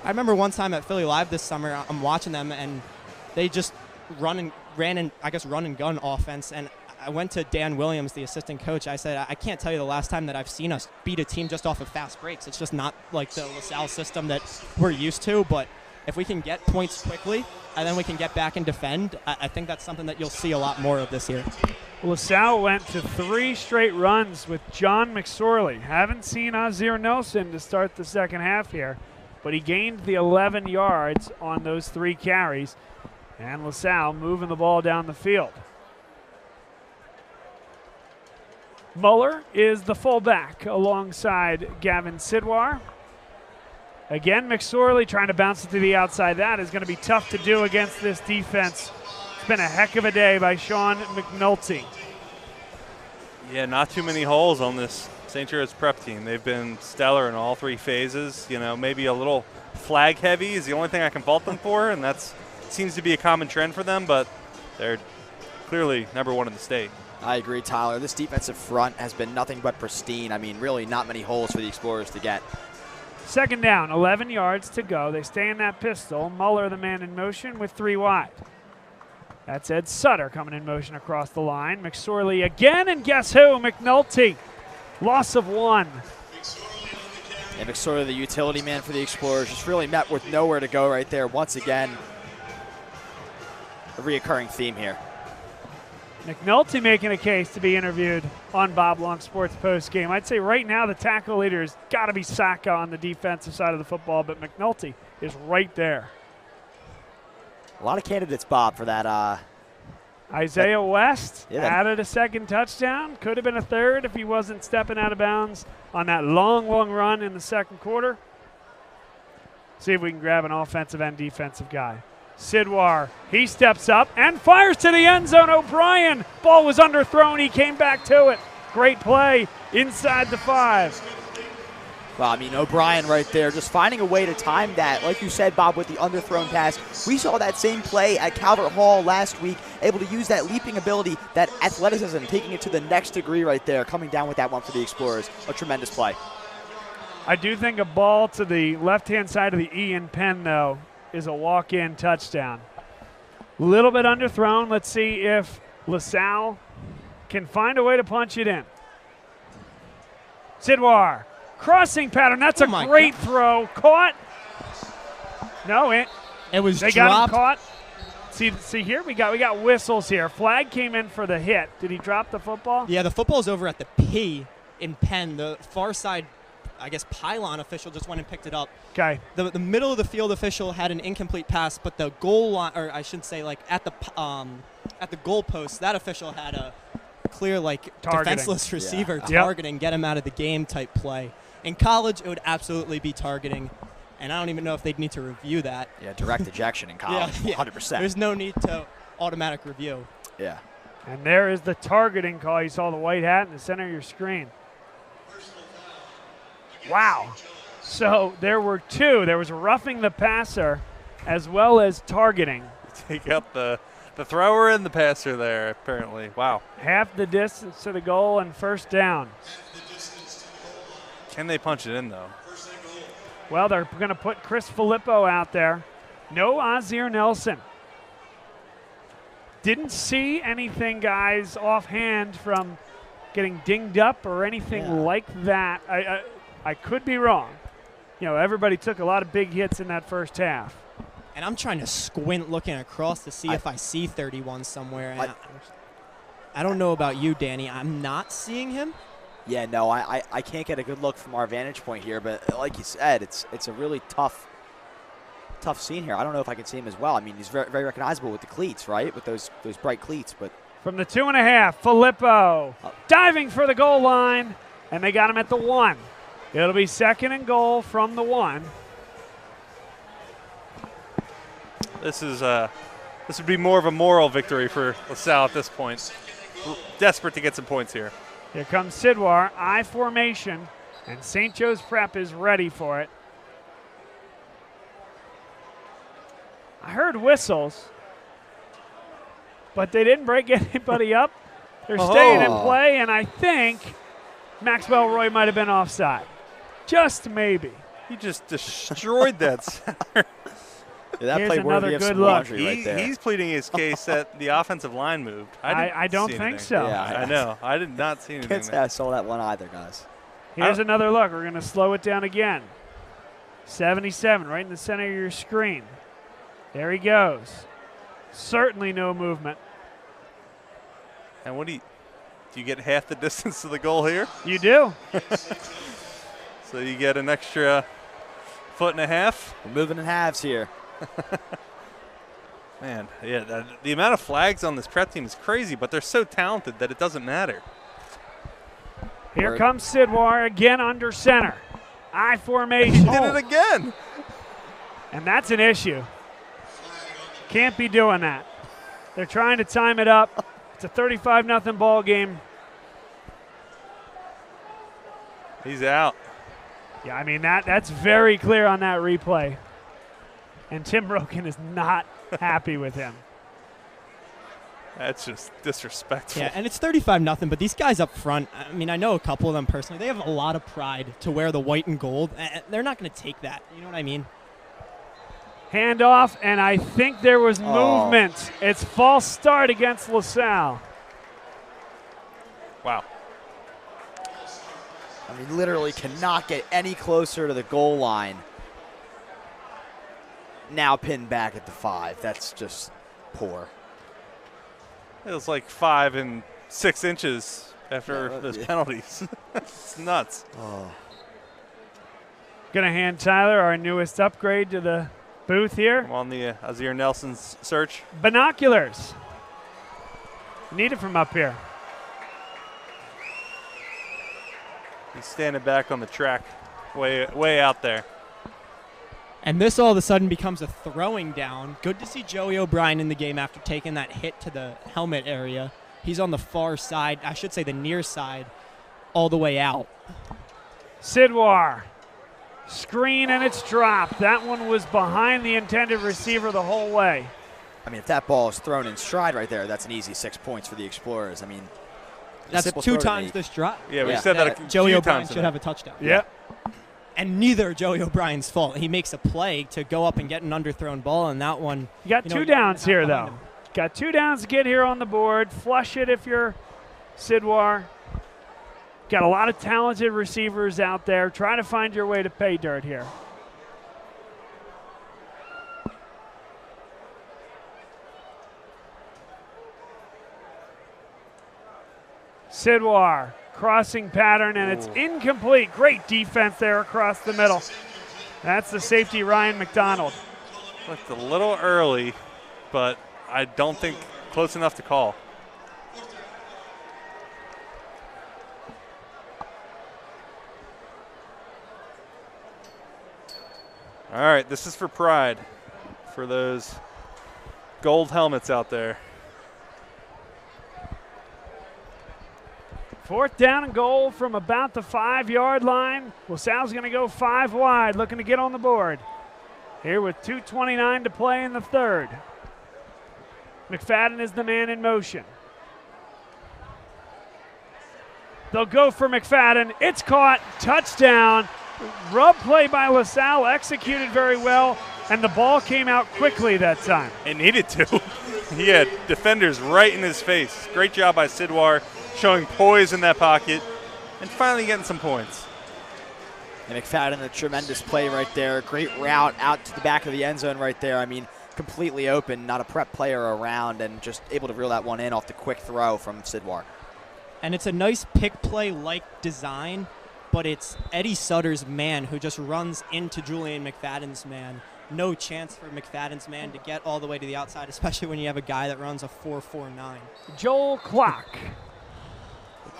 Speaker 14: I remember one time at Philly Live this summer, I'm watching them, and they just run and gun offense. And I went to Dan Williams, the assistant coach. I said, I can't tell you the last time that I've seen us beat a team just off of fast breaks. It's just not like the LaSalle system that we're used to. But if we can get points quickly and then we can get back and defend, I think that's something that you'll see a lot more of this year.
Speaker 13: LaSalle went to 3 straight runs with John McSorley. Haven't seen Azir Nelson to start the second half here, but he gained the 11 yards on those 3 carries. And LaSalle moving the ball down the field. Muller is the fullback alongside Gavin Sidwar. Again, McSorley trying to bounce it to the outside. That is going to be tough to do against this defense. It's been a heck of a day by Sean McNulty.
Speaker 16: Yeah, not too many holes on this St. Joe's prep team. They've been stellar in all 3 phases. You know, maybe a little flag heavy is the only thing I can fault them for, and that seems to be a common trend for them, but they're clearly #1 in the state.
Speaker 2: I agree, Tyler. This defensive front has been nothing but pristine. I mean, really not many holes for the Explorers to get.
Speaker 13: Second down, 11 yards to go. They stay in that pistol. Muller, the man in motion, with 3 wide. That's Ed Sutter coming in motion across the line. McSorley again, and guess who? McNulty. Loss of 1.
Speaker 2: And McSorley, the utility man for the Explorers, just really met with nowhere to go right there. Once again, a reoccurring theme here.
Speaker 13: McNulty making a case to be interviewed on Bob Long Sports Postgame. I'd say right now the tackle leader has got to be Saka on the defensive side of the football, but McNulty is right there.
Speaker 2: A lot of candidates, Bob, for that.
Speaker 13: Isaiah West added a second touchdown. Could have been a third if he wasn't stepping out of bounds on that long run in the second quarter. See if we can grab an offensive and defensive guy. Sidwar, he steps up and fires to the end zone. O'Brien, ball was underthrown. He came back to it. Great play inside the 5.
Speaker 2: Well, I mean, O'Brien right there, just finding a way to time that. Like you said, Bob, with the underthrown pass. We saw that same play at Calvert Hall last week, able to use that leaping ability, that athleticism, taking it to the next degree right there, coming down with that one for the Explorers. A tremendous play.
Speaker 13: I do think a ball to the left-hand side of the E in Penn, though, is a walk-in touchdown. A little bit underthrown. Let's see if LaSalle can find a way to punch it in. Sidwar. Crossing pattern. That's a great throw. Caught. No, it
Speaker 14: was
Speaker 13: they
Speaker 14: dropped.
Speaker 13: Got him caught. See here, we got whistles here. Flag came in for the hit. Did he drop the football?
Speaker 14: Yeah, the football's over at the P in Penn. The far side, I guess, pylon official just went and picked it up.
Speaker 13: Okay.
Speaker 14: The middle of the field official had an incomplete pass, but the goal line, or I should say, like at the goal post, that official had a clear defenseless receiver targeting, get him out of the game type play. In college, it would absolutely be targeting, and I don't even know if they'd need to review that.
Speaker 2: Yeah, direct ejection in college, 100%.
Speaker 14: There's no need to automatic review.
Speaker 2: Yeah.
Speaker 13: And there is the targeting call. You saw the white hat in the center of your screen. Wow. So there were 2. There was roughing the passer as well as targeting.
Speaker 16: Take out the thrower and the passer there, apparently. Wow.
Speaker 13: Half the distance to the goal and first down.
Speaker 16: Can they punch it in, though?
Speaker 13: Well, they're going to put Chris Filippo out there. No Ozzie Nelson. Didn't see anything, guys, offhand from getting dinged up or anything like that. I could be wrong. You know, everybody took a lot of big hits in that first half.
Speaker 14: And I'm trying to squint looking across to see if I see 31 somewhere. And I don't know about you, Danny. I'm not seeing him.
Speaker 2: Yeah, no, I can't get a good look from our vantage point here, but like you said, it's a really tough scene here. I don't know if I can see him as well. I mean, he's very, very recognizable with the cleats, right? With those bright cleats. But
Speaker 13: from the 2.5, Filippo diving for the goal line, and they got him at the 1. It'll be 2nd and goal from the 1.
Speaker 16: This would be more of a moral victory for LaSalle at this point. Desperate to get some points here.
Speaker 13: Here comes Sidwar, I formation, and St. Joe's Prep is ready for it. I heard whistles, but they didn't break anybody up. They're staying in play, and I think Maxwell Roy might have been offside. Just maybe.
Speaker 16: He just destroyed that center.
Speaker 2: Yeah, that
Speaker 13: Here's
Speaker 2: play
Speaker 13: another
Speaker 2: worthy of
Speaker 13: good
Speaker 2: some
Speaker 13: look.
Speaker 2: laundry right there.
Speaker 16: He's pleading his case that the offensive line moved.
Speaker 13: I don't
Speaker 16: see
Speaker 13: think
Speaker 16: anything.
Speaker 13: so.
Speaker 2: Yeah,
Speaker 16: I know. I did not see anything.
Speaker 2: Can't say I saw that one either, guys.
Speaker 13: Here's another look. We're going to slow it down again. 77, right in the center of your screen. There he goes. Certainly no movement.
Speaker 16: And what do you get half the distance to the goal here?
Speaker 13: You do.
Speaker 16: So you get an extra 1.5 feet.
Speaker 2: We're moving in halves here.
Speaker 16: Man, yeah, the amount of flags on this prep team is crazy, but they're so talented that it doesn't matter.
Speaker 13: Here comes Sidwar again under center. I formation.
Speaker 16: He did it again.
Speaker 13: And that's an issue. Can't be doing that. They're trying to time it up. It's a 35-0 ball game.
Speaker 16: He's out.
Speaker 13: Yeah, I mean, that's very clear on that replay. And Tim Broken is not happy with him.
Speaker 16: That's just disrespectful.
Speaker 14: Yeah, and it's 35-0, but these guys up front, I mean, I know a couple of them personally. They have a lot of pride to wear the white and gold. And they're not going to take that. You know what I mean?
Speaker 13: Handoff, and I think there was movement. It's false start against LaSalle.
Speaker 16: Wow.
Speaker 2: I mean, literally cannot get any closer to the goal line. Now pinned back at the 5. That's just poor.
Speaker 16: It was like 5 and 6 inches after those penalties. It's nuts.
Speaker 13: Gonna hand Tyler our newest upgrade to the booth here.
Speaker 16: I'm on the Azir Nelson's search.
Speaker 13: Binoculars. Need it from up here.
Speaker 16: He's standing back on the track, way out there.
Speaker 14: And this all of a sudden becomes a throwing down. Good to see Joey O'Brien in the game after taking that hit to the helmet area. He's on the far side, I should say the near side, all the way out.
Speaker 13: Sidwar. Screen and it's dropped. That one was behind the intended receiver the whole way.
Speaker 2: I mean, if that ball is thrown in stride right there, that's an easy 6 points for the Explorers. I mean,
Speaker 14: that's 2 times this drop.
Speaker 16: Yeah, we said that
Speaker 14: Joey O'Brien should have a touchdown.
Speaker 13: Yeah.
Speaker 14: And neither Joey O'Brien's fault. He makes a play to go up and get an underthrown ball, and that one.
Speaker 13: You got 2 downs here, though. Got 2 downs to get here on the board. Flush it if you're Sidwar. Got a lot of talented receivers out there. Try to find your way to pay dirt here. Sidwar. Crossing pattern, and it's incomplete. Great defense there across the middle. That's the safety, Ryan McDonald.
Speaker 16: Looked a little early, but I don't think close enough to call. All right, this is for pride, for those gold helmets out there.
Speaker 13: 4th down and goal from about the 5-yard line. LaSalle's going to go 5 wide, looking to get on the board. Here with 2:29 to play in the 3rd. McFadden is the man in motion. They'll go for McFadden. It's caught. Touchdown. Rub play by LaSalle, executed very well, and the ball came out quickly that time.
Speaker 16: It needed to. He had defenders right in his face. Great job by Sidwar, showing poise in that pocket and finally getting some points.
Speaker 2: And McFadden, a tremendous play right there. Great route out to the back of the end zone right there. I mean, completely open, not a prep player around, and just able to reel that one in off the quick throw from Sidwar.
Speaker 14: And it's a nice pick play-like design, but it's Eddie Sutter's man who just runs into Julian McFadden's man. No chance for McFadden's man to get all the way to the outside, especially when you have a guy that runs a 4.49.
Speaker 13: Joel Clock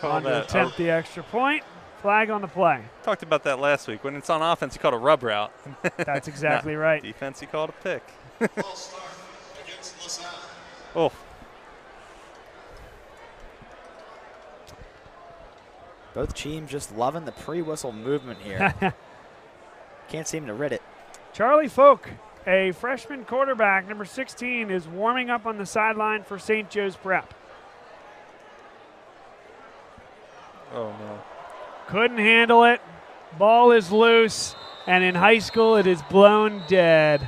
Speaker 13: on to attempt the extra point. Flag on the play.
Speaker 16: Talked about that last week. When it's on offense, you call it a rub route.
Speaker 13: That's exactly right.
Speaker 16: Defense, you called a pick. Oh.
Speaker 2: Both teams just loving the pre-whistle movement here. Can't seem to rid it.
Speaker 13: Charlie Folk, a freshman quarterback, number 16, is warming up on the sideline for St. Joe's Prep.
Speaker 16: Oh, no.
Speaker 13: Couldn't handle it. Ball is loose, and in high school it is blown dead.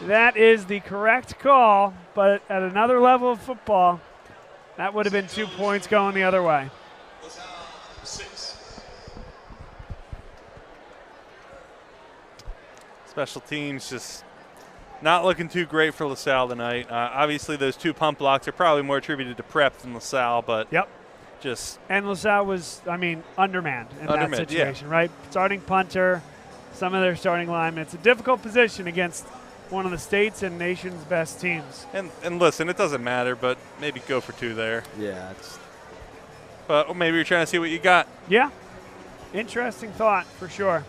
Speaker 13: That is the correct call, but at another level of football, that would have been 2 points going the other way.
Speaker 16: Special teams just not looking too great for LaSalle tonight. Obviously, those 2 pump blocks are probably more attributed to Prep than LaSalle, but just.
Speaker 13: And LaSalle was, I mean, undermanned in that situation, right? Starting punter, some of their starting linemen. It's a difficult position against one of the state's and nation's best teams.
Speaker 16: And listen, it doesn't matter, but maybe go for 2 there.
Speaker 2: Yeah. It's
Speaker 16: but maybe you're trying to see what you got.
Speaker 13: Yeah. Interesting thought for sure.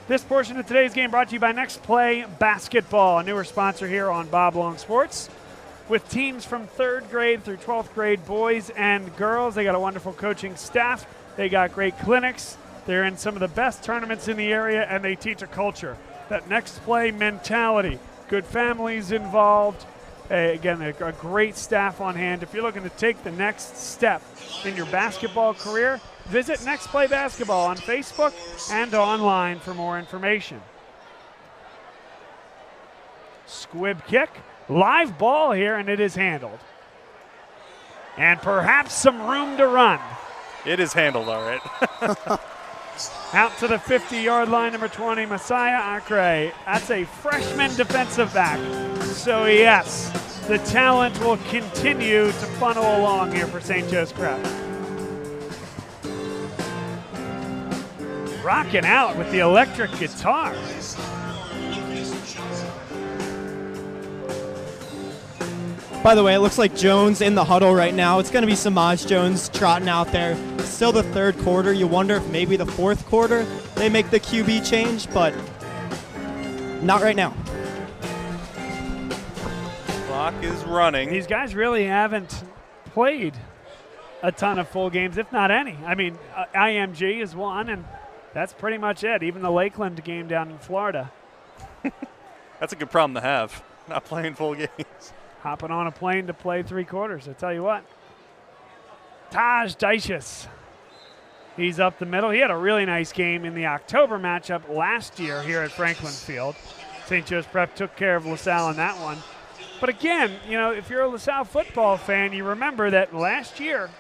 Speaker 13: This portion of today's game brought to you by Next Play Basketball, a newer sponsor here on Bob Long Sports. With teams from 3rd grade through 12th grade, boys and girls. They got a wonderful coaching staff. They got great clinics. They're in some of the best tournaments in the area, and they teach a culture. That next play mentality. Good families involved. Again, a great staff on hand. If you're looking to take the next step in your basketball career, visit Next Play Basketball on Facebook and online for more information. Squib kick. Live ball here, and it is handled. And perhaps some room to run.
Speaker 16: It is handled, all right.
Speaker 13: Out to the 50-yard line, number 20, Messiah Acre. That's a freshman defensive back. So, yes, the talent will continue to funnel along here for St. Joe's Prep. Rocking out with the electric guitar.
Speaker 14: By the way, it looks like Jones in the huddle right now. It's going to be Samaj Jones trotting out there. Still the 3rd quarter. You wonder if maybe the 4th quarter they make the QB change, but not right now.
Speaker 16: Clock is running.
Speaker 13: These guys really haven't played a ton of full games, if not any. I mean, IMG is one, and that's pretty much it. Even the Lakeland game down in Florida.
Speaker 16: That's a good problem to have, not playing full games.
Speaker 13: Hopping on a plane to play 3 quarters, I tell you what. Taj Dicious. He's up the middle. He had a really nice game in the October matchup last year here at Franklin Field. St. Joe's Prep took care of LaSalle in that one. But again, you know, if you're a LaSalle football fan, you remember that last year,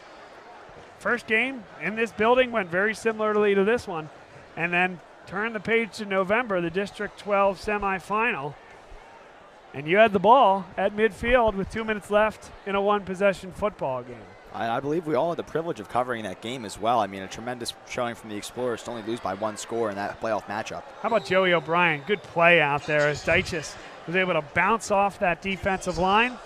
Speaker 13: first game in this building went very similarly to this one. And then turn the page to November, the District 12 semifinal. And you had the ball at midfield with 2 minutes left in a 1-possession football game.
Speaker 2: I believe we all had the privilege of covering that game as well. I mean, a tremendous showing from the Explorers to only lose by 1 score in that playoff matchup.
Speaker 13: How about Joey O'Brien? Good play out there as Dicious was able to bounce off that defensive line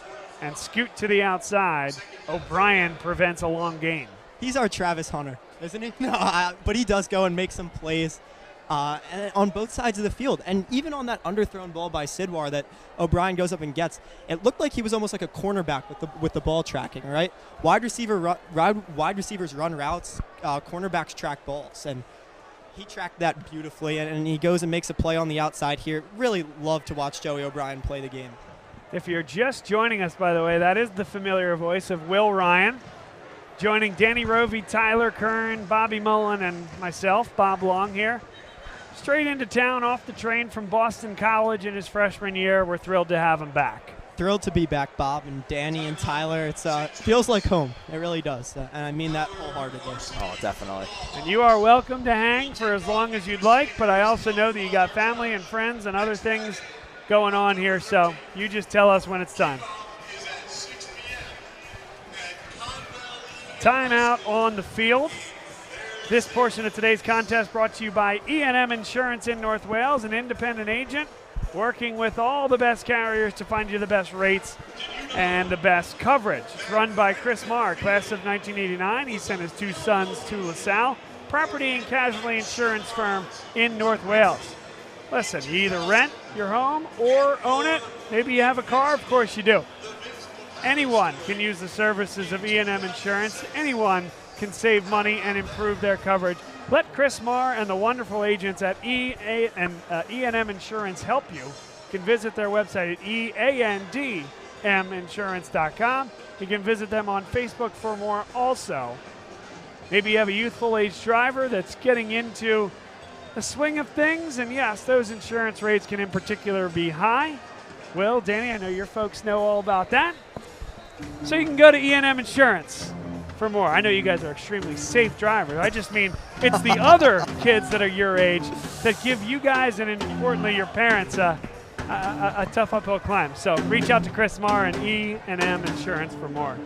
Speaker 13: and scoot to the outside. O'Brien prevents a long gain.
Speaker 14: He's our Travis Hunter, isn't he? No, but he does go and make some plays on both sides of the field. And even on that underthrown ball by Sidwar that O'Brien goes up and gets, it looked like he was almost like a cornerback with the ball tracking, right? Wide receivers run routes, cornerbacks track balls. And he tracked that beautifully, and he goes and makes a play on the outside here. Really love to watch Joey O'Brien play the game.
Speaker 13: If you're just joining us, by the way, that is the familiar voice of Will Ryan. Joining Danny Rovey, Tyler Kern, Bobby Mullen, and myself, Bob Long here. Straight into town off the train from Boston College in his freshman year. We're thrilled to have him back.
Speaker 14: Thrilled to be back, Bob, and Danny and Tyler. It feels like home. It really does, and I mean that wholeheartedly.
Speaker 2: Oh, definitely.
Speaker 13: And you are welcome to hang for as long as you'd like, but I also know that you got family and friends and other things going on here, so you just tell us when it's time. Timeout on the field. This portion of today's contest brought to you by E&M Insurance in North Wales, an independent agent working with all the best carriers to find you the best rates and the best coverage. It's run by Chris Marr, class of 1989. He sent his 2 sons to LaSalle, property and casualty insurance firm in North Wales. Listen, you either rent your home or own it. Maybe you have a car. Of course you do. Anyone can use the services of E&M Insurance. Anyone can save money and improve their coverage. Let Chris Marr and the wonderful agents at E&M Insurance help you. You can visit their website at eandminsurance.com. You can visit them on Facebook for more also. Maybe you have a youthful age driver that's getting into the swing of things, and yes, those insurance rates can in particular be high. Well, Danny, I know your folks know all about that. So you can go to E&M Insurance for more. I know you guys are extremely safe drivers. I just mean it's the other kids that are your age that give you guys and importantly your parents a tough uphill climb. So reach out to Chris Marr and E&M Insurance for more.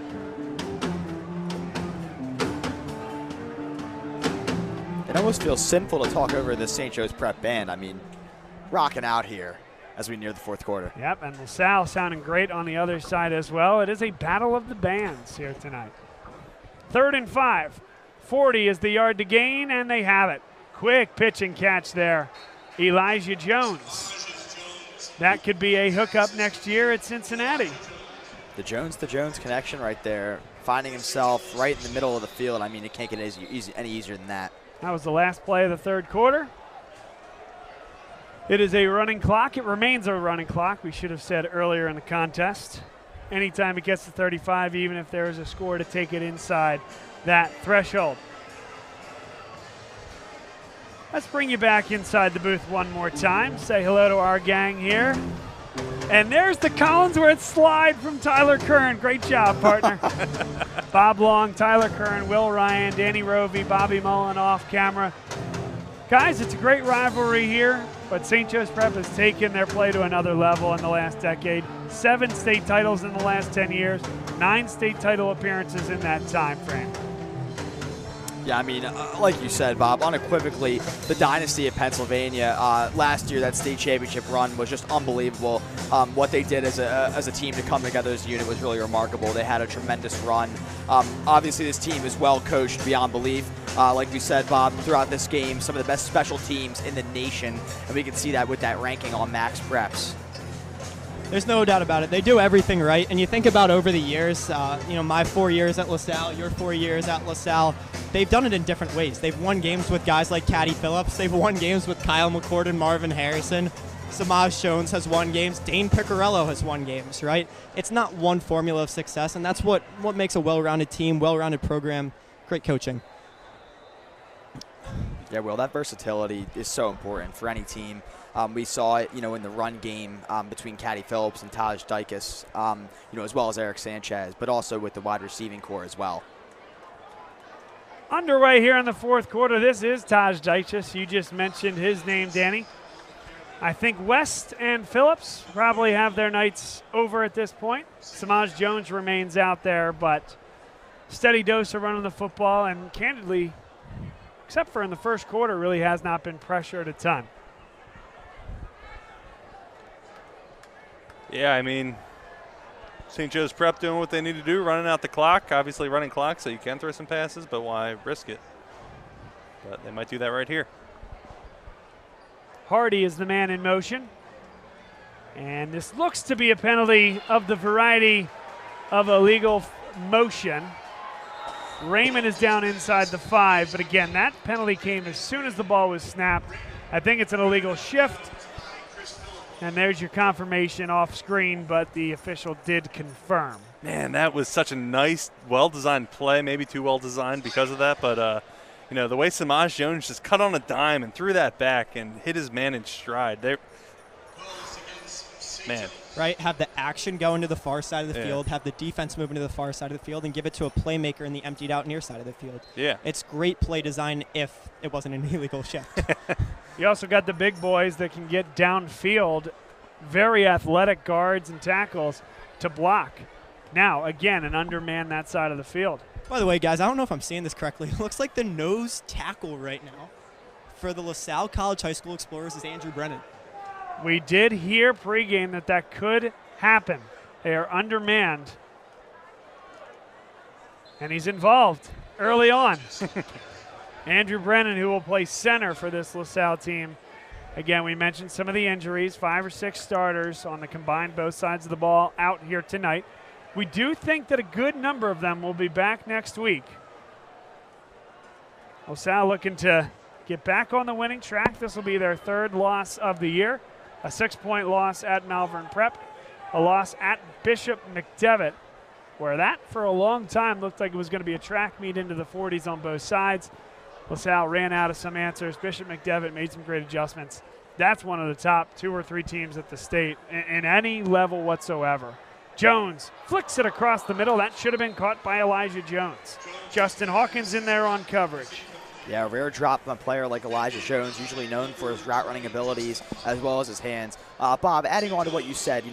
Speaker 2: It almost feels sinful to talk over the St. Joe's Prep band. I mean, rocking out here as we near the 4th quarter.
Speaker 13: Yep, and LaSalle sounding great on the other side as well. It is a battle of the bands here tonight. 3rd and 5. 40 is the yard to gain, and they have it. Quick pitch and catch there. Elijah Jones. That could be a hookup next year at Cincinnati.
Speaker 2: The Jones connection right there, finding himself right in the middle of the field. I mean, it can't get any easier than that.
Speaker 13: That was the last play of the third quarter. It is a running clock. It remains a running clock. We should have said earlier in the contest. Anytime it gets to 35, even if there is a score to take it inside that threshold. Let's bring you back inside the booth one more time. Say hello to our gang here. And there's the Collinsworth slide from Tyler Kern. Great job, partner. Bob Long, Tyler Kern, Will Ryan, Danny Rovey, Bobby Mullen off camera. Guys, it's a great rivalry here, but St. Joe's Prep has taken their play to another level in the last decade. 7 state titles in the last 10 years, 9 state title appearances in that time frame.
Speaker 2: Yeah, I mean, like you said, Bob, unequivocally, the dynasty of Pennsylvania. Last year, that state championship run was just unbelievable. What they did as a team to come together as a unit was really remarkable. They had a tremendous run. Obviously, this team is well coached beyond belief. Like we said, Bob, throughout this game, some of the best special teams in the nation, and we can see that with that ranking on Max Preps.
Speaker 14: There's no doubt about it. They do everything right. And you think about over the years, my 4 years at LaSalle, your 4 years at LaSalle, they've done it in different ways. They've won games with guys like Caddy Phillips. They've won games with Kyle McCord and Marvin Harrison. Samaj Jones has won games. Dane Piccarello has won games, right? It's not one formula of success, and that's what makes a well-rounded team, well-rounded program, great coaching.
Speaker 2: Yeah, Will, that versatility is so important for any team. We saw it, in the run game between Caddy Phillips and Taj Dykes, as well as Eric Sanchez, but also with the wide receiving core as well.
Speaker 13: Underway here in the fourth quarter. This is Taj Dykes. You just mentioned his name, Danny. I think West and Phillips probably have their nights over at this point. Samaj Jones remains out there, but steady dose of running the football, and candidly, except for in the first quarter, really has not been pressured a ton.
Speaker 16: Yeah, I mean, St. Joe's Prep doing what they need to do, running out the clock, obviously running clock so you can throw some passes, but why risk it? But they might do that right here.
Speaker 13: Hardy is the man in motion. And this looks to be a penalty of the variety of illegal motion. Raymond is down inside the 5, but again, that penalty came as soon as the ball was snapped. I think it's an illegal shift. And there's your confirmation off screen, but the official did confirm.
Speaker 16: Man, that was such a nice, well-designed play, maybe too well-designed because of that. But, the way Samaj Jones just cut on a dime and threw that back and hit his man in stride. Man.
Speaker 14: Right, have the action go into the far side of the field, have the defense move into the far side of the field, and give it to a playmaker in the emptied out near side of the field.
Speaker 16: Yeah.
Speaker 14: It's great play design if it wasn't an illegal shift.
Speaker 13: You also got the big boys that can get downfield, very athletic guards and tackles to block. Now, again, an underman that side of the field.
Speaker 14: By the way, guys, I don't know if I'm seeing this correctly. It looks like the nose tackle right now for the LaSalle College High School Explorers is Andrew Brennan.
Speaker 13: We did hear pregame that could happen. They are undermanned. And he's involved early on. Andrew Brennan, who will play center for this LaSalle team. Again, we mentioned some of the injuries, 5 or 6 starters on the combined both sides of the ball out here tonight. We do think that a good number of them will be back next week. LaSalle looking to get back on the winning track. This will be their 3rd loss of the year. A 6-point loss at Malvern Prep, a loss at Bishop McDevitt, where that for a long time looked like it was going to be a track meet into the 40s on both sides. LaSalle ran out of some answers. Bishop McDevitt made some great adjustments. That's one of the top 2 or 3 teams at the state in any level whatsoever. Jones flicks it across the middle. That should have been caught by Elijah Jones. Justin Hawkins in there on coverage.
Speaker 2: Yeah, a rare drop from a player like Elijah Jones, usually known for his route running abilities as well as his hands. Bob, adding on to what you said,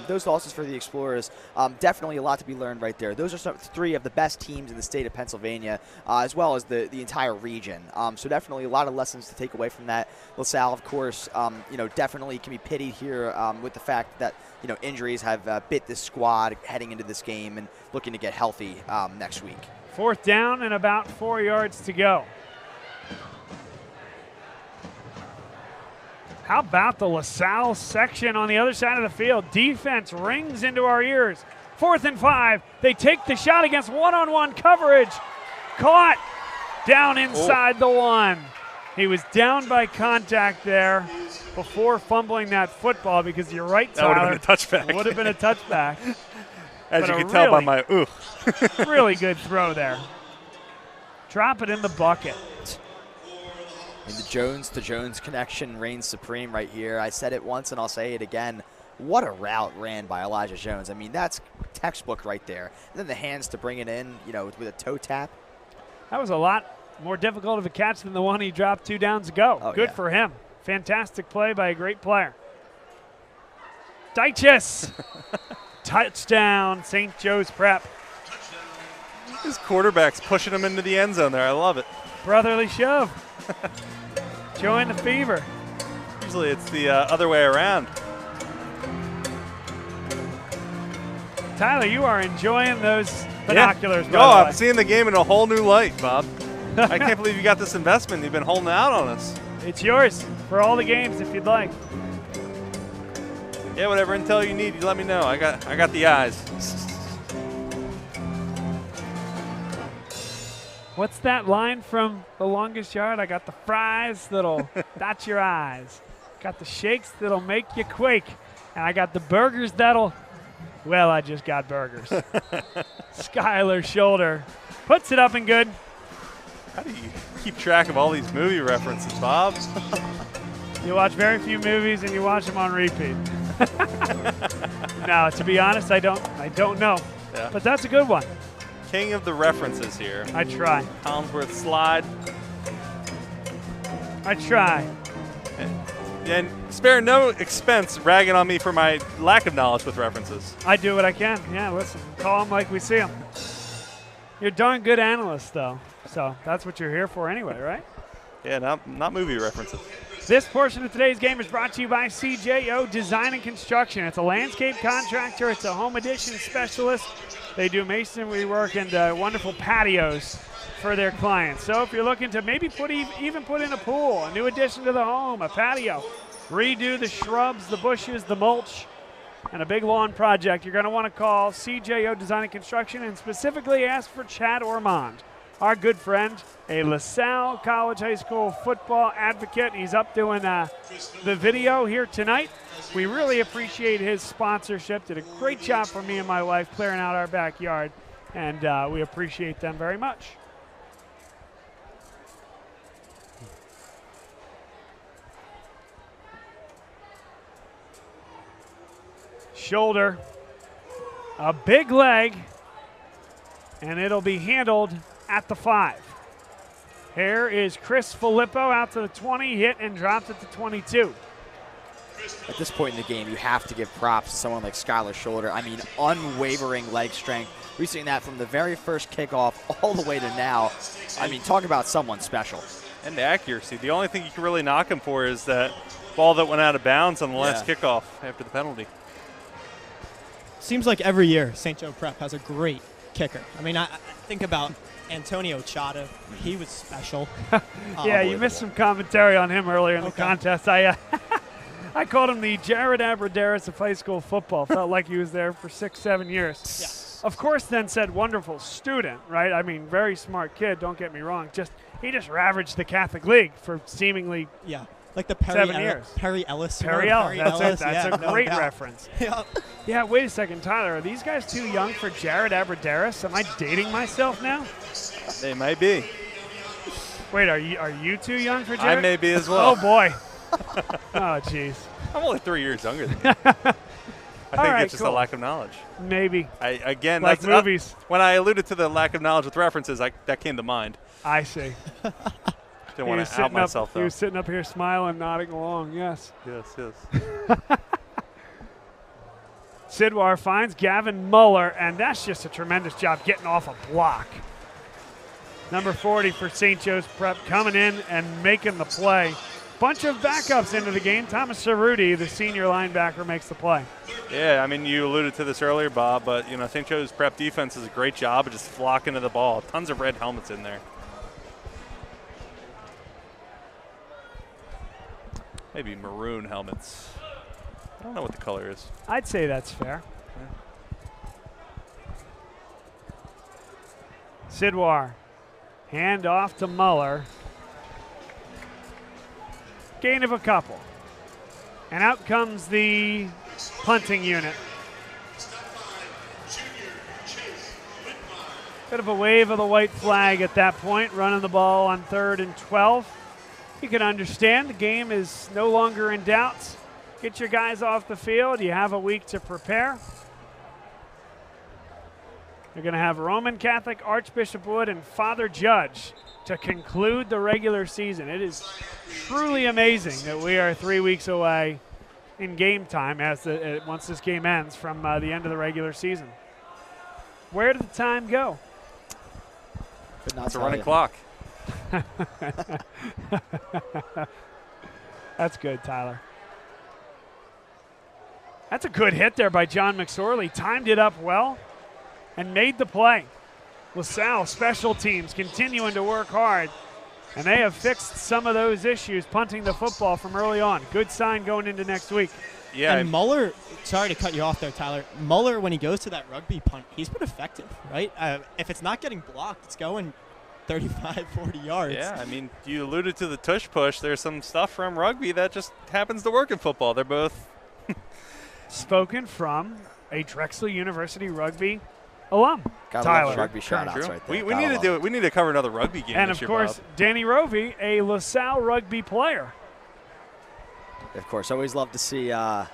Speaker 2: those losses for the Explorers, definitely a lot to be learned right there. Those are 3 of the best teams in the state of Pennsylvania, as well as the entire region. So definitely a lot of lessons to take away from that. LaSalle, of course, definitely can be pitied here with the fact that, injuries have bit this squad heading into this game and looking to get healthy next week.
Speaker 13: 4th down and about 4 yards to go. How about the LaSalle section on the other side of the field? Defense rings into our ears. 4th and 5. They take the shot against one-on-one coverage. Caught down inside the 1. He was down by contact there before fumbling that football, because you're right, Tyler.
Speaker 16: That would have been a touchback.
Speaker 13: Would have been a touchback.
Speaker 16: As you can tell by my ooh.
Speaker 13: Really good throw there. Drop it in the bucket.
Speaker 2: And the Jones to Jones connection reigns supreme right here. I said it once and I'll say it again. What a route ran by Elijah Jones. I mean, that's textbook right there. And then the hands to bring it in, you know, with a toe tap.
Speaker 13: That was a lot more difficult of a catch than the one he dropped 2 downs ago.
Speaker 2: Oh,
Speaker 13: good for him. Fantastic play by a great player. Dyches. Touchdown, St. Joe's Prep.
Speaker 16: His quarterback's pushing him into the end zone there. I love it.
Speaker 13: Brotherly shove. Join the fever.
Speaker 16: Usually it's the other way around.
Speaker 13: Tyler, you are enjoying those binoculars.
Speaker 16: Yeah. Oh, I'm seeing the game in a whole new light, Bob. I can't believe you got this investment. You've been holding out on us.
Speaker 13: It's yours for all the games if you'd like.
Speaker 16: Yeah, whatever intel you need, you let me know. I got the eyes.
Speaker 13: What's that line from The Longest Yard? I got the fries that'll dot your eyes. Got the shakes that'll make you quake. And I got the burgers that'll, well, I just got burgers. Skylar Shoulder puts it up and good.
Speaker 16: How do you keep track of all these movie references, Bob?
Speaker 13: You watch very few movies and you watch them on repeat. No, to be honest, I don't know.
Speaker 16: Yeah.
Speaker 13: But that's a good one.
Speaker 16: King of the references here.
Speaker 13: I try.
Speaker 16: Collinsworth slide.
Speaker 13: I try.
Speaker 16: And spare no expense ragging on me for my lack of knowledge with references.
Speaker 13: I do what I can. Yeah, listen, call them like we see them. You're a darn good analyst, though. So that's what you're here for anyway, right?
Speaker 16: Yeah, not movie references.
Speaker 13: This portion of today's game is brought to you by CJO Design and Construction. It's a landscape contractor. It's a home addition specialist. They do masonry work and wonderful patios for their clients. So if you're looking to maybe even put in a pool, a new addition to the home, a patio, redo the shrubs, the bushes, the mulch, and a big lawn project, you're going to want to call CJO Design and Construction and specifically ask for Chad Ormond, our good friend, a LaSalle College High School football advocate. He's up doing the video here tonight. We really appreciate his sponsorship. Did a great job for me and my wife clearing out our backyard, and we appreciate them very much. Shoulder, a big leg, and it'll be handled at the 5. Here is Chris Filippo out to the 20, hit and dropped at the 22.
Speaker 2: At this point in the game, you have to give props to someone like Skylar Shoulder. I mean, unwavering leg strength. We've seen that from the very first kickoff all the way to now. I mean, talk about someone special.
Speaker 16: And the accuracy. The only thing you can really knock him for is that ball that went out of bounds on the last kickoff after the penalty.
Speaker 14: Seems like every year St. Joe Prep has a great kicker. I mean, I think about Antonio Chata. He was special.
Speaker 13: Yeah, you missed some commentary on him earlier in the contest. I called him the Jared Abradaris of high school football. Felt like he was there for 6-7 years.
Speaker 14: Yeah.
Speaker 13: Of course, then said wonderful student, right? I mean, very smart kid, don't get me wrong. He just ravaged the Catholic League for seemingly
Speaker 14: like the
Speaker 13: 7 years.
Speaker 14: Perry Ellis.
Speaker 13: Perry Ellis, that's a great
Speaker 14: doubt.
Speaker 13: reference.
Speaker 14: Yeah.
Speaker 13: Yeah, wait a second, Tyler. Are these guys too young for Jared Abradaris? Am I dating myself now?
Speaker 16: They might be.
Speaker 13: Wait, are you too young for Jared?
Speaker 16: I may be as well.
Speaker 13: Oh, boy. Oh, jeez.
Speaker 16: I'm only 3 years younger than you. I think it's just a lack of knowledge.
Speaker 13: Maybe.
Speaker 16: Again,
Speaker 13: like
Speaker 16: that's
Speaker 13: movies.
Speaker 16: When I alluded to the lack of knowledge with references, that came to mind.
Speaker 13: I see.
Speaker 16: Didn't want to out myself, though.
Speaker 13: He was sitting up here smiling, nodding along, yes.
Speaker 16: Yes.
Speaker 13: Sidwar finds Gavin Muller, and that's just a tremendous job getting off a block. Number 40 for St. Joe's Prep coming in and making the play. Bunch of backups into the game. Thomas Cerruti, the senior linebacker, makes the play.
Speaker 16: Yeah, I mean, you alluded to this earlier, Bob, but, St. Joe's Prep defense does a great job of just flocking to the ball. Tons of red helmets in there. maybe maroon helmets. I don't know what the color is.
Speaker 13: I'd say that's fair. Sidwar, hand off to Muller. Gain of a couple. And out comes the punting unit. Bit of a wave of the white flag at that point, running the ball on 3rd and 12. You can understand the game is no longer in doubt. Get your guys off the field. You have a week to prepare. You're going to have Roman Catholic, Archbishop Wood, and Father Judge to conclude the regular season. It is truly amazing that we are 3 weeks away in game time once this game ends from the end of the regular season. Where did the time go?
Speaker 16: It's a running clock.
Speaker 13: That's good, Tyler. That's a good hit there by John McSorley. Timed it up well and made the play. LaSalle special teams continuing to work hard, and they have fixed some of those issues punting the football from early on. Good sign going into next week.
Speaker 16: Yeah.
Speaker 14: And Muller, sorry to cut you off there, Tyler. Muller, when he goes to that rugby punt, he's been effective, right? If it's not getting blocked, it's going 35, 40 yards.
Speaker 16: Yeah, I mean, you alluded to the tush push. There's some stuff from rugby that just happens to work in football. They're both
Speaker 13: spoken from a Drexel University rugby alum.
Speaker 2: Tyler. Rugby shout-outs right there.
Speaker 16: We need to do it. We need to cover another rugby game
Speaker 13: and
Speaker 16: this
Speaker 13: of
Speaker 16: year,
Speaker 13: course,
Speaker 16: Bob.
Speaker 13: Danny Rovey, a LaSalle rugby player.
Speaker 2: Of course, always love to see the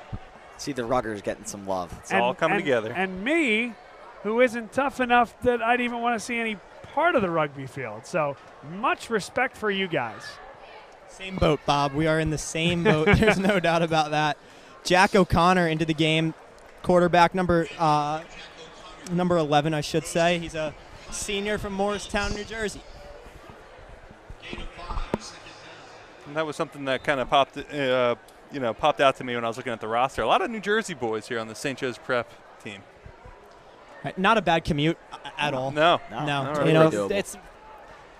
Speaker 2: Ruggers getting some love.
Speaker 16: It's all coming together.
Speaker 13: And me, who isn't tough enough that I'd even want to see any part of the rugby field. So much respect for you guys.
Speaker 14: Same boat, Bob. We are in the same boat. There's no doubt about that. Jack O'Connor into the game, quarterback number 11, I should say. He's a senior from Morristown, New Jersey.
Speaker 16: And that was something that kind of popped out to me when I was looking at the roster. A lot of New Jersey boys here on the St. Joe's Prep team.
Speaker 14: Right, not a bad commute at all.
Speaker 16: No.
Speaker 14: You know, it's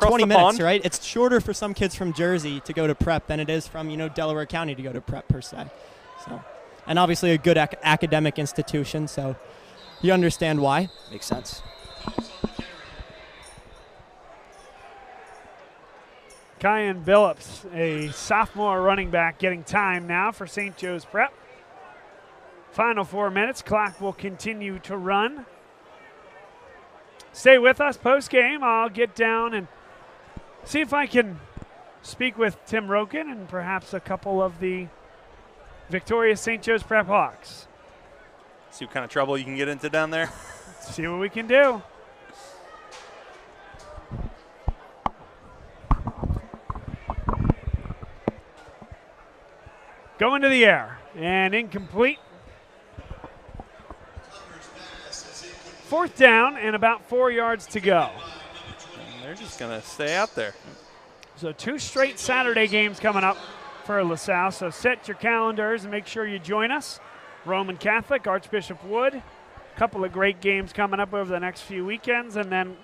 Speaker 14: 20 minutes, right? It's shorter for some kids from Jersey to go to prep than it is from, Delaware County to go to prep per se. So, and obviously a good academic institution, so you understand why.
Speaker 2: Makes sense.
Speaker 13: Kyan Billups, a sophomore running back, getting time now for St. Joe's Prep. Final 4 minutes. Clock will continue to run. Stay with us post-game. I'll get down and see if I can speak with Tim Roken and perhaps a couple of the victorious St. Joe's Prep Hawks.
Speaker 16: See what kind of trouble you can get into down there.
Speaker 13: See what we can do. Going to the air and incomplete. 4th down and about 4 yards to go.
Speaker 16: And they're just going to stay out there.
Speaker 13: So 2 straight Saturday games coming up for LaSalle. So set your calendars and make sure you join us. Roman Catholic, Archbishop Wood. A couple of great games coming up over the next few weekends. And then,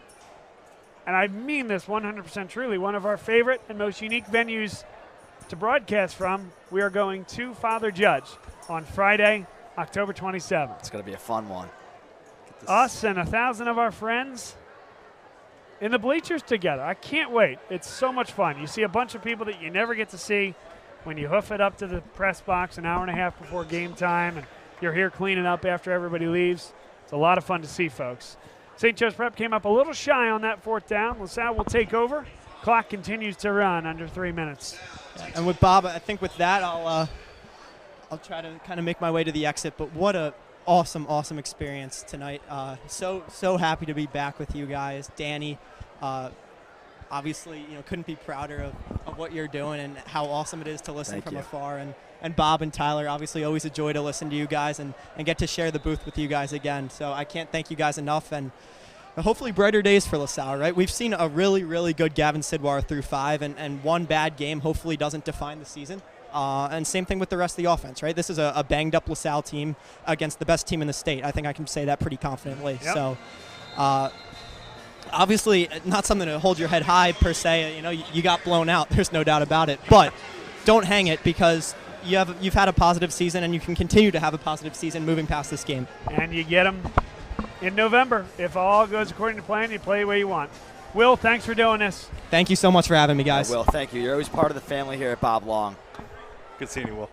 Speaker 13: and I mean this 100% truly, one of our favorite and most unique venues to broadcast from, we are going to Father Judge on Friday, October 27th.
Speaker 2: It's going to be a fun one.
Speaker 13: Us and 1,000 of our friends in the bleachers together. I can't wait. It's so much fun. You see a bunch of people that you never get to see when you hoof it up to the press box an hour and a half before game time, and you're here cleaning up after everybody leaves. It's a lot of fun to see, folks. St. Joe's Prep came up a little shy on that 4th down. LaSalle will take over. Clock continues to run under 3 minutes.
Speaker 14: Yeah, and with Bob, I think with that, I'll try to kind of make my way to the exit. But what a awesome experience tonight. So happy to be back with you guys. Danny, obviously, couldn't be prouder of what you're doing and how awesome it is to listen from afar. And Bob and Tyler, obviously always a joy to listen to you guys and get to share the booth with you guys again. So I can't thank you guys enough, and hopefully brighter days for LaSalle, right? We've seen a really good Gavin Sidwar through 5, and one bad game hopefully doesn't define the season. And same thing with the rest of the offense, right? This is a banged-up LaSalle team against the best team in the state. I think I can say that pretty confidently. Yep. So, obviously, not something to hold your head high per se. You got blown out. There's no doubt about it. But don't hang it, because you've had a positive season, and you can continue to have a positive season moving past this game.
Speaker 13: And you get them in November. If all goes according to plan, you play the way you want. Will, thanks for doing this.
Speaker 14: Thank you so much for having me, guys.
Speaker 2: Will, thank you. You're always part of the family here at Bob Long.
Speaker 16: Good seeing you, Will.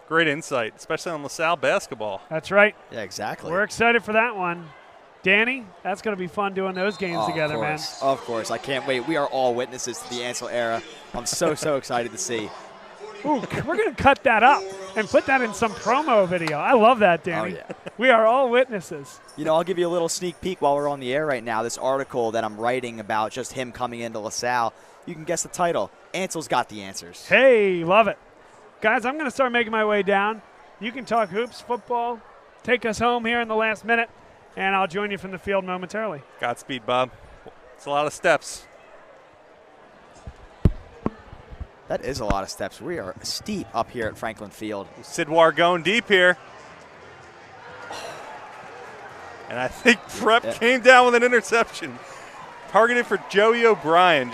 Speaker 16: Great insight, especially on LaSalle basketball.
Speaker 13: That's right.
Speaker 2: Yeah, exactly.
Speaker 13: We're excited for that one. Danny, that's going to be fun doing those games together, man.
Speaker 2: Of course. I can't wait. We are all witnesses to the Ansel era. I'm so excited to see.
Speaker 13: Ooh, we're going to cut that up and put that in some promo video. I love that, Danny.
Speaker 2: Oh, yeah.
Speaker 13: We are all witnesses.
Speaker 2: You know, I'll give you a little sneak peek while we're on the air right now. This article that I'm writing about just him coming into LaSalle, you can guess the title. Ansel's got the answers.
Speaker 13: Hey, love it. Guys, I'm going to start making my way down. You can talk hoops, football, take us home here in the last minute, and I'll join you from the field momentarily.
Speaker 16: Godspeed, Bob. It's a lot of steps.
Speaker 2: That is a lot of steps. We are steep up here at Franklin Field.
Speaker 16: Sidwar going deep here. And I think Prep came down with an interception. Targeted for Joey O'Brien.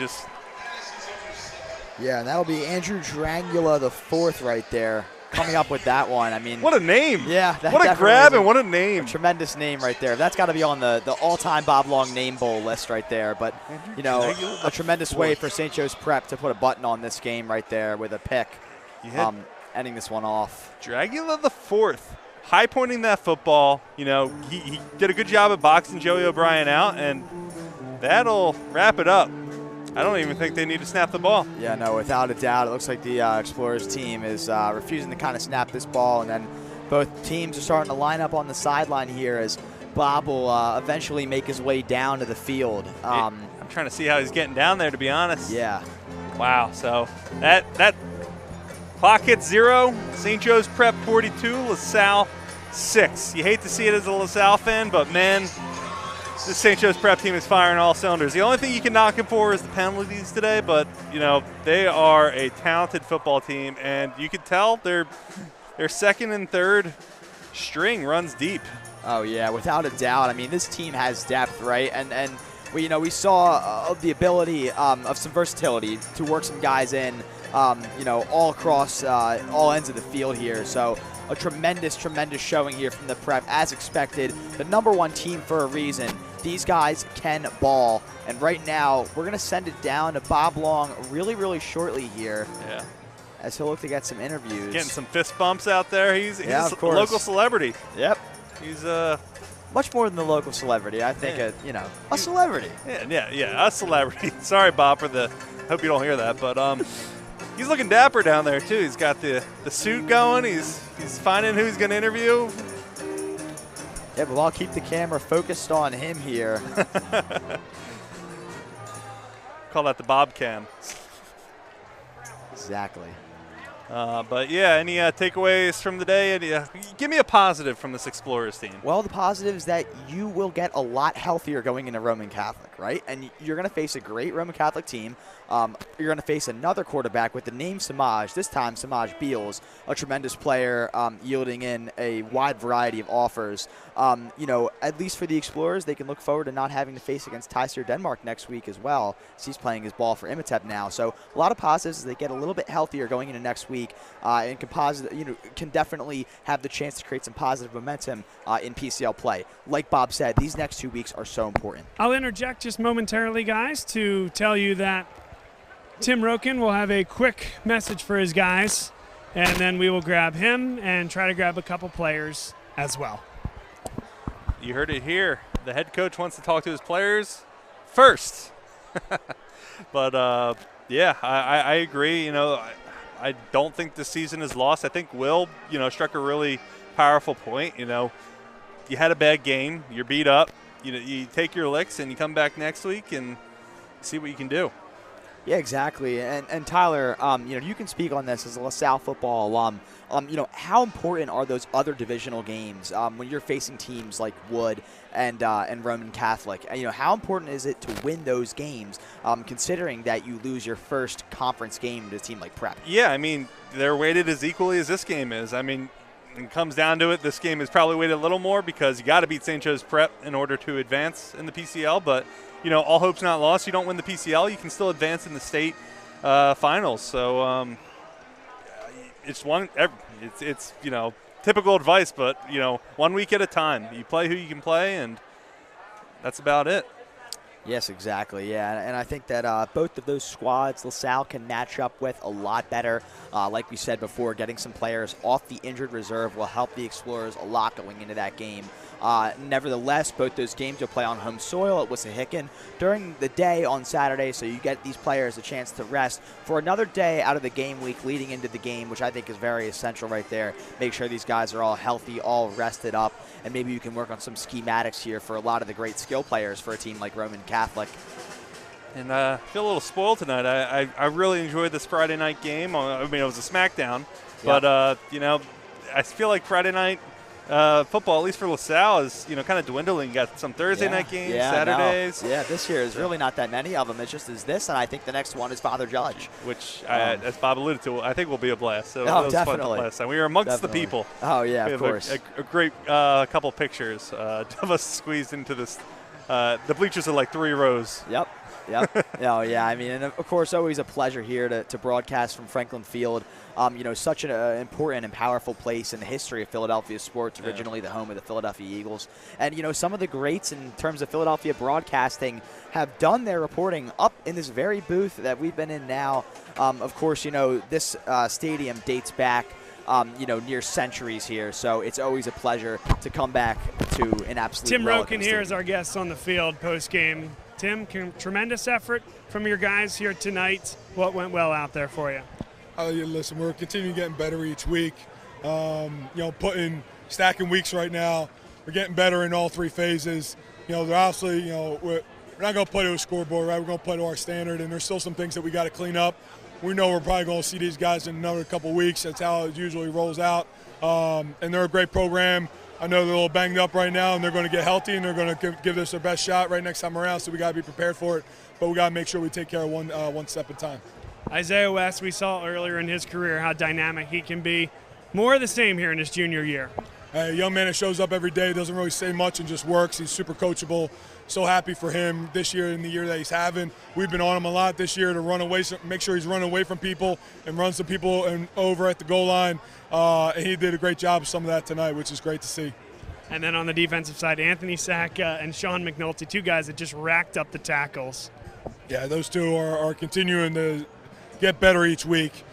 Speaker 2: Yeah, and that'll be Andrew Drangula the fourth right there, coming up with that one. I mean,
Speaker 16: what a name.
Speaker 2: Yeah.
Speaker 16: What a grab and what a name.
Speaker 2: A tremendous name right there. That's got to be on the all-time Bob Long name bowl list right there. But, you know, a tremendous way for St. Joe's Prep to put a button on this game right there with a pick, ending this one off.
Speaker 16: Dragula the fourth, high pointing that football. You know, he did a good job at boxing Joey O'Brien out, and that'll wrap it up. I don't even think they need to snap the ball.
Speaker 2: Yeah, no, without a doubt. It looks like the Explorers team is refusing to kind of snap this ball, and then both teams are starting to line up on the sideline here as Bob will eventually make his way down to the field.
Speaker 16: I'm trying to see how he's getting down there, to be honest.
Speaker 2: Yeah.
Speaker 16: Wow, so that clock hits 0. St. Joe's Prep 42, LaSalle 6. You hate to see it as a LaSalle fan, but, man, this St. Joe's Prep team is firing all cylinders. The only thing you can knock him for is the penalties today, but, you know, they are a talented football team, and you can tell their second and third string runs deep.
Speaker 2: Oh, yeah, without a doubt. I mean, this team has depth, right? And we saw the ability of some versatility to work some guys in, all across all ends of the field here. So a tremendous showing here from the Prep, as expected. The #1 team for a reason. These guys can ball. And right now, we're going to send it down to Bob Long really shortly here.
Speaker 16: Yeah.
Speaker 2: As he'll look to get some interviews.
Speaker 16: Getting some fist bumps out there. He's
Speaker 2: of
Speaker 16: a
Speaker 2: course.
Speaker 16: local celebrity.
Speaker 2: Yep.
Speaker 16: He's
Speaker 2: much more than the local celebrity. I think a celebrity.
Speaker 16: Yeah, a celebrity. Sorry, Bob, hope you don't hear that, but he's looking dapper down there too. He's got the suit going. He's finding who he's going to interview.
Speaker 2: Yeah, but I'll keep the camera focused on him here.
Speaker 16: Call that the Bob cam.
Speaker 2: Exactly.
Speaker 16: But yeah, any takeaways from the day? Give me a positive from this Explorers team.
Speaker 2: Well, the positive is that you will get a lot healthier going into Roman Catholic, right? And you're going to face a great Roman Catholic team. You're going to face another quarterback with the name Samaj, this time Samaj Beals, a tremendous player, yielding in a wide variety of offers. At least for the Explorers, they can look forward to not having to face against Tyser Denmark next week as well, as he's playing his ball for Imatep now. So a lot of positives as they get a little bit healthier going into next week, and can definitely have the chance to create some positive momentum in PCL play. Like Bob said, these next 2 weeks are so important.
Speaker 13: I'll interject just momentarily, guys, to tell you that Tim Roken will have a quick message for his guys, and then we will grab him and try to grab a couple players as well.
Speaker 16: You heard it here. The head coach wants to talk to his players first. But, yeah, I agree. I don't think the season is lost. I think Will, struck a really powerful point. You had a bad game. You're beat up. You take your licks and you come back next week and see what you can do.
Speaker 2: Yeah, exactly. And Tyler, you can speak on this as a LaSalle football alum. How important are those other divisional games when you're facing teams like Wood and Roman Catholic? How important is it to win those games, considering that you lose your first conference game to a team like Prep?
Speaker 16: Yeah, I mean, they're weighted as equally as this game is. I mean, when it comes down to it, this game is probably weighted a little more because you got to beat St. Joe's Prep in order to advance in the PCL, but all hope's not lost. You don't win the PCL, you can still advance in the state finals. So it's typical advice, but 1 week at a time. You play who you can play, and that's about it.
Speaker 2: Yes, exactly. Yeah, and I think that both of those squads LaSalle can match up with a lot better. Like we said before, getting some players off the injured reserve will help the Explorers a lot going into that game. Nevertheless, both those games will play on home soil at Wissahickon during the day on Saturday, so you get these players a chance to rest for another day out of the game week leading into the game, which I think is very essential right there. Make sure these guys are all healthy, all rested up, and maybe you can work on some schematics here for a lot of the great skill players for a team like Roman Catholic.
Speaker 16: And I feel a little spoiled tonight. I really enjoyed this Friday night game. I mean, it was a SmackDown, but I feel like Friday night football, at least for LaSalle, is kind of dwindling. You got some Thursday night games, Saturdays.
Speaker 2: No. Yeah, this year is really not that many of them. It just is this, and I think the next one is Father Judge,
Speaker 16: which, as Bob alluded to, I think will be a blast. So
Speaker 2: oh,
Speaker 16: it was
Speaker 2: definitely.
Speaker 16: Fun last time. We were amongst the people.
Speaker 2: Oh yeah,
Speaker 16: we
Speaker 2: of course.
Speaker 16: A great couple pictures of us squeezed into this. The bleachers are like 3 rows.
Speaker 2: Yep. Oh, yeah. I mean, and of course, always a pleasure here to broadcast from Franklin Field. Such an important and powerful place in the history of Philadelphia sports, originally the home of the Philadelphia Eagles. And, some of the greats in terms of Philadelphia broadcasting have done their reporting up in this very booth that we've been in now. Of course, this stadium dates back near centuries here. So it's always a pleasure to come back to an absolute
Speaker 13: Tim
Speaker 2: relic
Speaker 13: Roken
Speaker 2: of the
Speaker 13: here
Speaker 2: stadium.
Speaker 13: is our guest on the field post-game. Tim, tremendous effort from your guys here tonight. What went well out there for you?
Speaker 17: Listen, we're continuing getting better each week. Stacking weeks right now. We're getting better in all 3 phases. They're obviously, we're not going to play to a scoreboard, right? We're going to play to our standard, and there's still some things that we got to clean up. We know we're probably going to see these guys in another couple of weeks. That's how it usually rolls out. And they're a great program. I know they're a little banged up right now, and they're going to get healthy, and they're going to give this their best shot right next time around, so we got to be prepared for it. But we got to make sure we take care of one step at a time.
Speaker 13: Isaiah West, we saw earlier in his career how dynamic he can be. More of the same here in his junior year.
Speaker 17: A young man that shows up every day, doesn't really say much and just works. He's super coachable. So happy for him this year and the year that he's having. We've been on him a lot this year to run away, make sure he's running away from people and runs the people and over at the goal line. And he did a great job of some of that tonight, which is great to see.
Speaker 13: And then on the defensive side, Anthony Sack and Sean McNulty, 2 guys that just racked up the tackles.
Speaker 17: Yeah, those 2 are continuing to get better each week.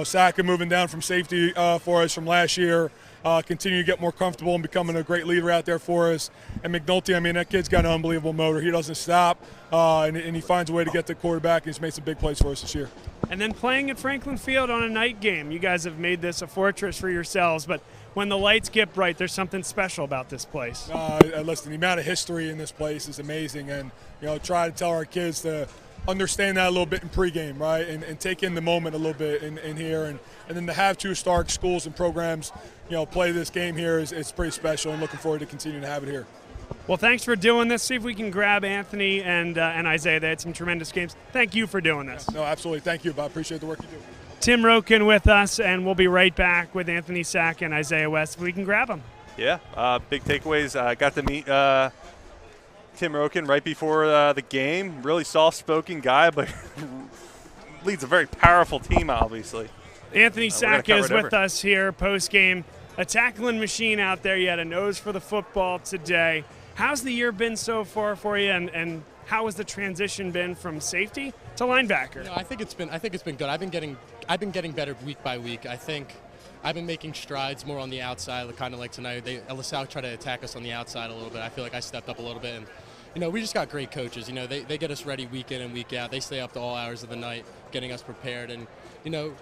Speaker 17: Sack moving down from safety for us from last year. Continue to get more comfortable and becoming a great leader out there for us. And McNulty, I mean, that kid's got an unbelievable motor. He doesn't stop, and he finds a way to get the quarterback, and he's made some big plays for us this year.
Speaker 13: And then playing at Franklin Field on a night game. You guys have made this a fortress for yourselves, but when the lights get bright, there's something special about this place.
Speaker 17: Listen, the amount of history in this place is amazing, and try to tell our kids to understand that a little bit in pregame, right, and take in the moment a little bit in here, and then to have 2 historic schools and programs, play this game here is pretty special, and looking forward to continuing to have it here.
Speaker 13: Well, thanks for doing this. See if we can grab Anthony and Isaiah. They had some tremendous games. Thank you for doing this.
Speaker 17: No, absolutely. Thank you, Bob. I appreciate the work you do.
Speaker 13: Tim Roken with us, and we'll be right back with Anthony Sack and Isaiah West if we can grab them.
Speaker 16: Yeah, big takeaways. Got to meet Tim Roken right before the game. Really soft-spoken guy, but leads a very powerful team, obviously.
Speaker 13: Anthony Sack is with us here post-game. A tackling machine out there. You had a nose for the football today. How's the year been so far for you, and how has the transition been from safety to linebacker?
Speaker 18: I think it's been good. I've been getting better week by week. I think I've been making strides more on the outside, kind of like tonight. LaSalle tried to attack us on the outside a little bit. I feel like I stepped up a little bit, and we just got great coaches. They get us ready week in and week out. They stay up to all hours of the night getting us prepared, and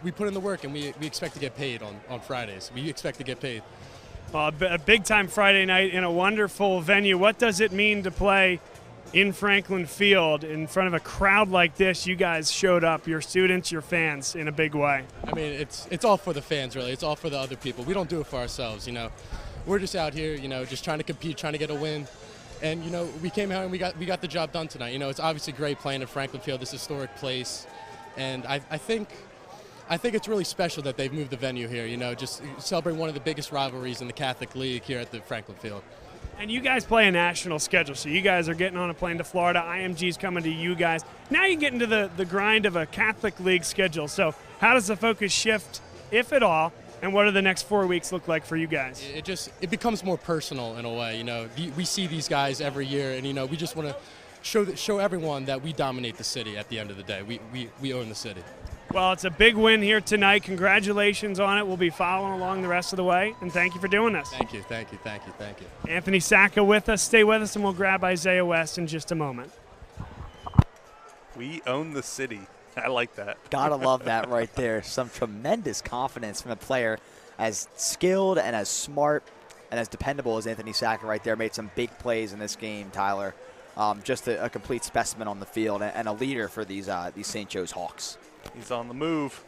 Speaker 18: we put in the work, and we expect to get paid on Fridays. We expect to get paid.
Speaker 13: Well, a big-time Friday night in a wonderful venue. What does it mean to play in Franklin Field in front of a crowd like this? You guys showed up, your students, your fans, in a big way.
Speaker 18: I mean, it's all for the fans, really. It's all for the other people. We don't do it for ourselves, We're just out here, just trying to compete, trying to get a win. And, we came out and we got the job done tonight. It's obviously great playing at Franklin Field, this historic place. And I think it's really special that they've moved the venue here, just celebrate one of the biggest rivalries in the Catholic League here at the Franklin Field.
Speaker 13: And you guys play a national schedule, so you guys are getting on a plane to Florida. IMG's coming to you guys. Now you get into the grind of a Catholic League schedule. So how does the focus shift if at all, and what do the next 4 weeks look like for you guys?
Speaker 18: It becomes more personal in a way. We see these guys every year, and we just want to show everyone that we dominate the city. At the end of the day, we own the city.
Speaker 13: Well, it's a big win here tonight. Congratulations on it. We'll be following along the rest of the way, and thank you for doing this.
Speaker 18: Thank you.
Speaker 13: Anthony Sacca with us. Stay with us, and we'll grab Isaiah West in just a moment.
Speaker 16: We own the city. I like that.
Speaker 2: Gotta love that right there. Some tremendous confidence from a player as skilled and as smart and as dependable as Anthony Sacca right there. Made some big plays in this game, Tyler. Just a complete specimen on the field and a leader for these St. Joe's Hawks.
Speaker 16: He's on the move.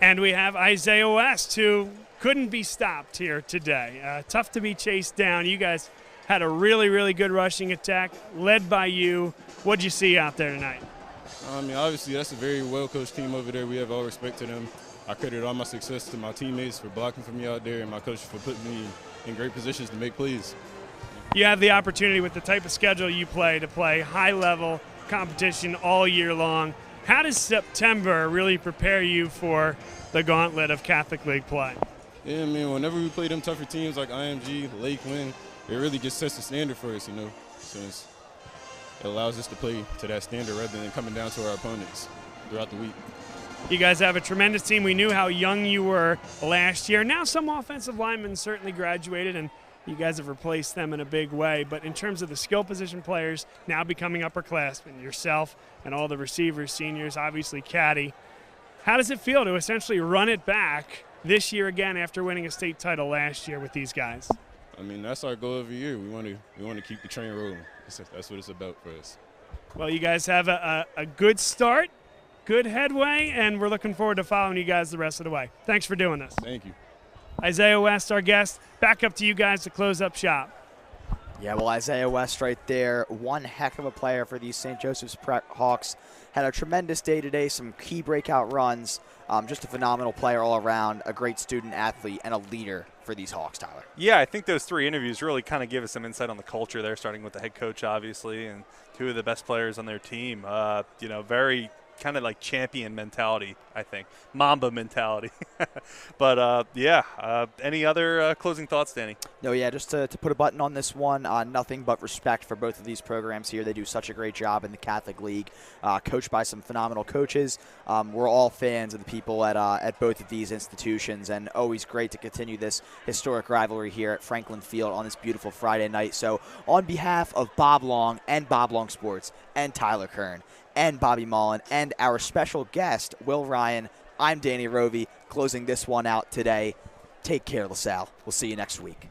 Speaker 13: And we have Isaiah West, who couldn't be stopped here today. Tough to be chased down. You guys had a really, really good rushing attack led by you. What'd you see out there tonight?
Speaker 19: I mean, obviously, that's a very well-coached team over there. We have all respect to them. I credit all my success to my teammates for blocking for me out there and my coach for putting me in great positions to make plays.
Speaker 13: You have the opportunity with the type of schedule you play to play high-level competition all year long. How does September really prepare you for the gauntlet of Catholic League play?
Speaker 19: Yeah, man, whenever we play them tougher teams like IMG, Lakeland, it really just sets the standard for us, since it allows us to play to that standard rather than coming down to our opponents throughout the week.
Speaker 13: You guys have a tremendous team. We knew how young you were last year. Now some offensive linemen certainly graduated, and you guys have replaced them in a big way. But in terms of the skill position players now becoming upperclassmen, yourself and all the receivers, seniors, obviously Caddy, how does it feel to essentially run it back this year again after winning a state title last year with these guys?
Speaker 19: I mean, that's our goal every year. We want to keep the train rolling. That's what it's about for us.
Speaker 13: Well, you guys have a good start, good headway, and we're looking forward to following you guys the rest of the way. Thanks for doing this.
Speaker 19: Thank you.
Speaker 13: Isaiah West, our guest. Back up to you guys to close up shop.
Speaker 2: Yeah, well, Isaiah West right there, one heck of a player for these St. Joseph's Prep Hawks. Had a tremendous day today, some key breakout runs, just a phenomenal player all around, a great student athlete, and a leader for these Hawks, Tyler.
Speaker 16: Yeah, I think those 3 interviews really kind of give us some insight on the culture there, starting with the head coach, obviously, and 2 of the best players on their team. Very kind of like champion mentality, I think. Mamba mentality. But, any other closing thoughts, Danny?
Speaker 2: No, yeah, just to put a button on this one, nothing but respect for both of these programs here. They do such a great job in the Catholic League, coached by some phenomenal coaches. We're all fans of the people at both of these institutions, and always great to continue this historic rivalry here at Franklin Field on this beautiful Friday night. So on behalf of Bob Long and Bob Long Sports and Tyler Kern and Bobby Mullen and our special guest, Will Ryan, I'm Danny Rovey, closing this one out today. Take care, LaSalle. We'll see you next week.